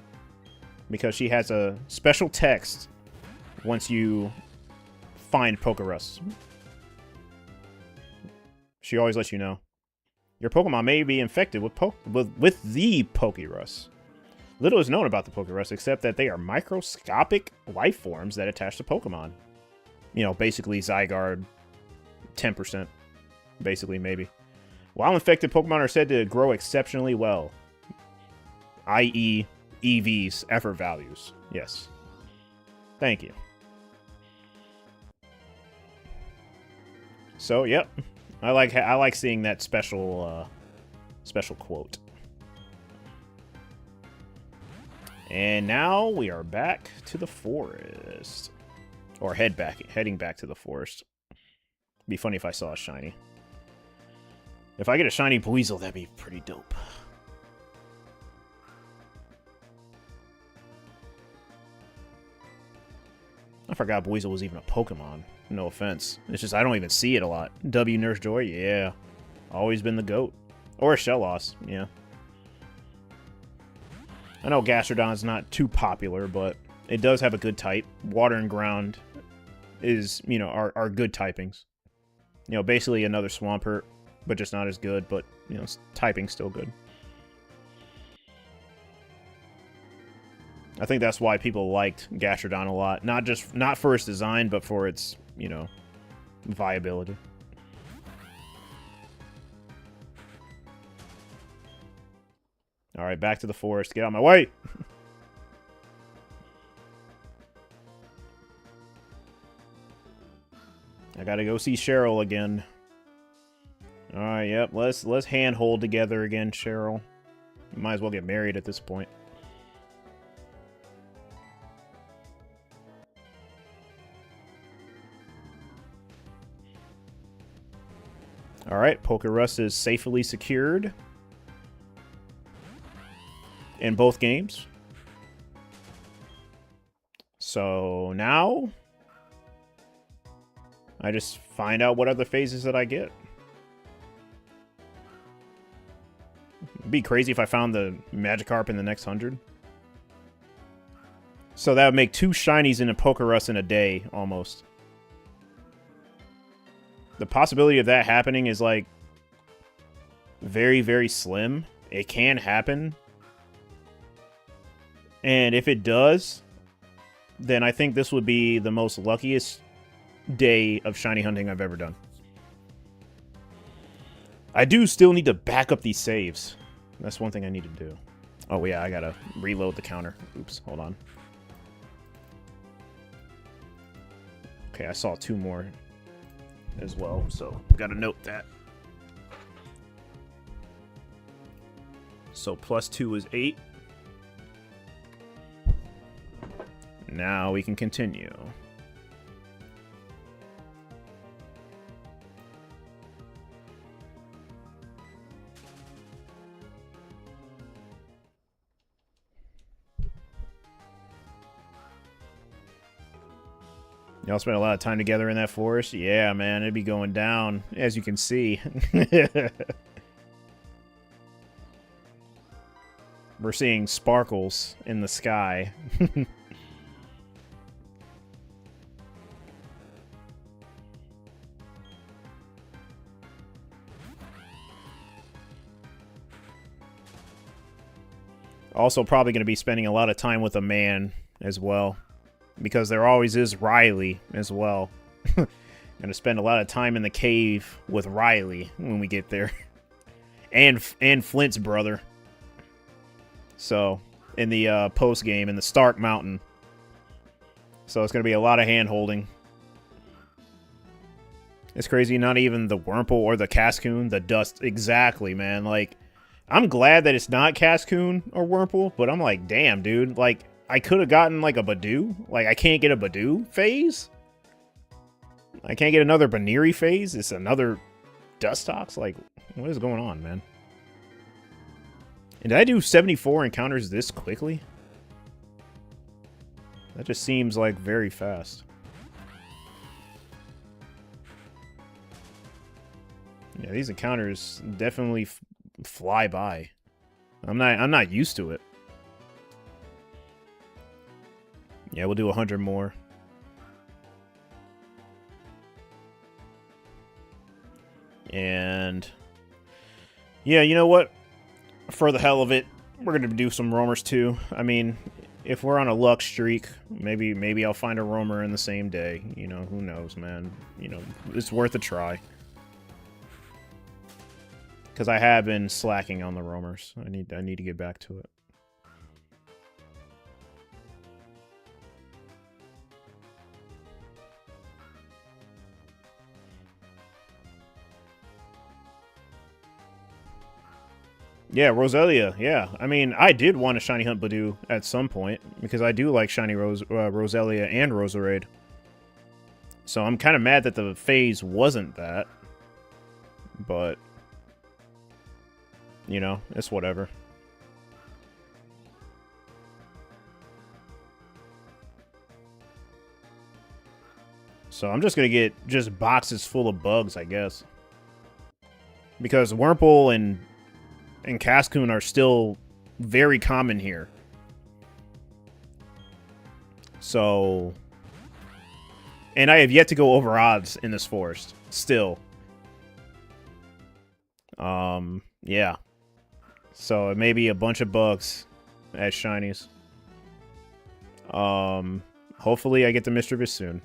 Because she has a special text once you find Pokerus. She always lets you know. Your Pokemon may be infected with the Pokerus. Little is known about the Pokerus, except that they are microscopic life forms that attach to Pokemon. You know, basically Zygarde 10%. Basically, maybe. While infected Pokemon are said to grow exceptionally well. I.e. EV's effort values. Yes. Thank you. So, yep. I like seeing that special quote. And now we are back to the forest. Or heading back to the forest. Be funny if I saw a shiny. If I get a shiny Buizel, that'd be pretty dope. I forgot Buizel was even a Pokemon. No offense. It's just I don't even see it a lot. W Nurse Joy, yeah. Always been the GOAT. Or a Shell Loss, yeah. I know Gastrodon's not too popular, but it does have a good type. Water and Ground is, you know, are good typings. You know, basically another Swampert, but just not as good, but, you know, typing's still good. I think that's why people liked Gastrodon a lot. Not for its design, but for its, you know, viability. Alright, back to the forest. Get out of my way! I gotta go see Cheryl again. Alright, yep. Let's handhold together again, Cheryl. Might as well get married at this point. Alright, Pokerus is safely secured in both games. So now I just find out what other phases that I get. It'd be crazy if I found the Magikarp in the next 100. So that would make 2 shinies in a Pokerus in a day, almost. The possibility of that happening is, like, very, very slim. It can happen. And if it does, then I think this would be the most luckiest day of shiny hunting I've ever done. I do still need to back up these saves. That's one thing I need to do. Oh, yeah, I gotta reload the counter. Oops, hold on. Okay, I saw 2 more as well, so gotta note that. So +2 is 8. Now we can continue. Y'all spent a lot of time together in that forest? Yeah, man, it'd be going down, as you can see. We're seeing sparkles in the sky. Also probably going to be spending a lot of time with a man as well. Because there always is Riley as well. Gonna spend a lot of time in the cave with Riley when we get there. and Flint's brother. So, in the post-game, in the Stark Mountain. So it's gonna be a lot of hand-holding. It's crazy, not even the Wurmple or the Cascoon, the dust. Exactly, man. Like, I'm glad that it's not Cascoon or Wurmple, but I'm like, damn, dude. Like, I could have gotten, like, a Badoo. Like, I can't get a Badoo phase? I can't get another Baneri phase? It's another Dustox? Like, what is going on, man? And did I do 74 encounters this quickly? That just seems, like, very fast. Yeah, these encounters definitely fly by. I'm not used to it. Yeah, we'll do 100 more. And yeah, you know what? For the hell of it, we're gonna do some roamers too. I mean, if we're on a luck streak, maybe I'll find a roamer in the same day. You know, who knows, man? You know, it's worth a try. Because I have been slacking on the roamers. I need to get back to it. Yeah, Roselia, yeah. I mean, I did want a Shiny Hunt Badoo at some point, because I do like Shiny Roselia and Roserade. So I'm kind of mad that the phase wasn't that. But, you know, it's whatever. So I'm just going to get boxes full of bugs, I guess. Because Wurmple and and Cascoon are still very common here. So, and I have yet to go over odds in this forest. Still. Yeah. So it may be a bunch of bugs as shinies. Hopefully I get the Misdreavus soon.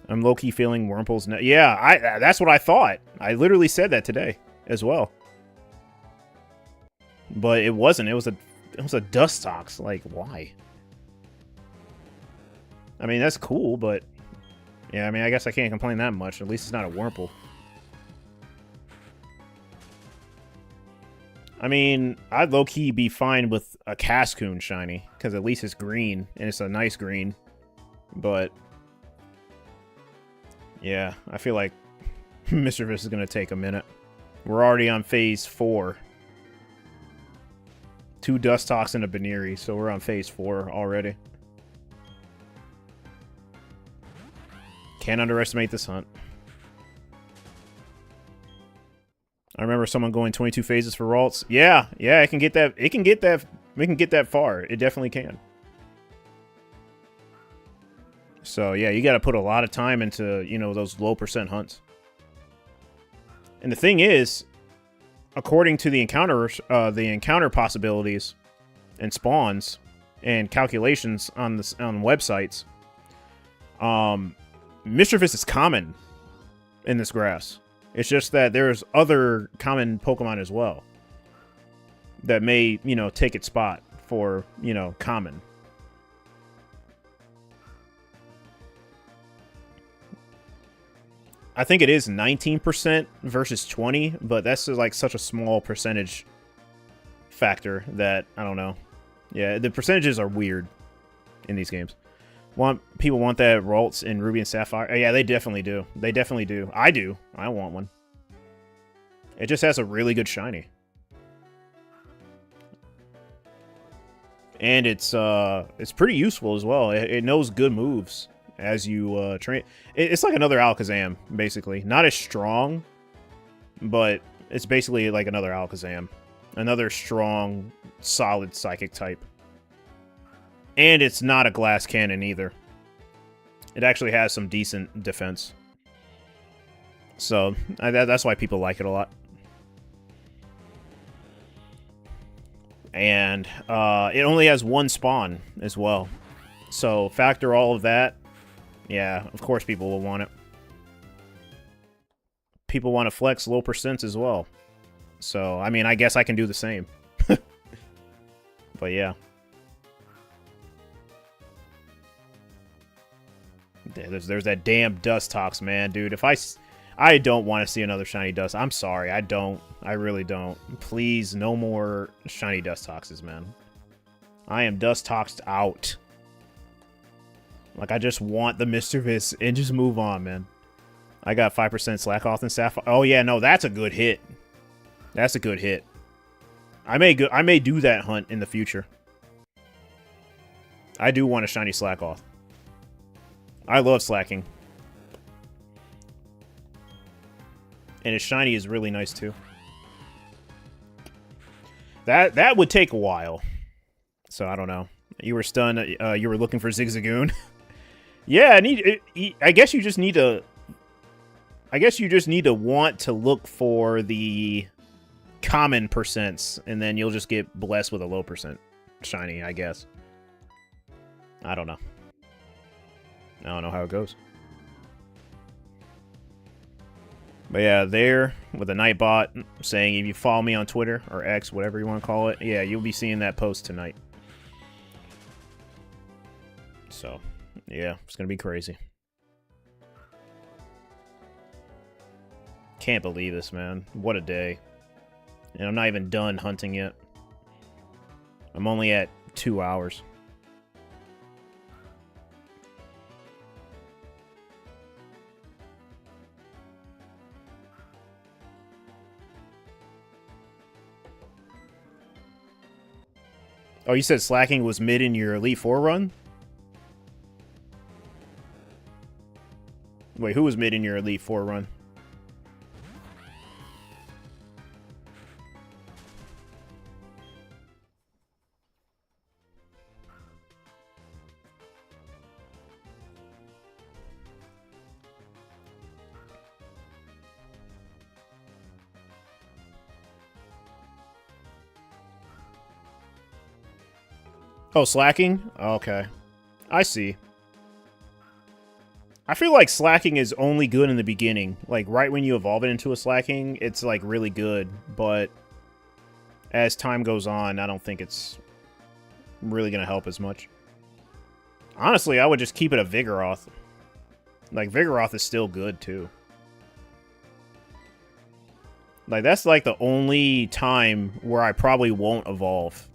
I'm low-key feeling Wurmple's... Yeah, that's what I thought. I literally said that today as well. But it wasn't. It was a Dustox. Like, why? I mean, that's cool, but... Yeah, I mean, I guess I can't complain that much. At least it's not a Wurmple. I mean, I'd low-key be fine with a Cascoon shiny, because at least it's green, and it's a nice green. But... yeah, I feel like Misdreavus is going to take a minute. We're already on phase 4. 2 Dustox and a Baneri, so we're on phase 4 already. Can't underestimate this hunt. I remember someone going 22 phases for Ralts. Yeah, it can get that. We can get that far. It definitely can. So yeah, you got to put a lot of time into, you know, those low percent hunts. And the thing is, according to the encounter possibilities and spawns and calculations on websites, Misdreavus is common in this grass. It's just that there's other common Pokemon as well that may, you know, take its spot for, you know, common. I think it is 19% versus 20, but that's like such a small percentage factor that I don't know. Yeah, the percentages are weird in these games. People want that Ralts in Ruby and Sapphire? Yeah, they definitely do. They definitely do. I do. I want one. It just has a really good shiny. And it's pretty useful as well. It knows good moves as you train. It's like another Alakazam, basically. Not as strong, but it's basically like another Alakazam. Another strong, solid psychic type. And it's not a glass cannon either. It actually has some decent defense. So, that's why people like it a lot. And it only has 1 spawn as well. So, factor all of that. Yeah, of course people will want it. People want to flex low percents as well. So, I mean, I guess I can do the same. But yeah. There's that damn Dustox, man, dude. If I don't want to see another shiny Dust. I'm sorry, I don't. I really don't. Please, no more shiny Dustoxes, man. I am Dustoxed out. Like, I just want the Misdreavus and just move on, man. I got 5% Slakoth and Sapphire. Oh yeah, no, that's a good hit. That's a good hit. I may do that hunt in the future. I do want a shiny Slakoth. I love slacking. And his shiny is really nice too. That would take a while. So I don't know. You were stunned. You were looking for Zigzagoon. Yeah, I guess you just need to. I guess you just need to want to look for the common percents, and then you'll just get blessed with a low percent shiny, I guess. I don't know. I don't know how it goes. But yeah, there with a Nightbot saying if you follow me on Twitter or X, whatever you want to call it, yeah, you'll be seeing that post tonight. So, yeah, it's going to be crazy. Can't believe this, man. What a day. And I'm not even done hunting yet. I'm only at 2 hours. Oh, you said slacking was mid in your Elite Four run? Wait, who was mid in your Elite Four run? Oh, slacking? Okay. I see. I feel like slacking is only good in the beginning. Like, right when you evolve it into a slacking, it's, like, really good. But as time goes on, I don't think it's really going to help as much. Honestly, I would just keep it a Vigoroth. Like, Vigoroth is still good, too. Like, that's, like, the only time where I probably won't evolve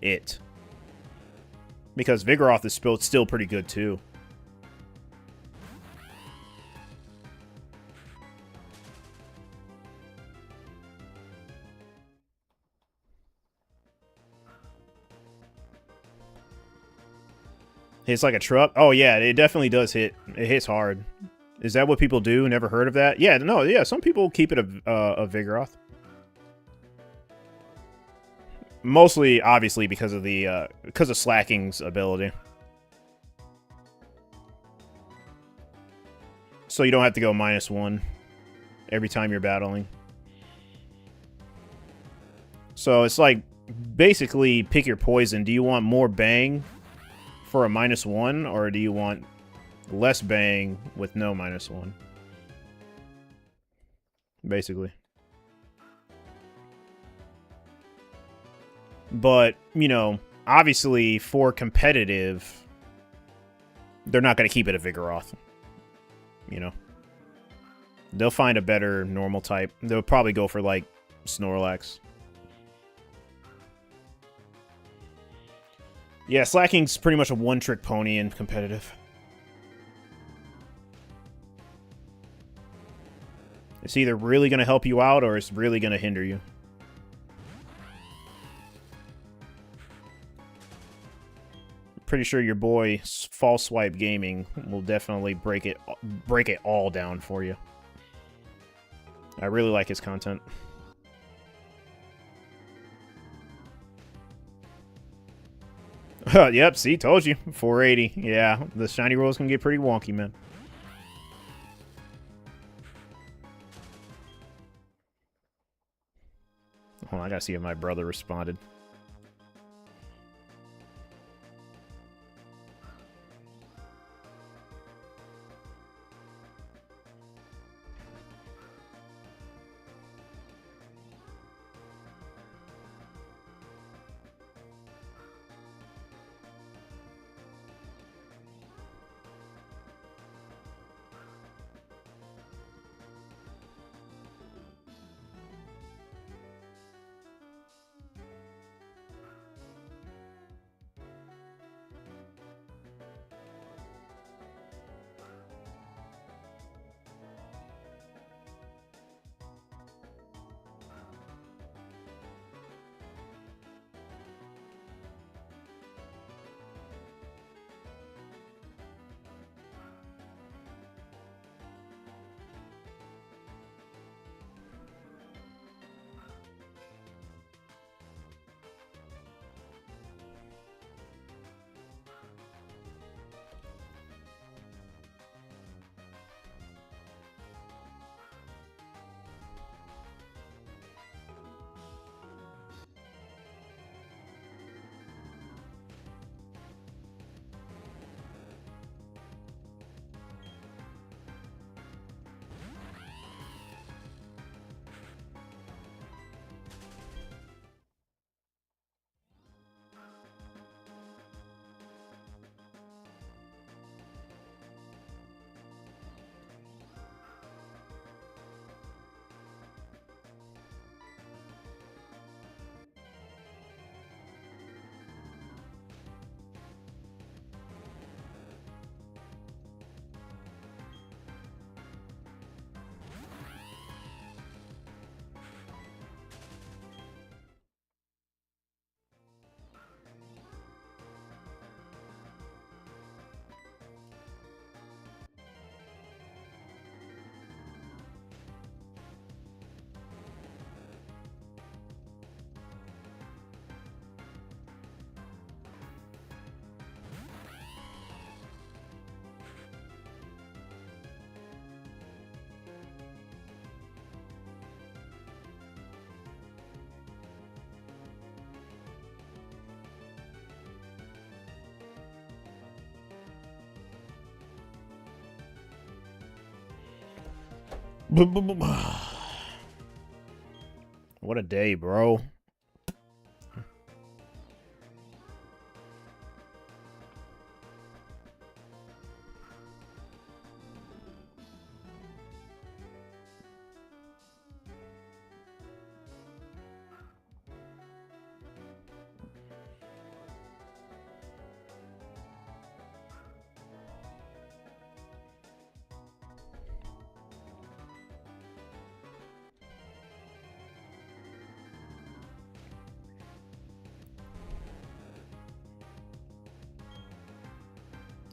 it. Because Vigoroth is still pretty good, too. Hits like a truck? Oh, yeah, it definitely does hit. It hits hard. Is that what people do? Never heard of that? Yeah, no, yeah, some people keep it a Vigoroth. Mostly, obviously, because of Slacking's ability. So you don't have to go -1 every time you're battling. So it's like, basically, pick your poison. Do you want more bang for a -1, or do you want less bang with no -1? Basically. But, you know, obviously, for competitive, they're not going to keep it a Vigoroth. You know? They'll find a better normal type. They'll probably go for, like, Snorlax. Yeah, Slacking's pretty much a one-trick pony in competitive. It's either really going to help you out, or it's really going to hinder you. Pretty sure your boy Fall Swipe Gaming will definitely break it all down for you. I really like his content. Yep, see, told you. 480. Yeah, the Shinyroll can get pretty wonky, man. Hold on, I gotta see if my brother responded. What a day, bro.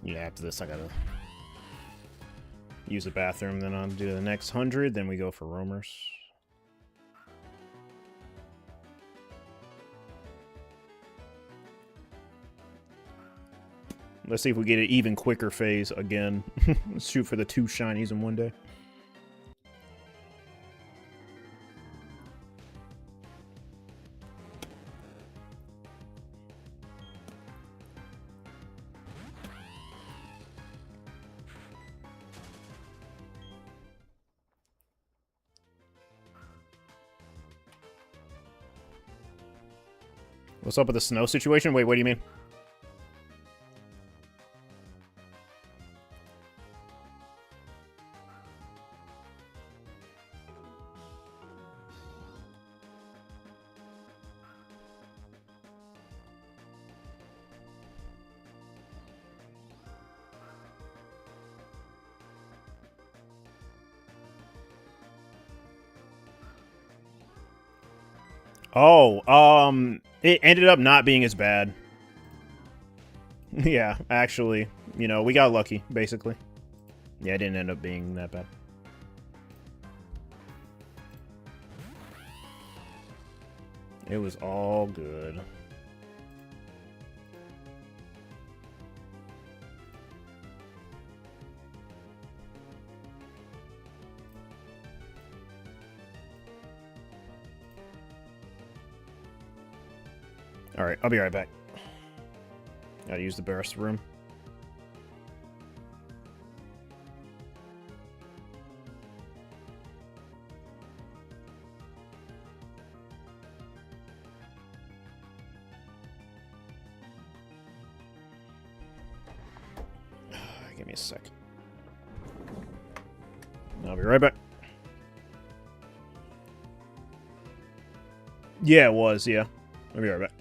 Yeah, after this I gotta use the bathroom, then I'll do the next 100, then we go for roamers. Let's see if we get an even quicker phase again. Let's shoot for the 2 shinies in one day. What's up with the snow situation? Wait, what do you mean? Oh, it ended up not being as bad. Yeah, actually, you know, we got lucky, basically. Yeah, it didn't end up being that bad. It was all good. Alright, I'll be right back. Gotta use the barracks room. Give me a sec. I'll be right back. Yeah, it was, yeah. I'll be right back.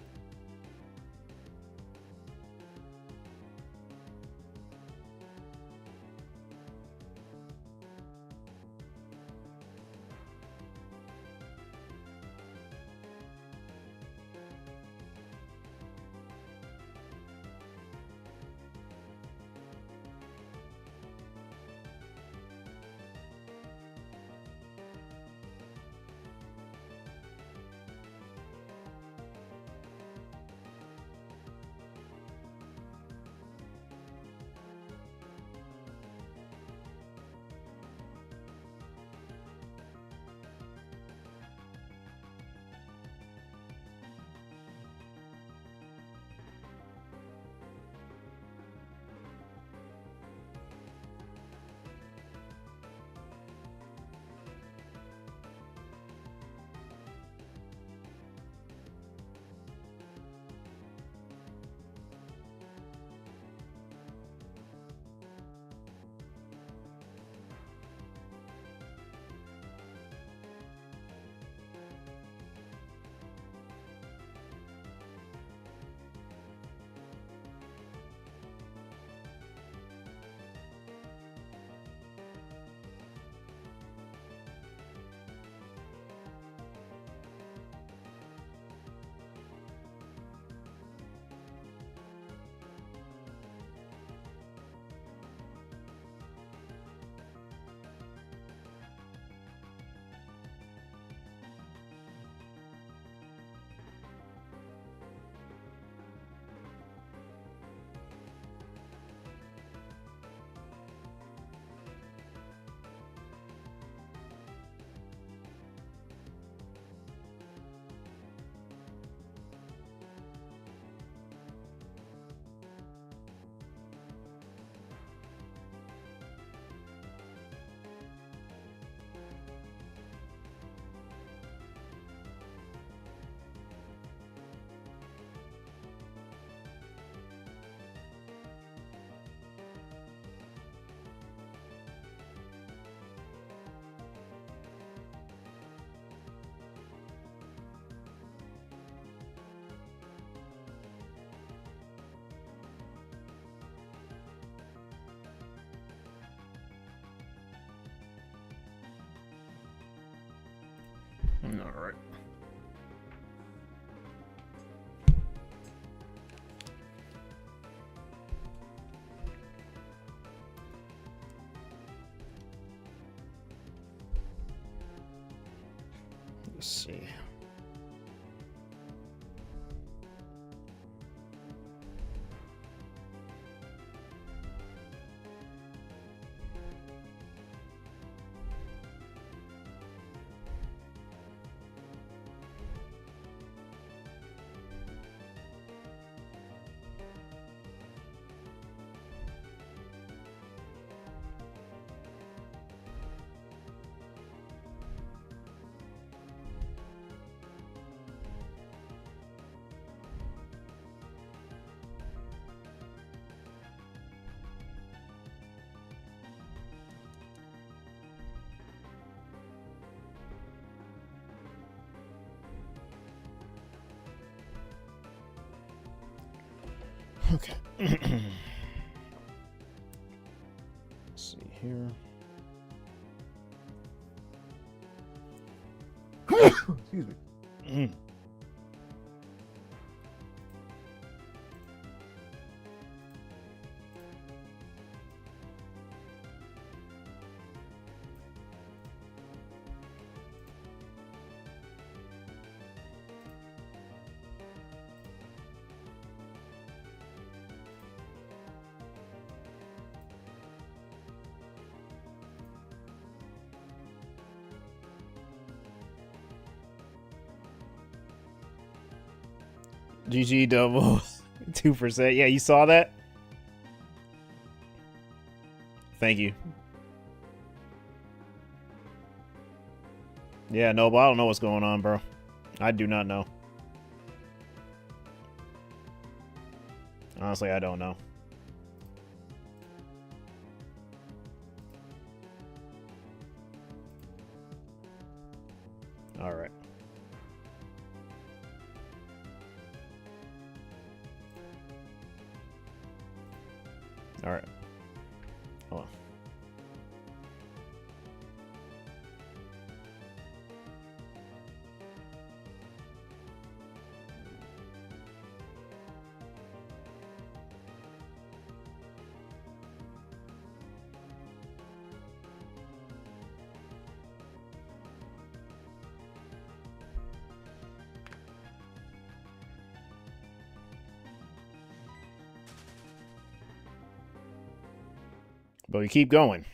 Alright. Let's see. Okay. Let's see here. Excuse me. GG double 2%. Yeah, you saw that? Thank you. Yeah, no, but I don't know what's going on, bro. I do not know. Honestly, I don't know. All right. All right. Hold on. But we keep going.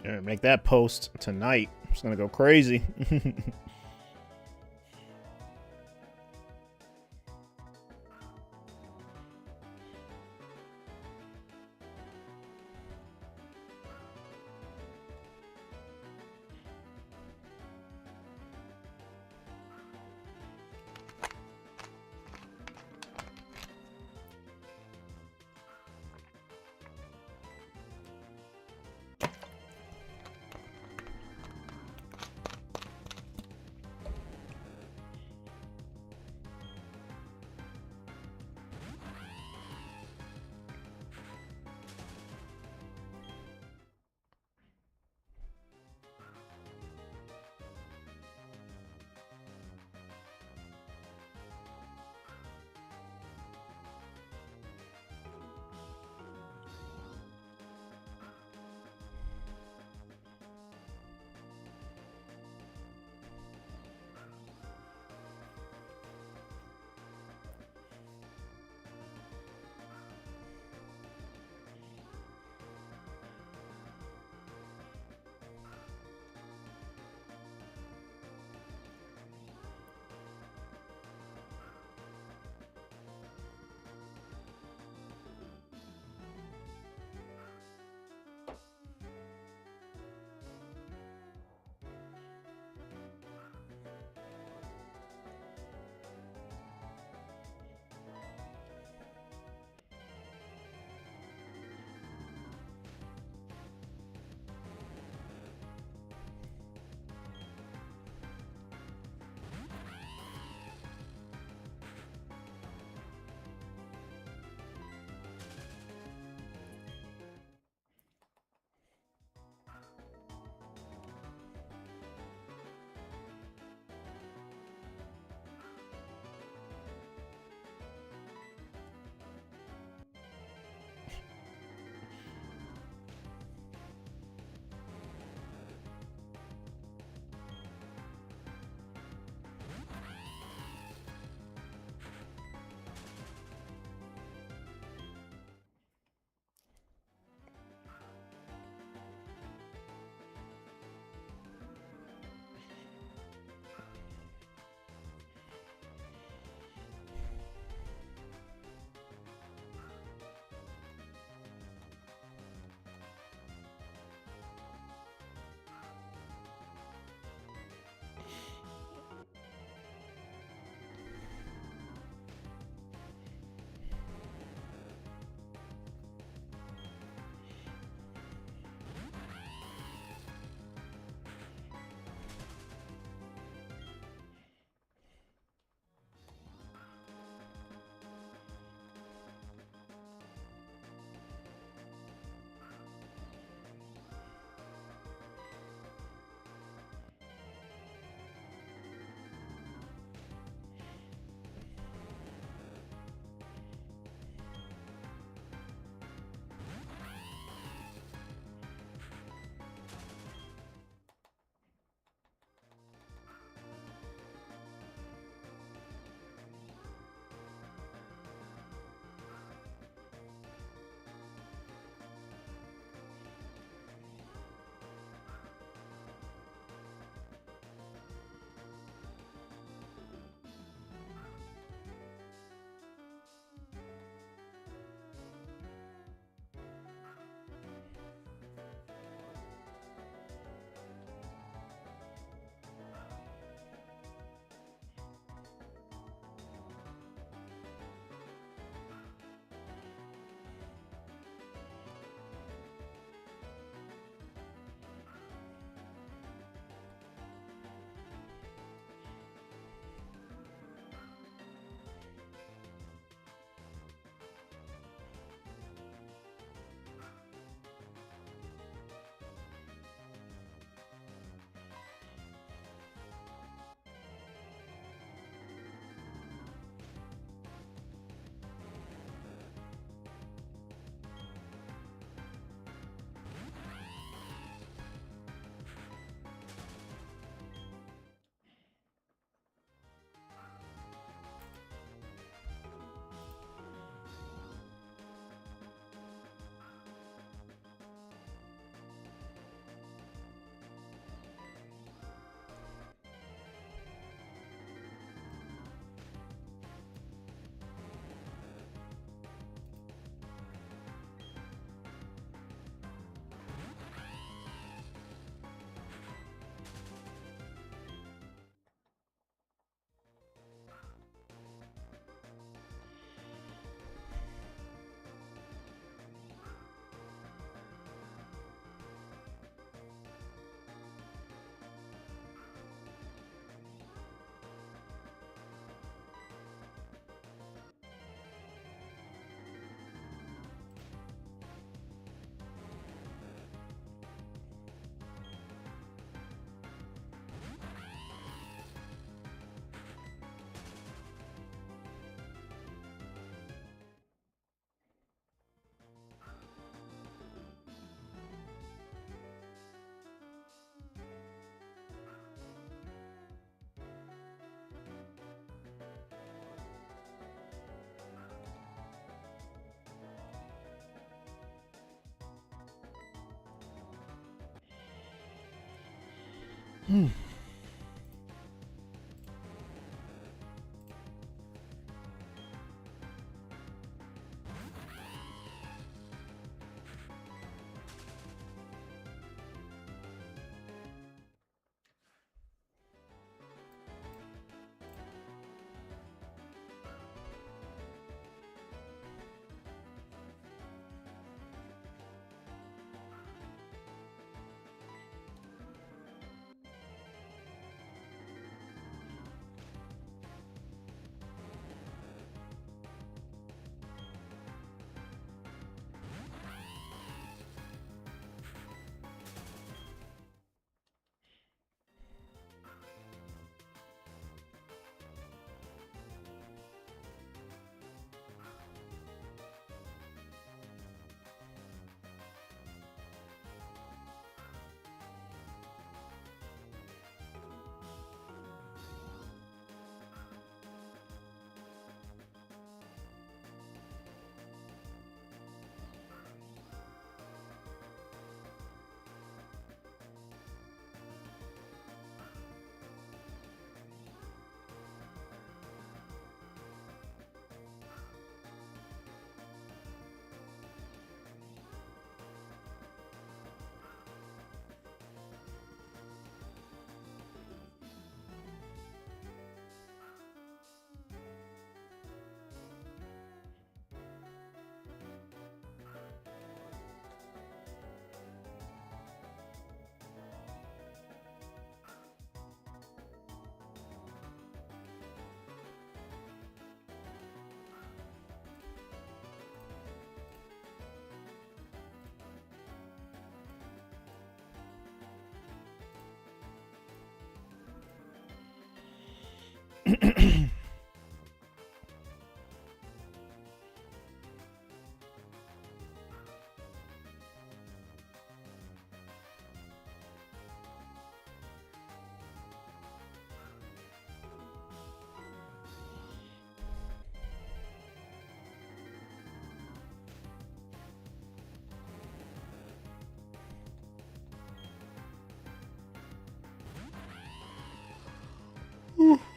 Make that post tonight. It's gonna go crazy.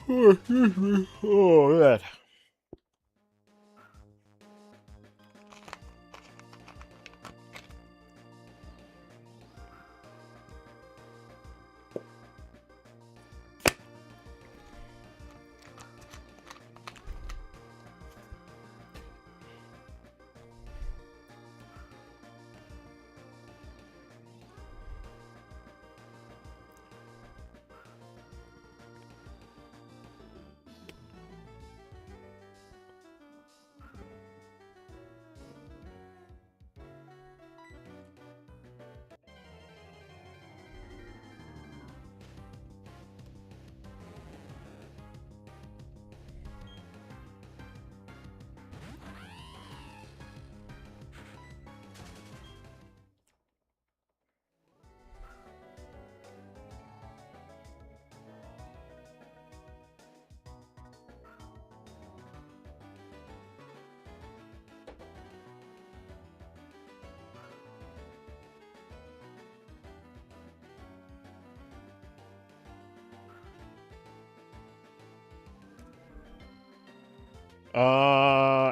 Oh, excuse me. Oh, that.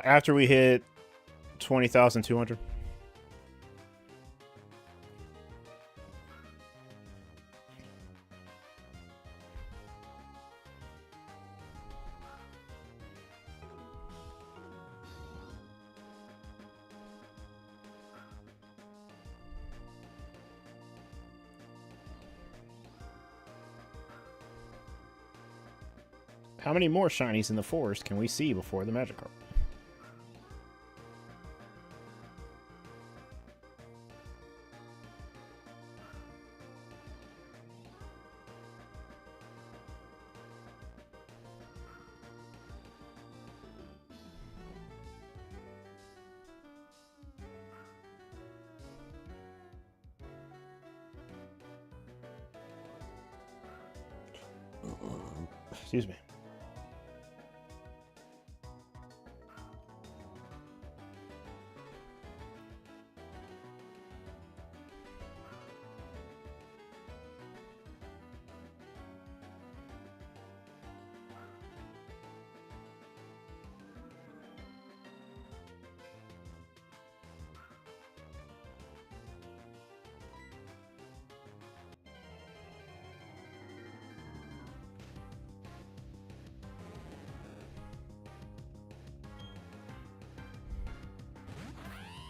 After we hit 20,200. How many more shinies in the forest can we see before the Magikarp? Excuse me.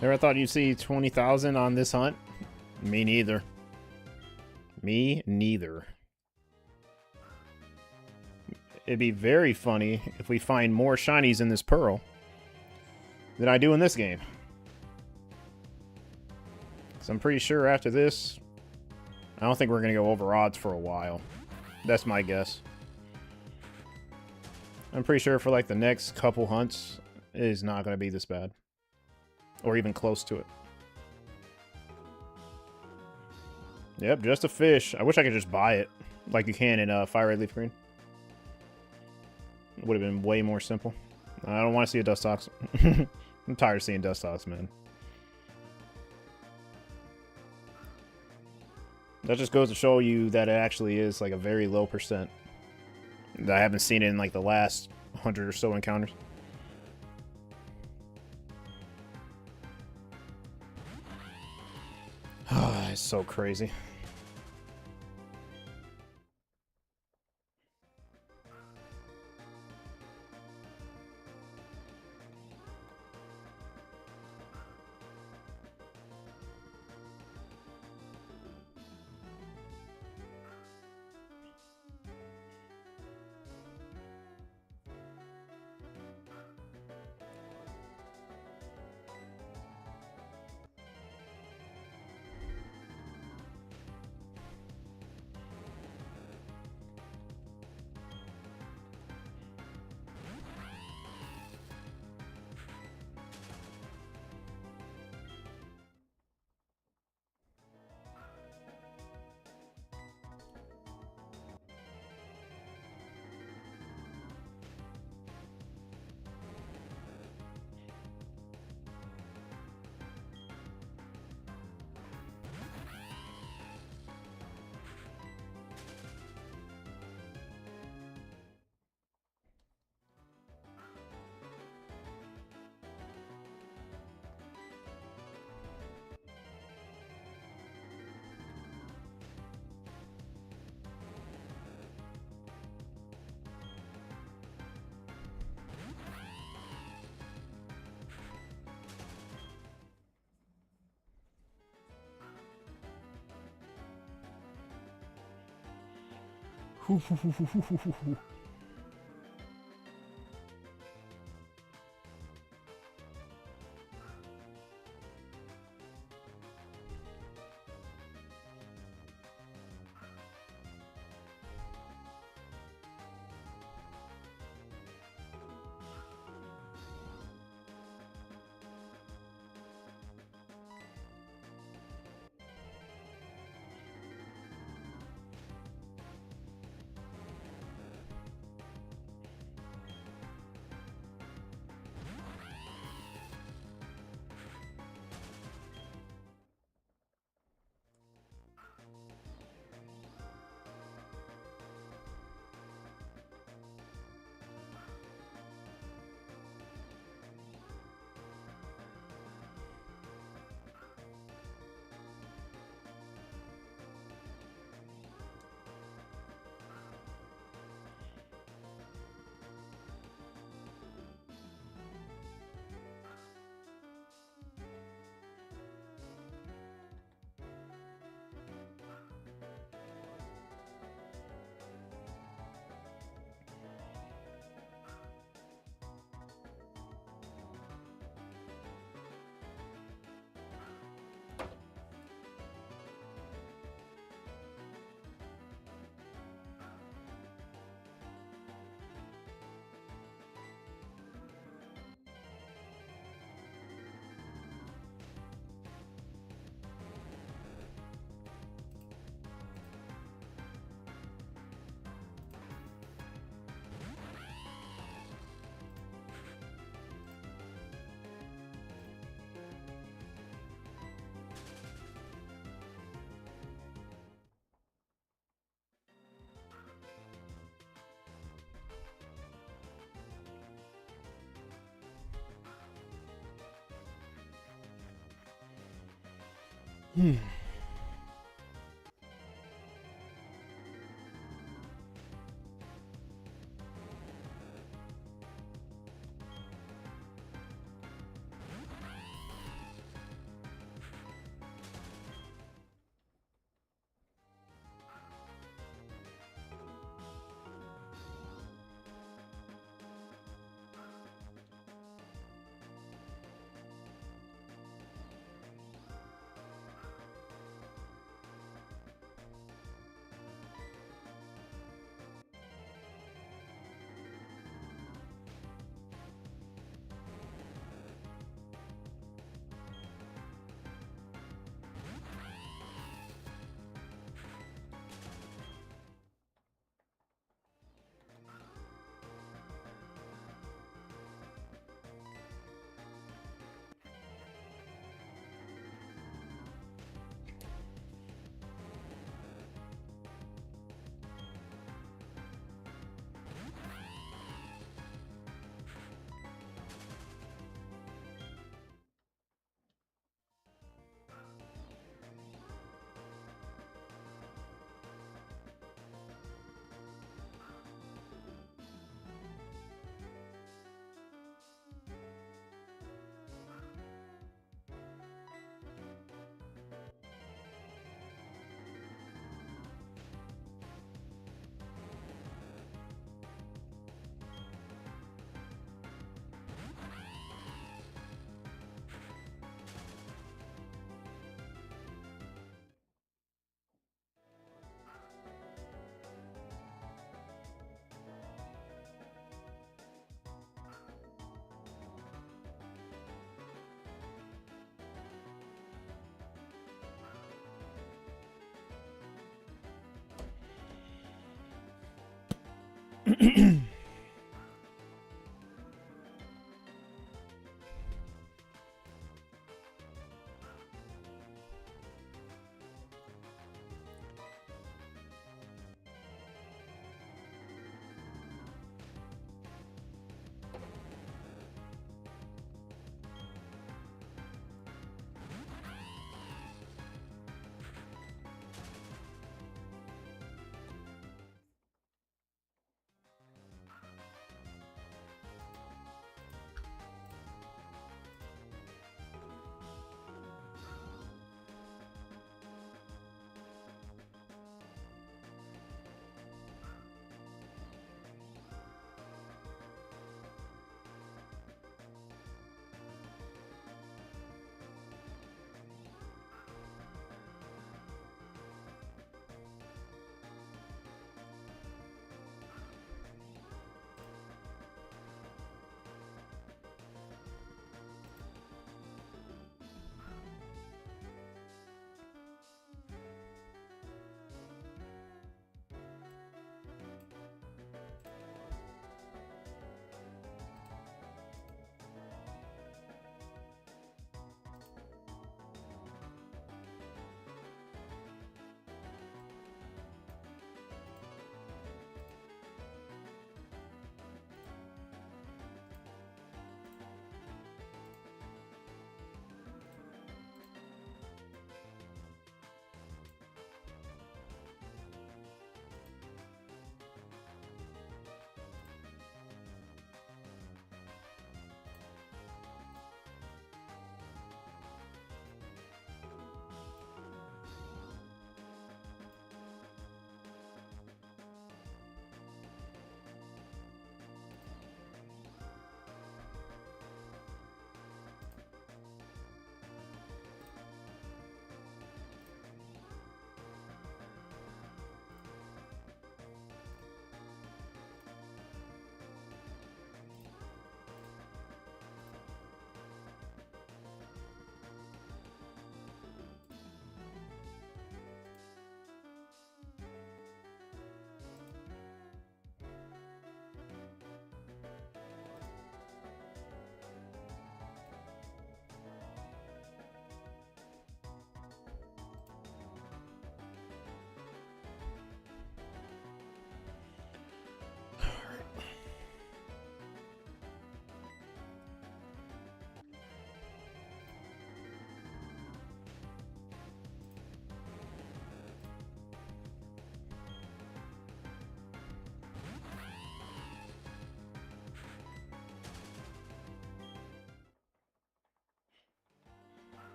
Never thought you'd see 20,000 on this hunt? Me neither. Me neither. It'd be very funny if we find more shinies in this Pearl than I do in this game. So I'm pretty sure after this, I don't think we're going to go over odds for a while. That's my guess. I'm pretty sure for like the next couple hunts, it is not going to be this bad. Or even close to it. Yep, just a fish. I wish I could just buy it like you can in Fire Red Leaf Green. It would have been way more simple. I don't want to see a Dustox. I'm tired of seeing Dustox, man. That just goes to show you that it actually is like a very low percent. I haven't seen it in like the last 100 or so encounters. It's so crazy.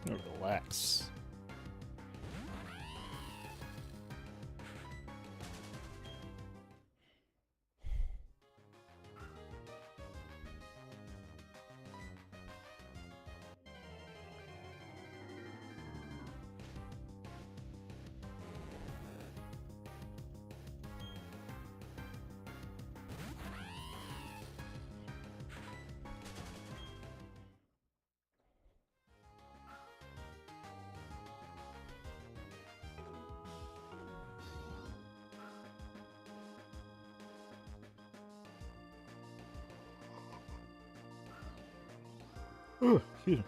Relax. Oh, excuse me.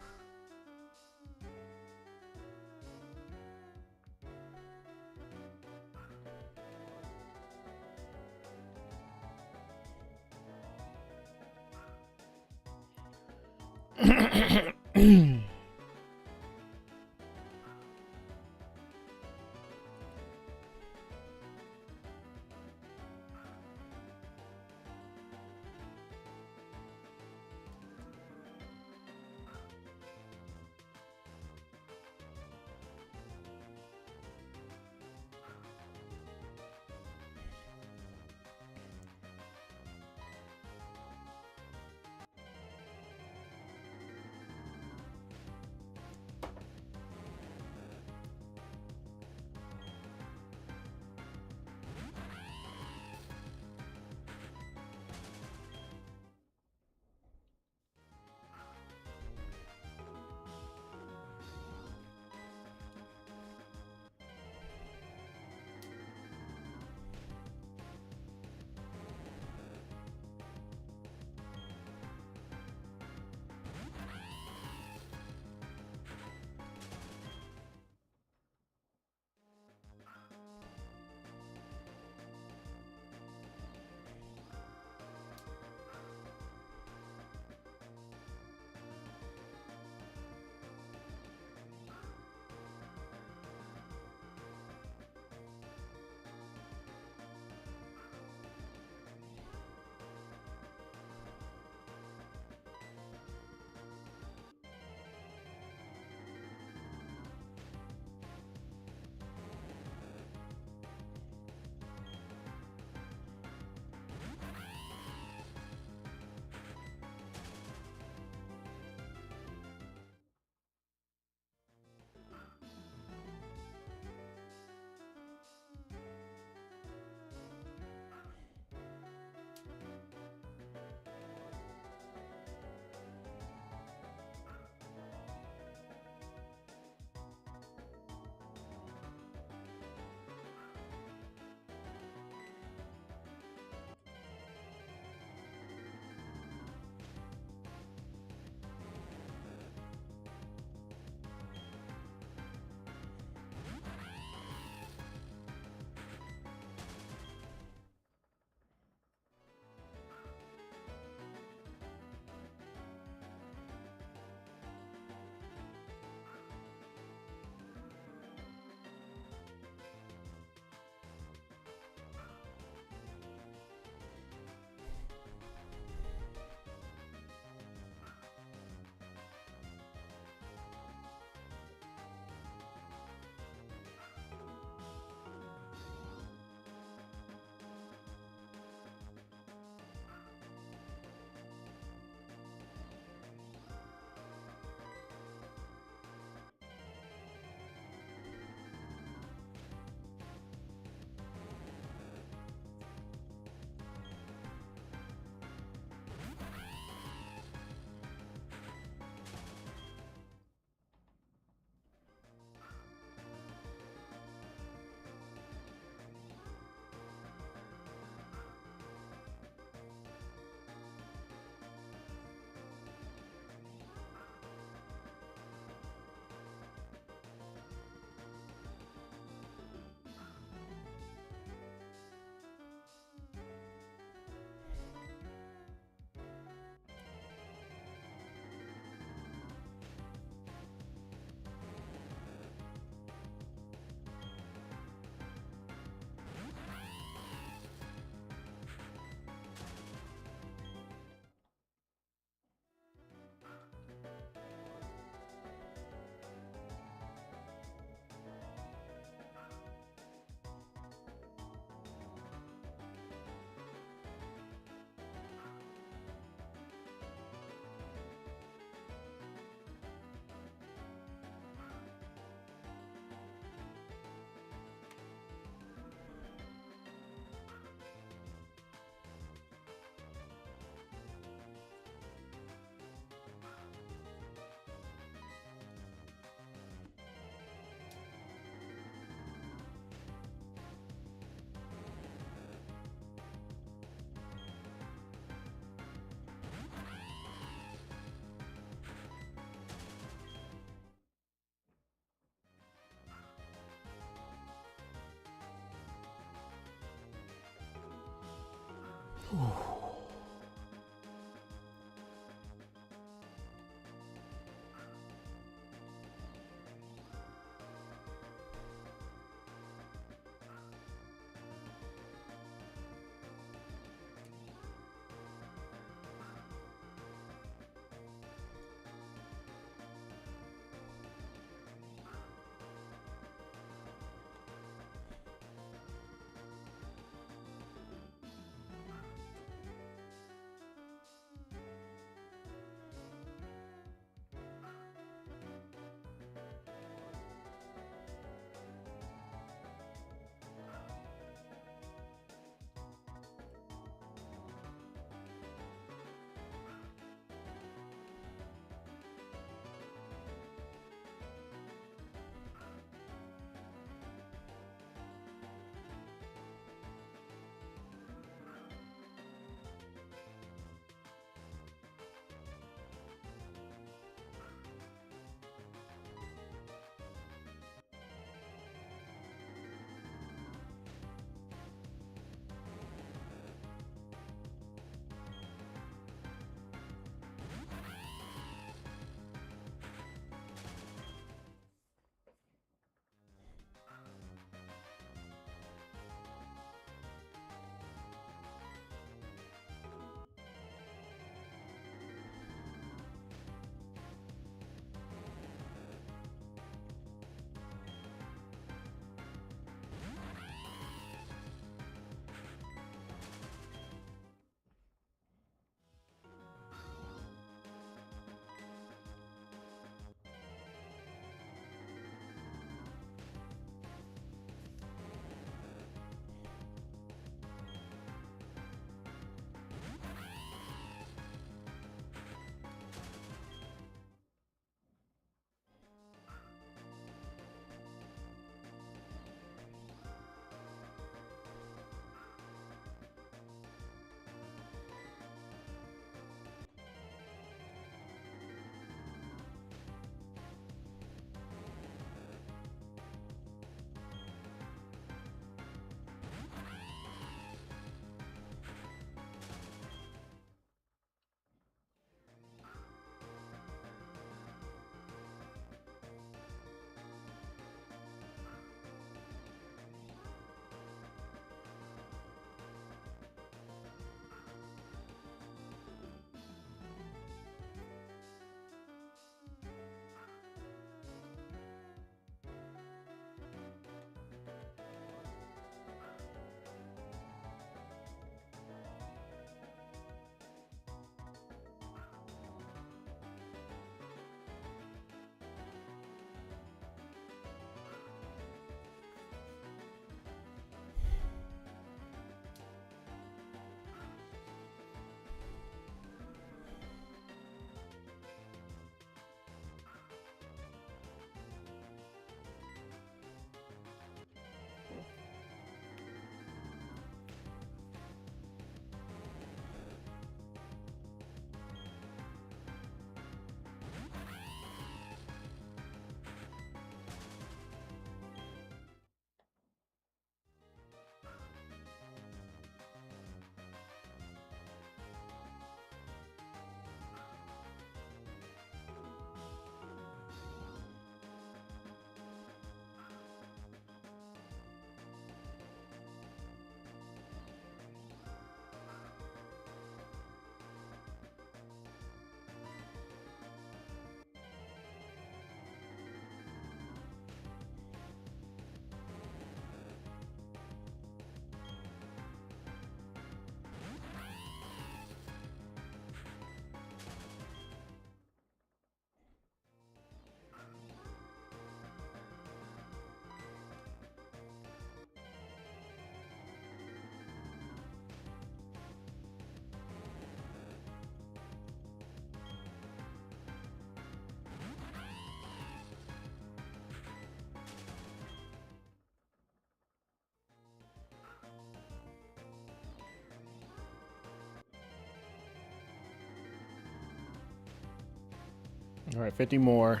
All right, 50 more.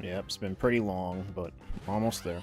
Yep, it's been pretty long, but almost there.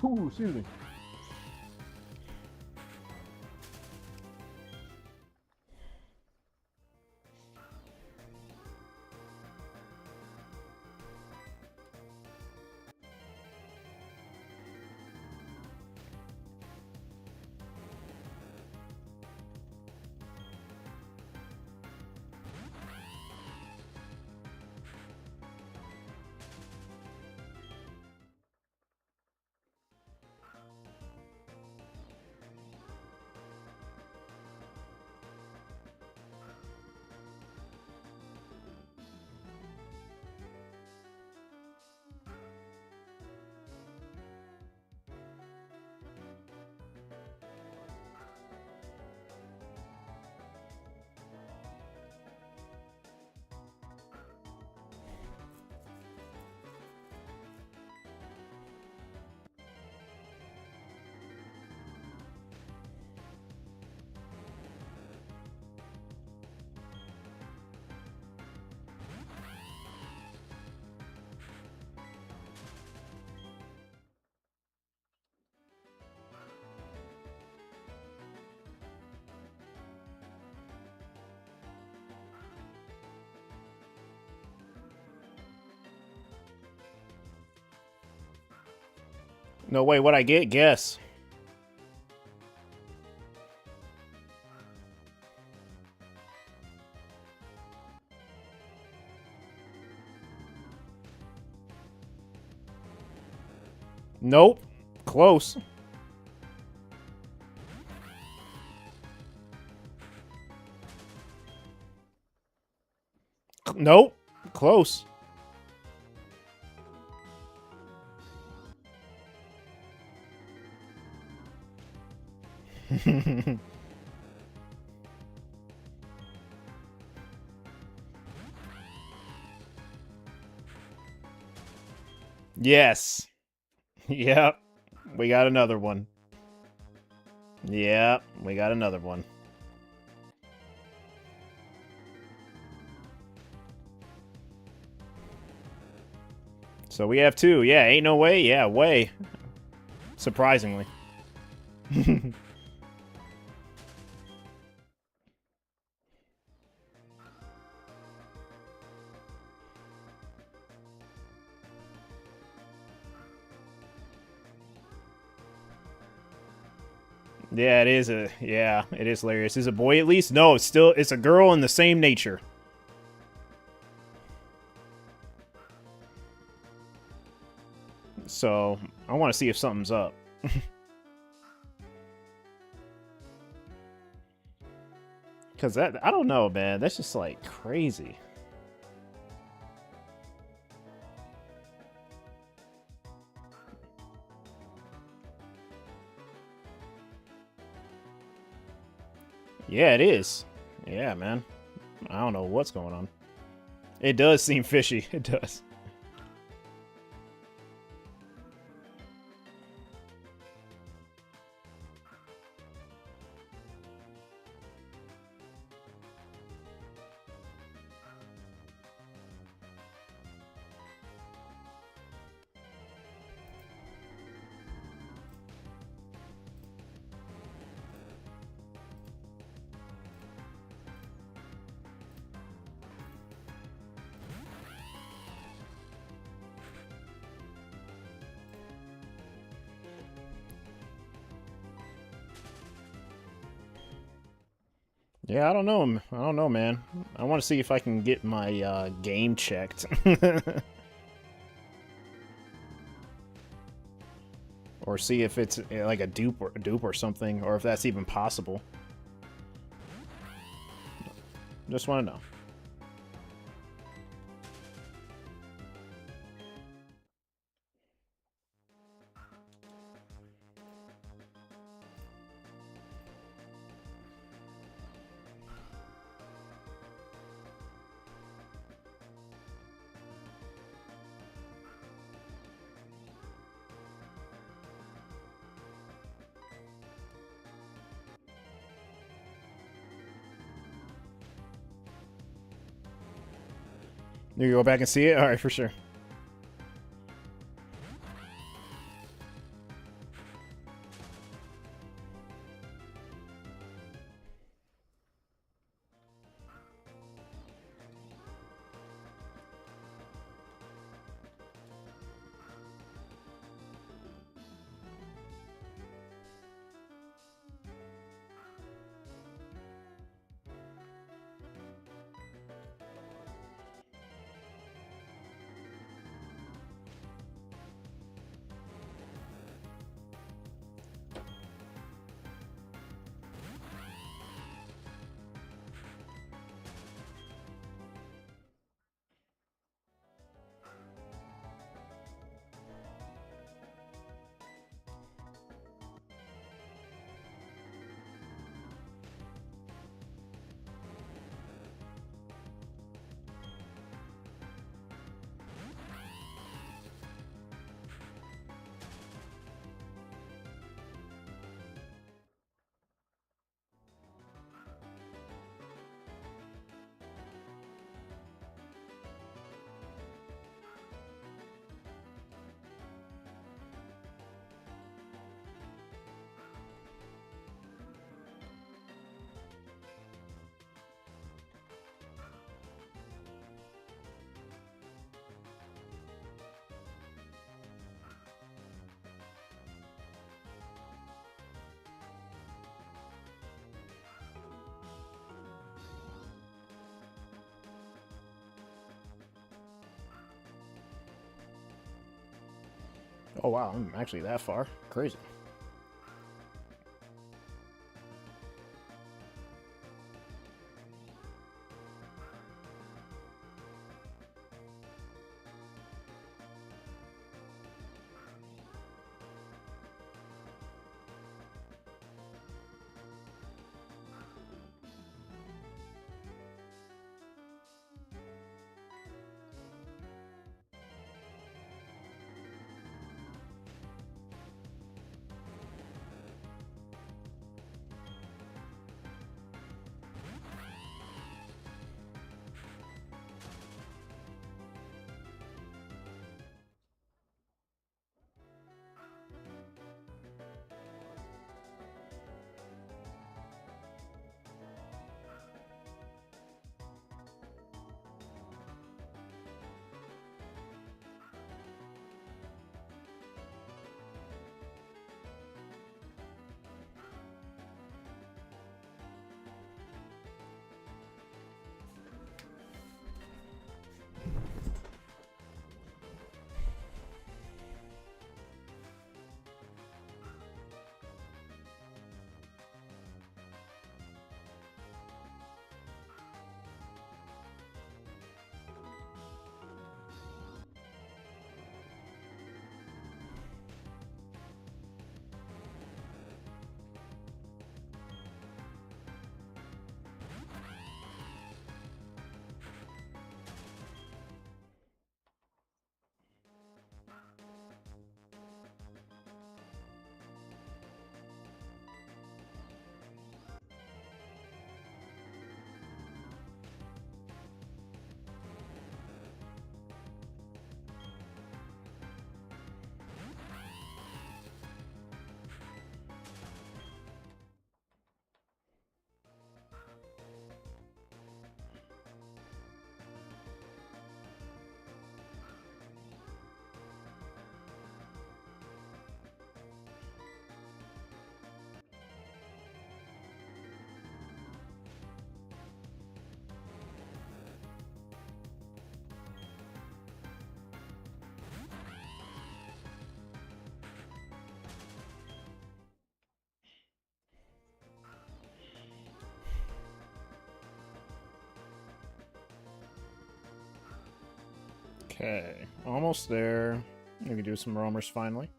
Ooh, excuse me. No, wait, what I get? Guess. Nope. Close. Nope. Close. Yes. Yep. We got another one. Yep. We got another one. So we have two. Yeah, ain't no way. Yeah, way. Surprisingly. Yeah, it is a... Yeah, it is hilarious. Is it a boy at least? No, it's a girl in the same nature. So, I want to see if something's up. Because that... I don't know, man. That's just, like, crazy. Yeah, it is. Yeah, man. I don't know what's going on. It does seem fishy. It does. Yeah, I don't know. I don't know, man. I want to see if I can get my game checked. Or see if it's like a dupe or something, or if that's even possible. Just want to know. You go back and see it? Alright, for sure. Oh wow, I'm actually that far. Crazy. Okay, almost there. We can do some roamers finally.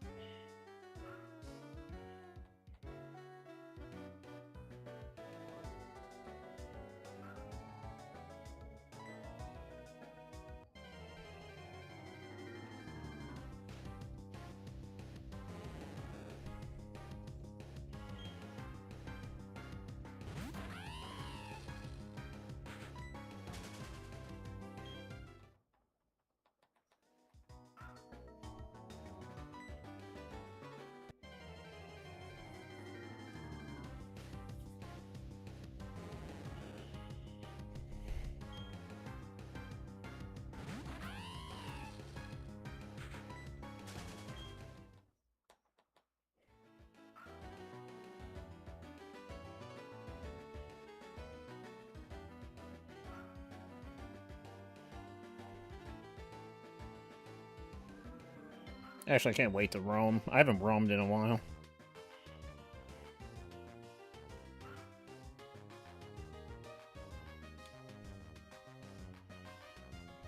Actually, I can't wait to roam. I haven't roamed in a while.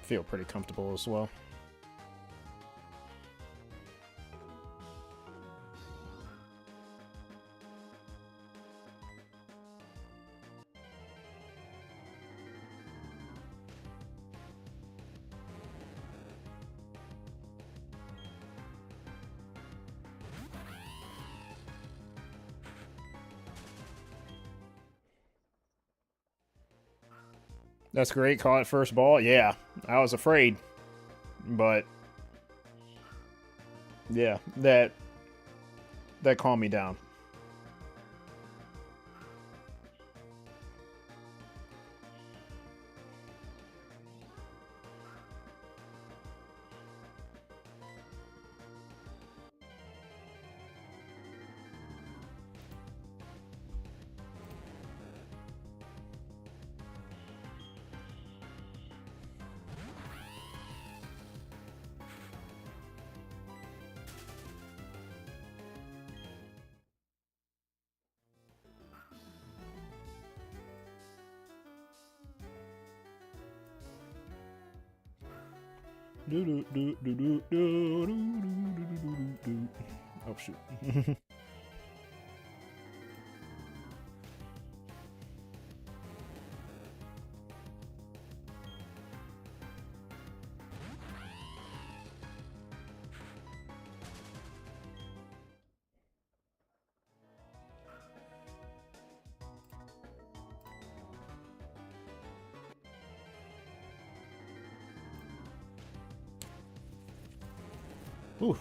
Feel pretty comfortable as well. That's great. Caught it first ball. Yeah, I was afraid, but yeah, that calmed me down. Oh shoot. Ooh.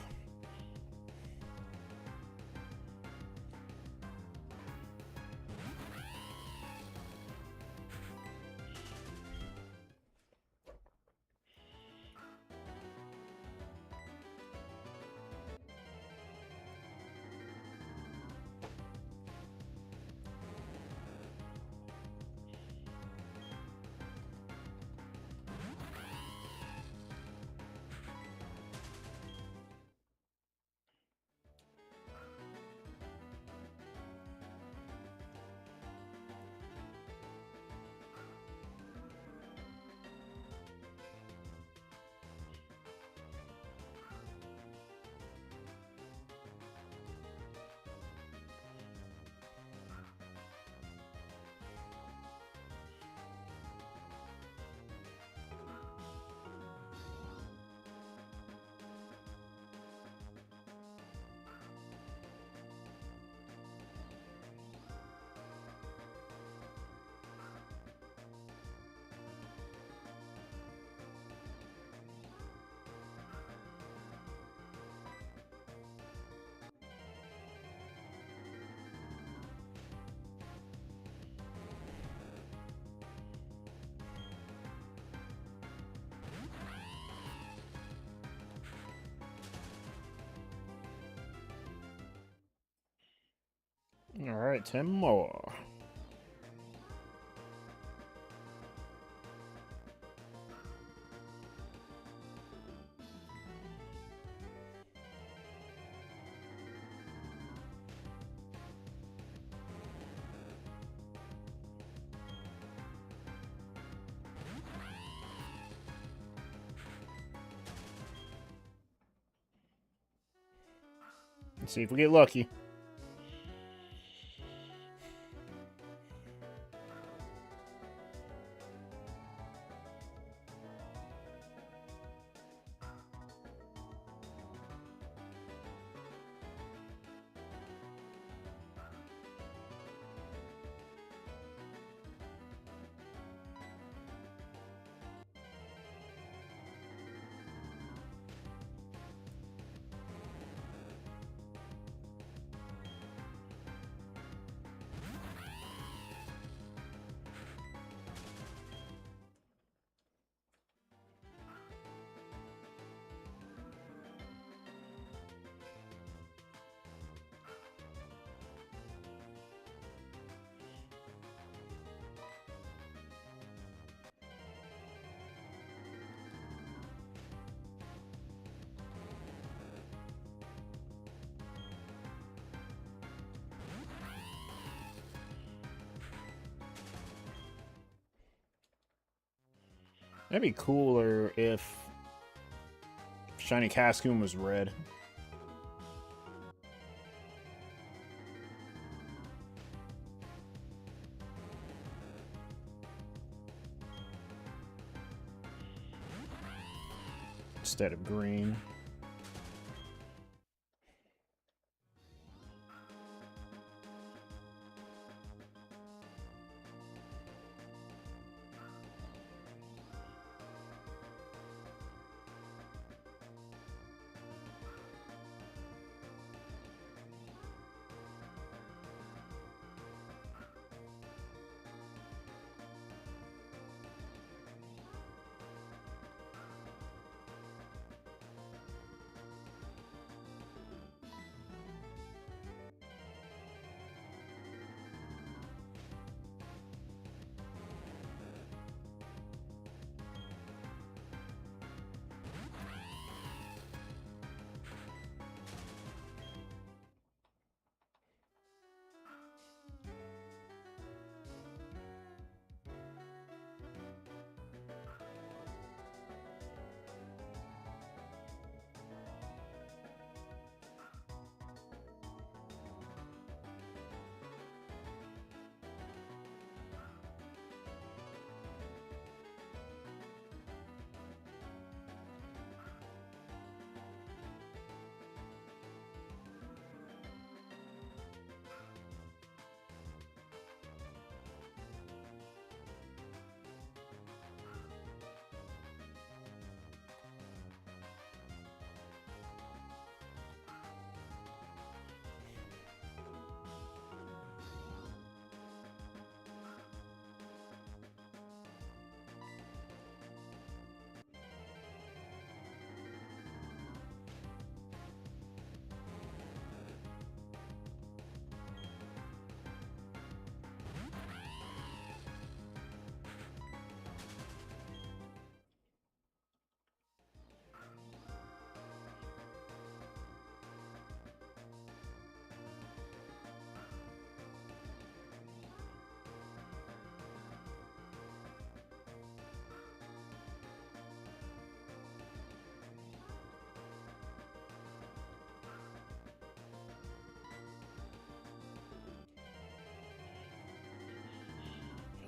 All right, 10 more. Let's see if we get lucky. That'd be cooler if Shiny Cascoon was red. Instead of green.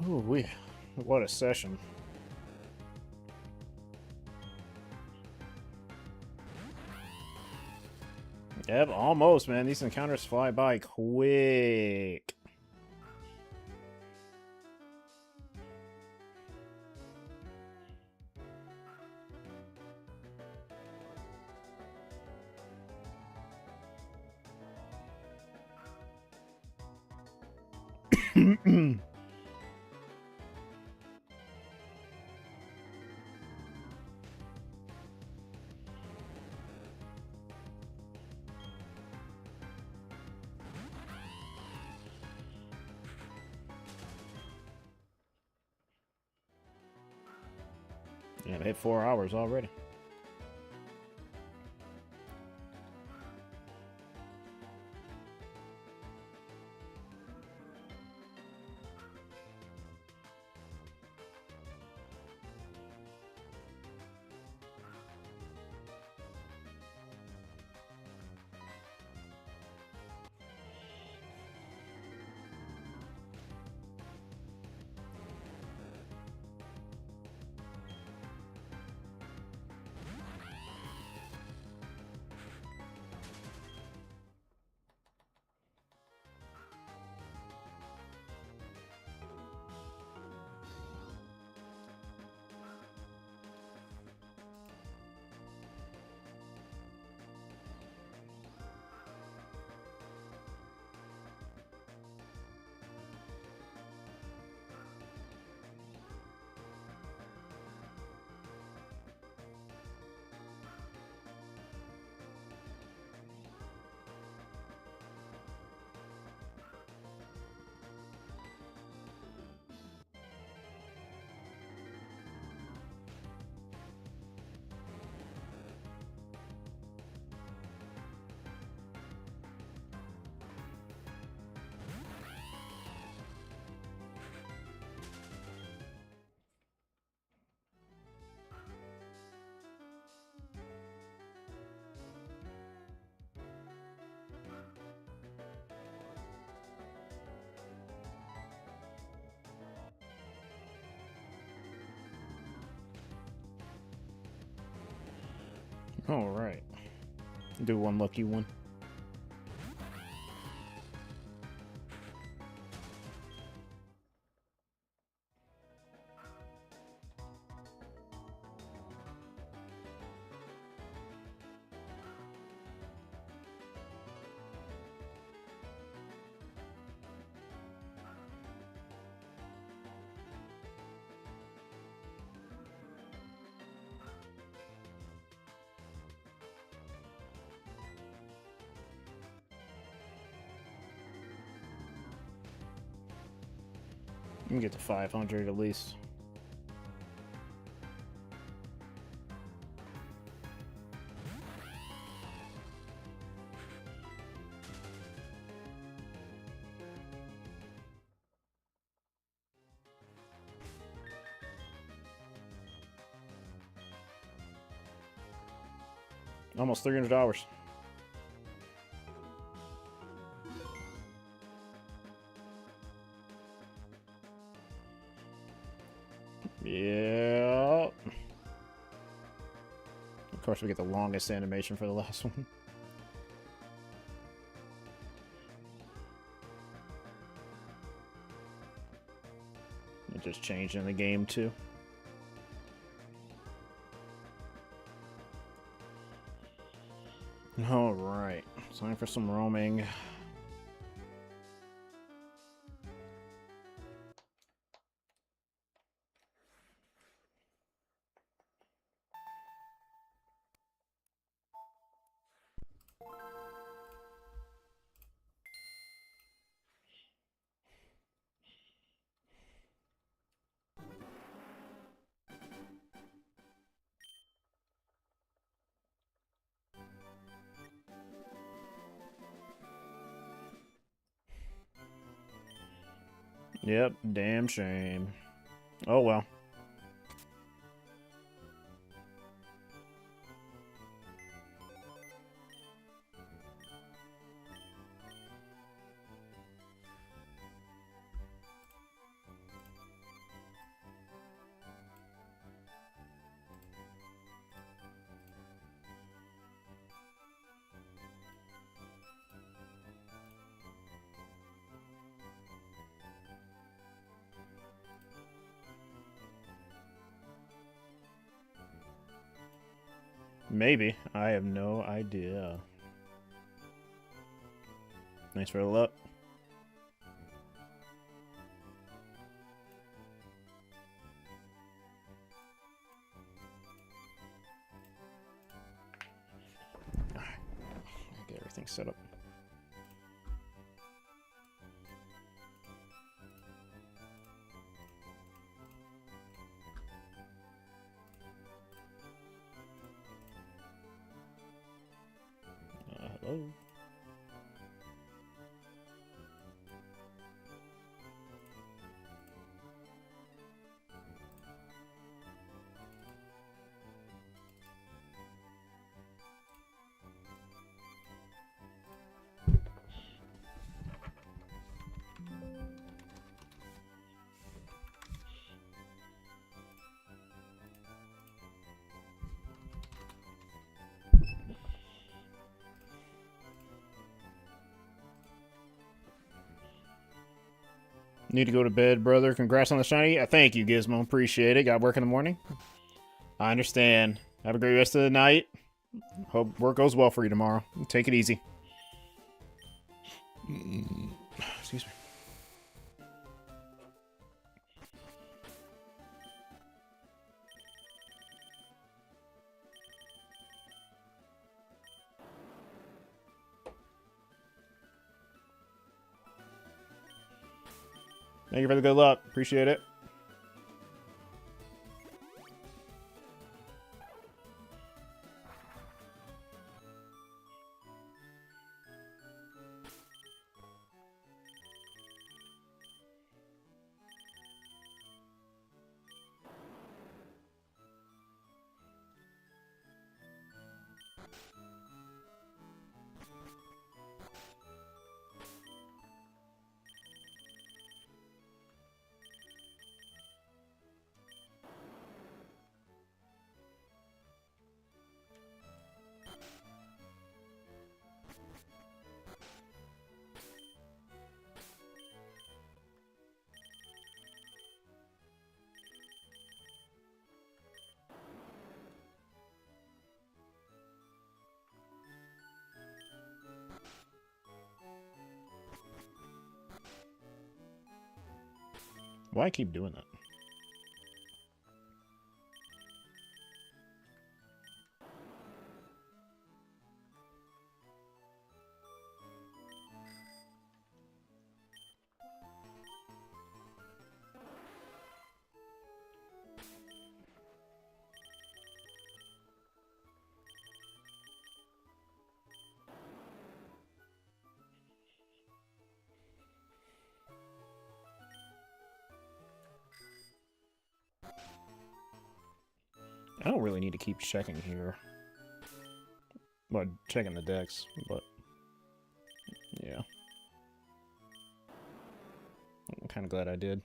Ooh, what a session. Yep, almost, man. These encounters fly by quick. Yeah, they hit 4 hours already. All right. Do one lucky one. You can get to 500 at least. Almost $300. Yeah. Of course, we get the longest animation for the last one. It just changed in the game, too. Alright, time for some roaming. Yep, damn shame. Oh well. Maybe. I have no idea. Thanks for the luck. Alright. Get everything set up. Hello? Need to go to bed, brother. Congrats on the shiny. Thank you, Gizmo. Appreciate it. Got work in the morning. I understand. Have a great rest of the night. Hope work goes well for you tomorrow. Take it easy. Excuse me. Thank you for the good luck. Appreciate it. Why I keep doing that? I don't really need to keep checking here. Well, checking the decks, but yeah. I'm kind of glad I did.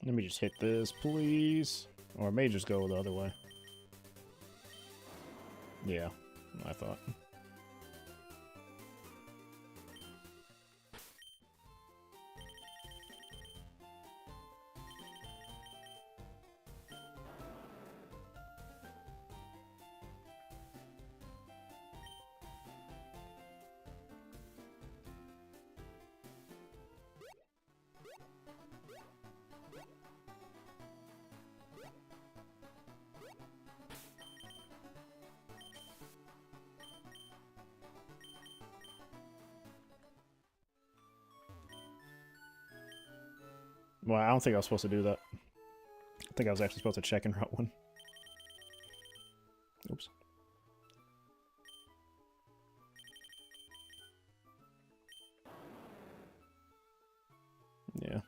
Let me just hit this, please. Or it may just go the other way. Yeah, I thought. Well, I don't think I was supposed to do that. I think I was actually supposed to check in Route 1. Oops. Yeah.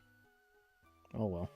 Oh well.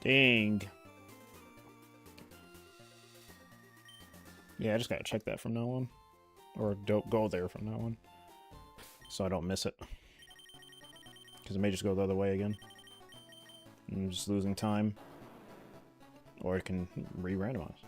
Dang. Yeah, I just gotta check that from now on. Or don't go there from now on. So I don't miss it. Because it may just go the other way again. I'm just losing time. Or it can re-randomize.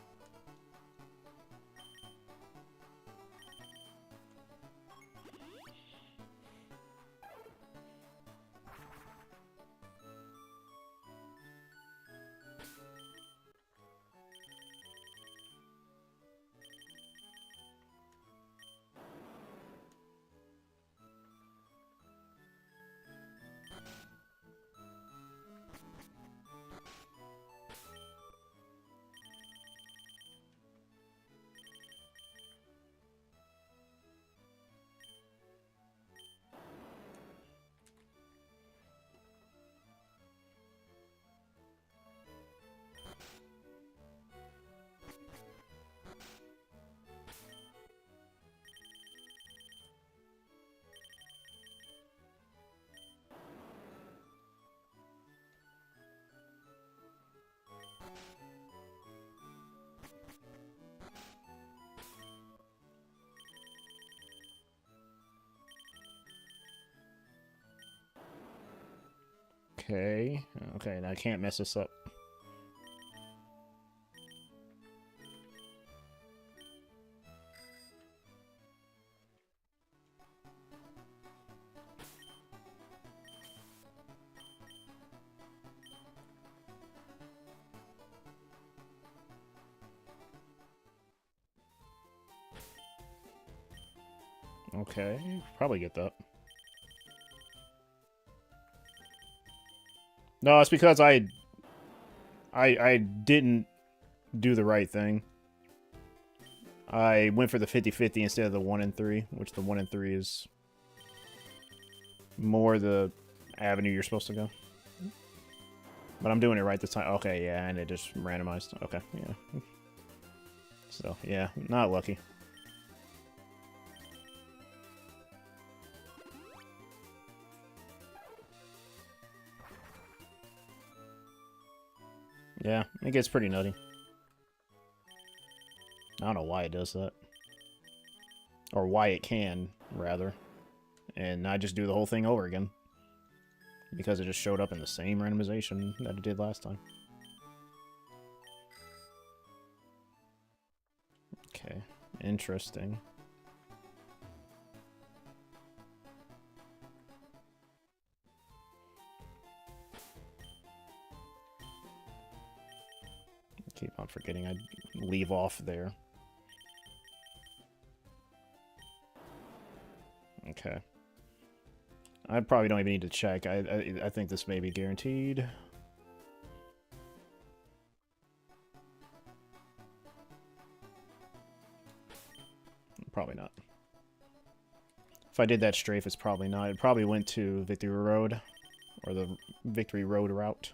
Okay. Okay, now I can't mess this up. Okay, probably get that. No, it's because I didn't do the right thing. I went for the 50-50 instead of the 1 in 3, which the 1 in 3 is more the avenue you're supposed to go. But I'm doing it right this time. Okay, yeah, and it just randomized. Okay, yeah. So, yeah, not lucky. Yeah, it gets pretty nutty. I don't know why it does that. Or why it can, rather. And I just do the whole thing over again. Because it just showed up in the same randomization that it did last time. Okay, interesting. Keep on forgetting I'd leave off there. Okay. I probably don't even need to check. I think this may be guaranteed. Probably not. If I did that strafe, it's probably not. It probably went to Victory Road. Or the Victory Road route.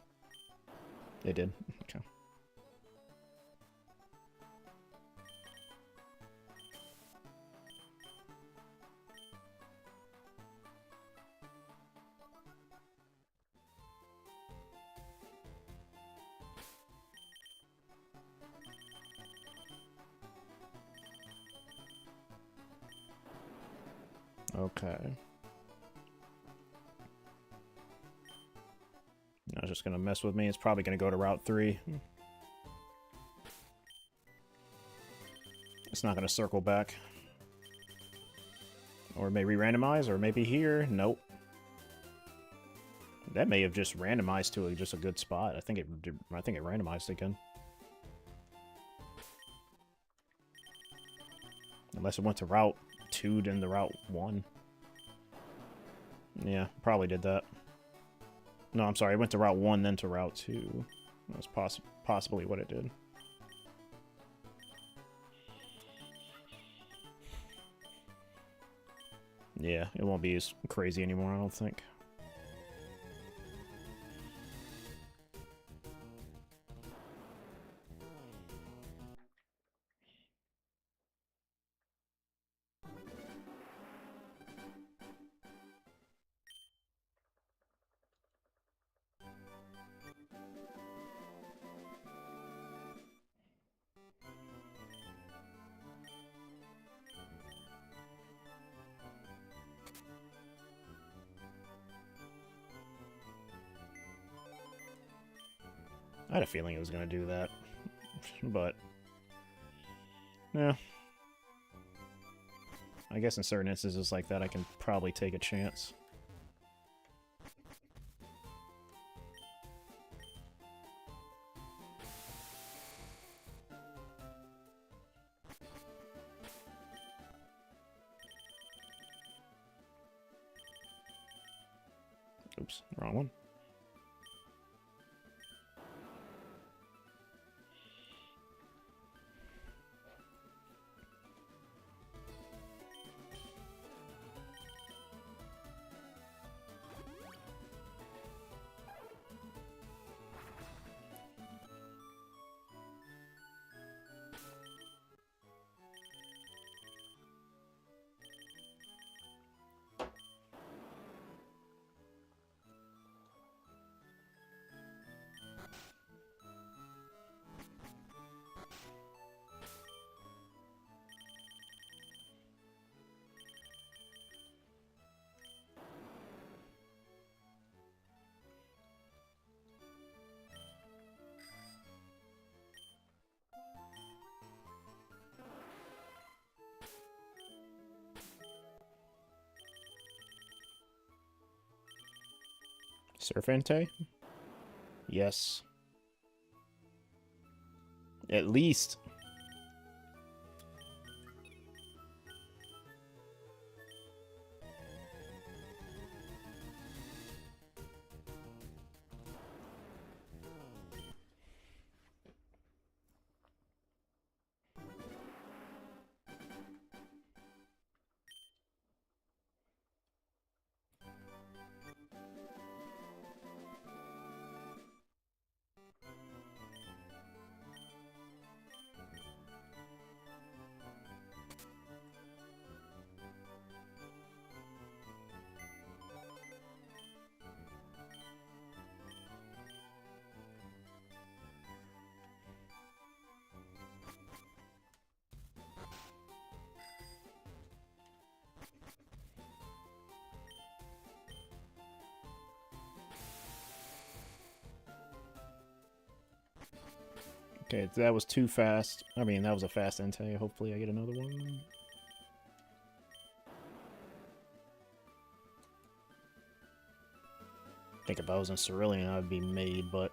It did. Okay. Okay. I was just gonna mess with me. It's probably gonna go to Route 3. It's not gonna circle back. Or maybe randomize, or maybe here. Nope. That may have just randomized to just a good spot. I think it randomized again. Unless it went to Route 2 then the Route 1. Yeah, probably did that. No, I'm sorry. It went to Route 1 then to Route 2. That's possibly what it did. Yeah, it won't be as crazy anymore, I don't think. I had a feeling it was going to do that, but yeah. I guess in certain instances like that, I can probably take a chance. Oops, wrong one. Surfente? Yes. At least. Okay, that was too fast. I mean, that was a fast Entei. Hopefully I get another one. I think if I was in Cerulean, I'd be made, but...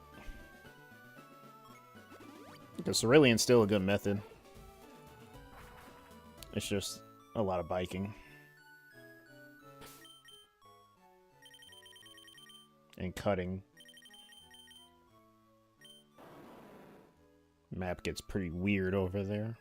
Because Cerulean's still a good method. It's just a lot of biking. And cutting. Map gets pretty weird over there.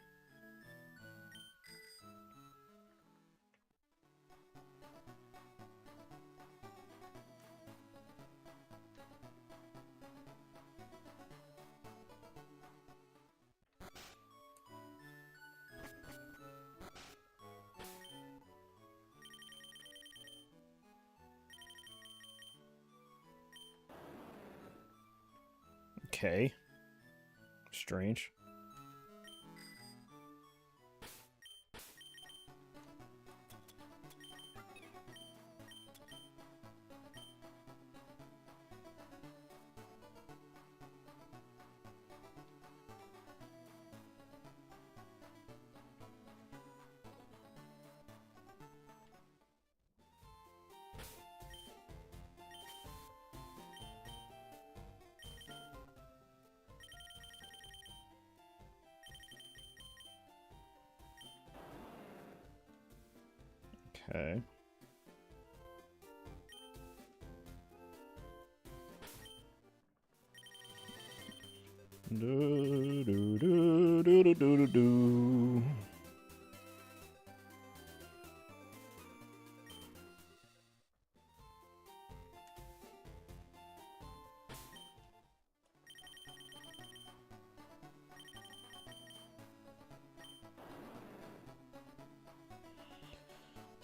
Okay. Strange. Okay. Do, do, do, do, do, do, do.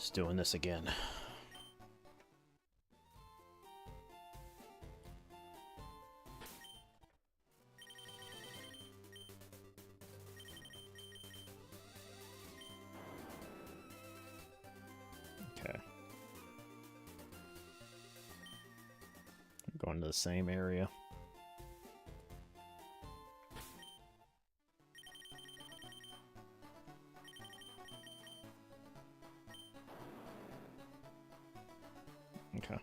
It's doing this again. Okay. I'm going to the same area. Okay.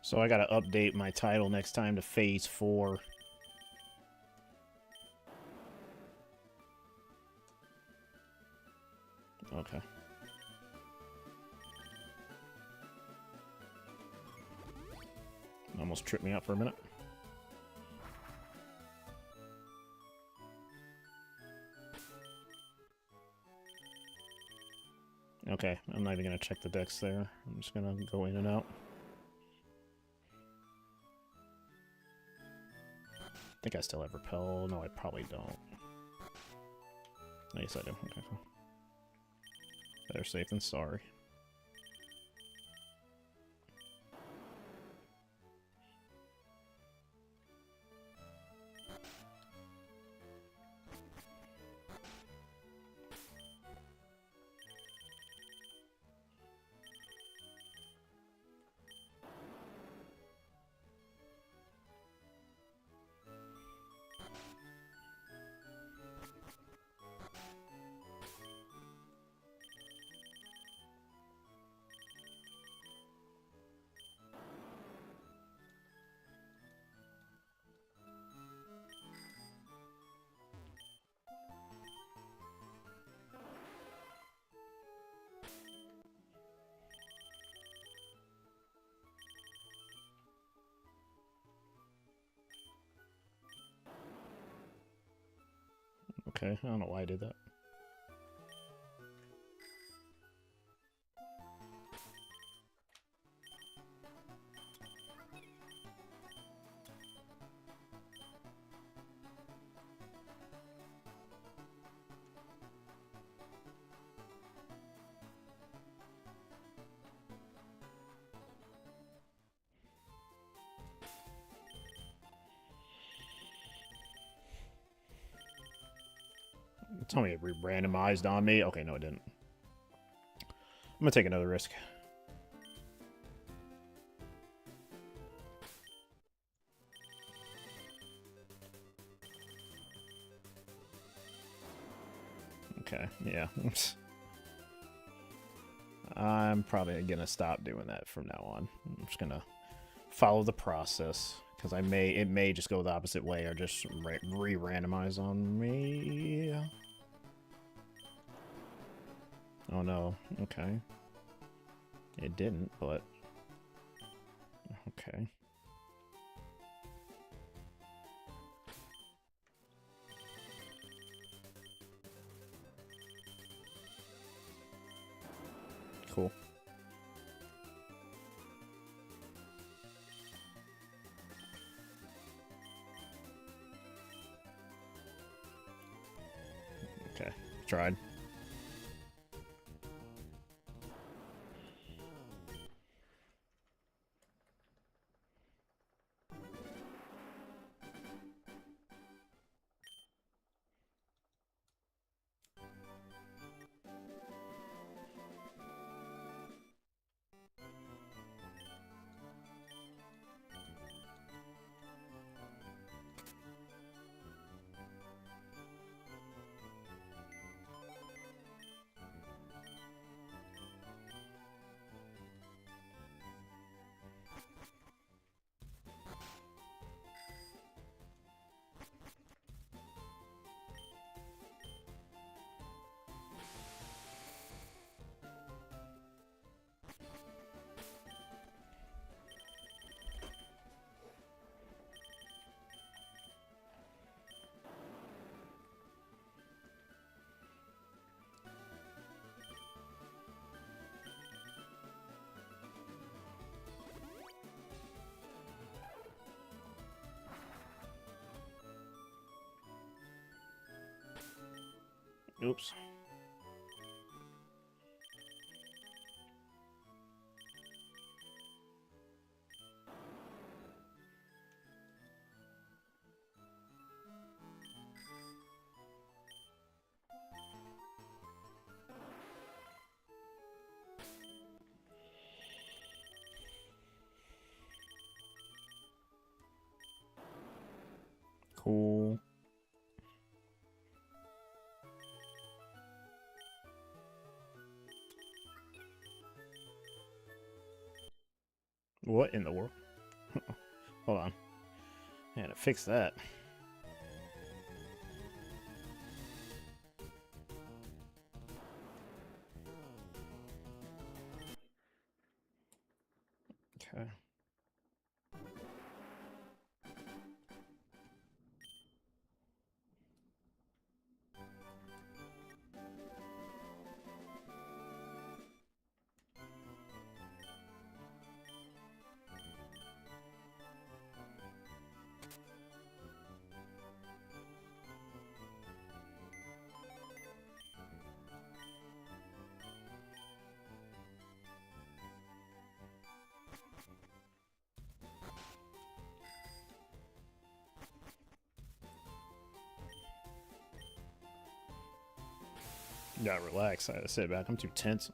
So I gotta update my title next time to Phase 4. Okay. Almost tripped me out for a minute. Okay, I'm not even gonna check the decks there. I'm just gonna go in and out. I think I still have Repel. No, I probably don't. Yes, I do. Okay, cool. Better safe than sorry. Okay, I don't know why I did that. Tell me it randomized on me. Okay, no, it didn't. I'm gonna take another risk. Okay, yeah. I'm probably gonna stop doing that from now on. I'm just gonna follow the process because it may just go the opposite way or just re-randomize on me. Oh no. Okay. It didn't, but okay. Cool. Okay. Tried. Oops. Cool. What in the world? Hold on. I had to fix that. Okay. You gotta relax. I gotta sit back. I'm too tense.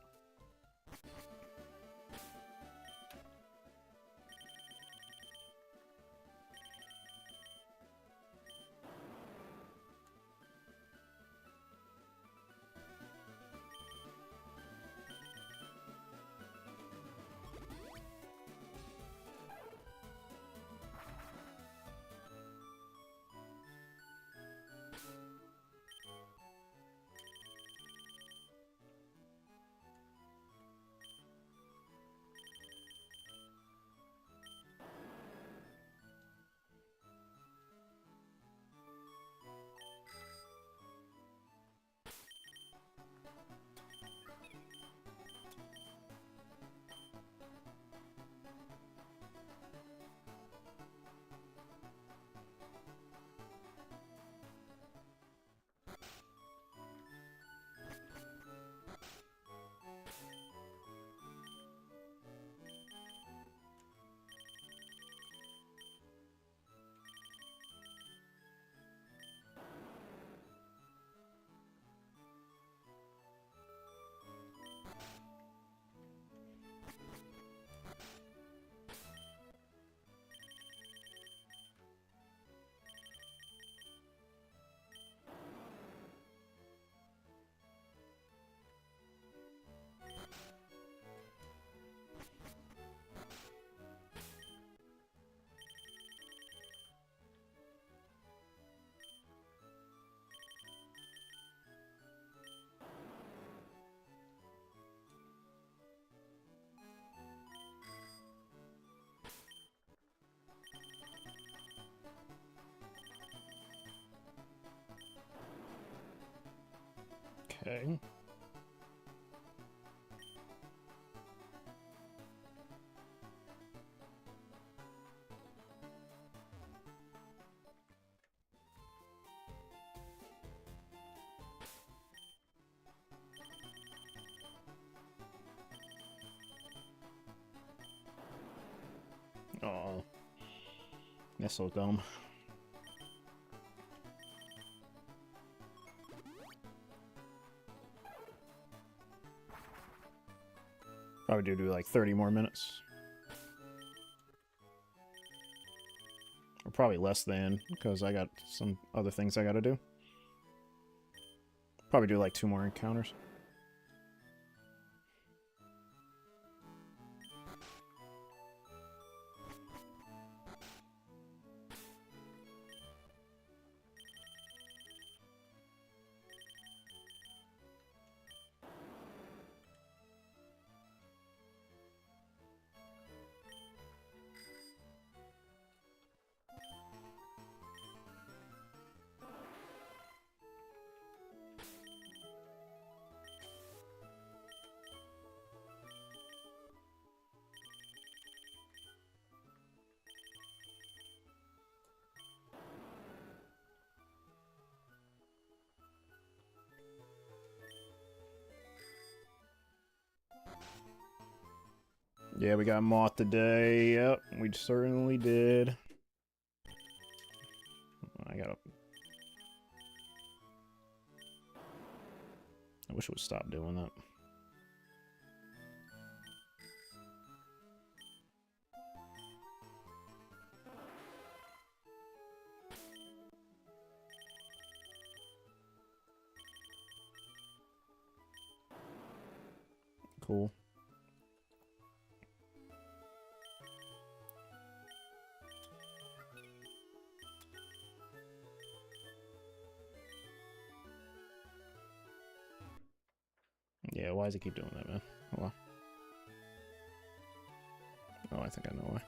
Okay. Oh, that's so dumb. Probably do like 30 more minutes. Or probably less than, because I got some other things I gotta do. Probably do like 2 more encounters. Yeah, we got moth today. Yep, we certainly did. I wish it would stop doing that. Cool. Yeah, why does it keep doing that, man? Hold on. Oh, I think I know why.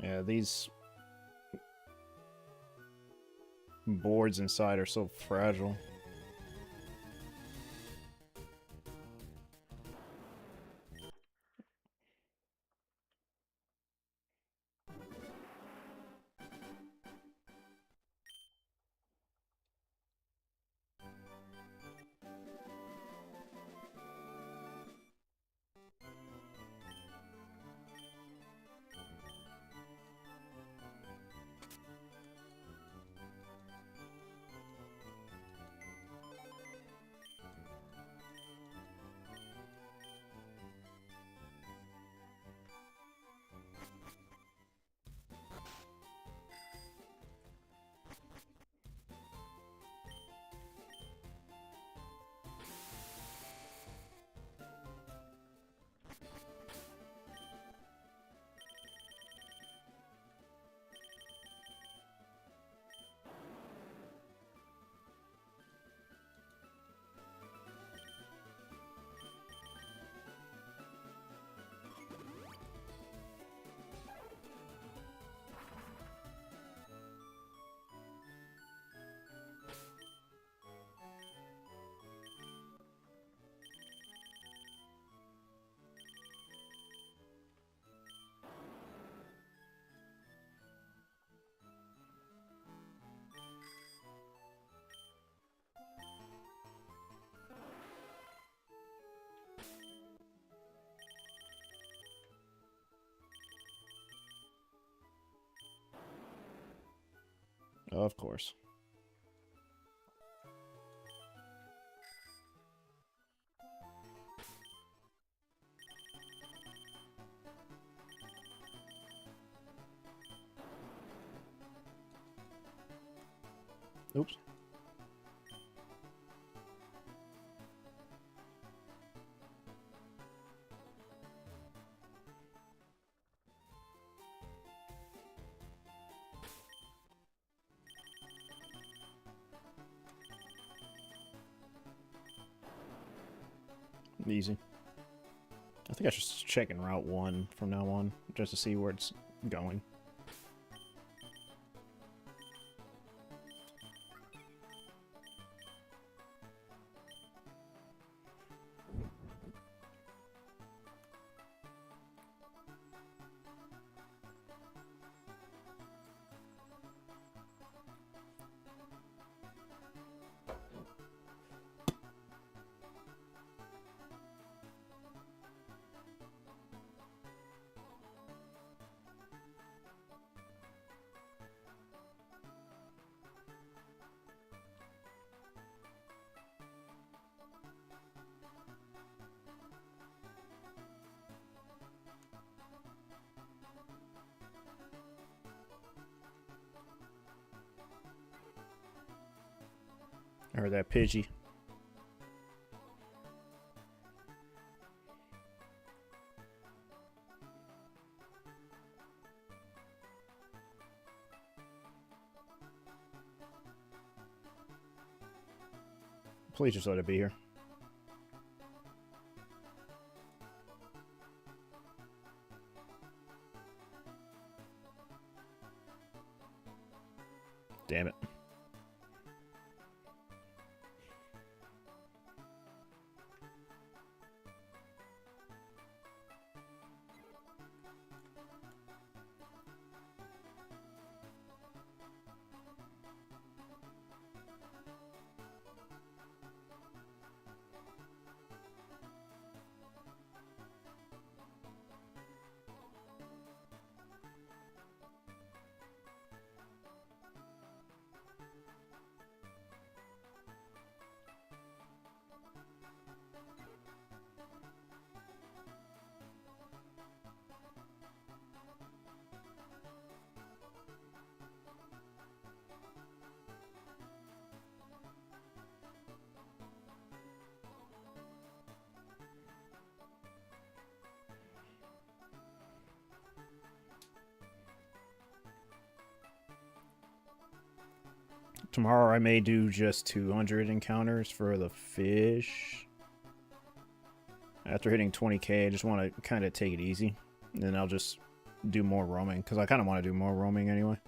Yeah, these boards inside are so fragile. Of course. Oops. Easy. think I should check in Route 1 from now on, just to see where it's going. I heard that Pidgey. Please just let it be here. Damn it. Tomorrow I may do just 200 encounters for the fish. After hitting 20k, I just want to kind of take it easy. And then I'll just do more roaming, because I kind of want to do more roaming anyway.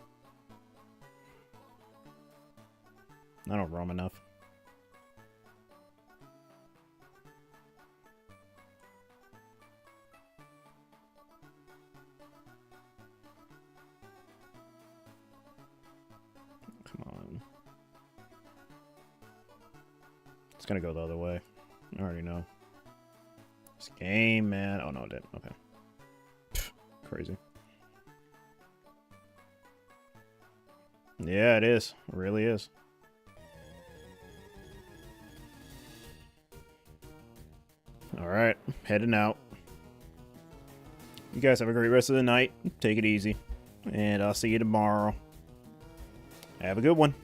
I don't roam enough. Come on. It's gonna go the other way. I already know. This game, man. Oh, no, it didn't. Okay. Pfft, crazy. Yeah, it is. It really is. Alright, heading out. You guys have a great rest of the night. Take it easy. And I'll see you tomorrow. Have a good one.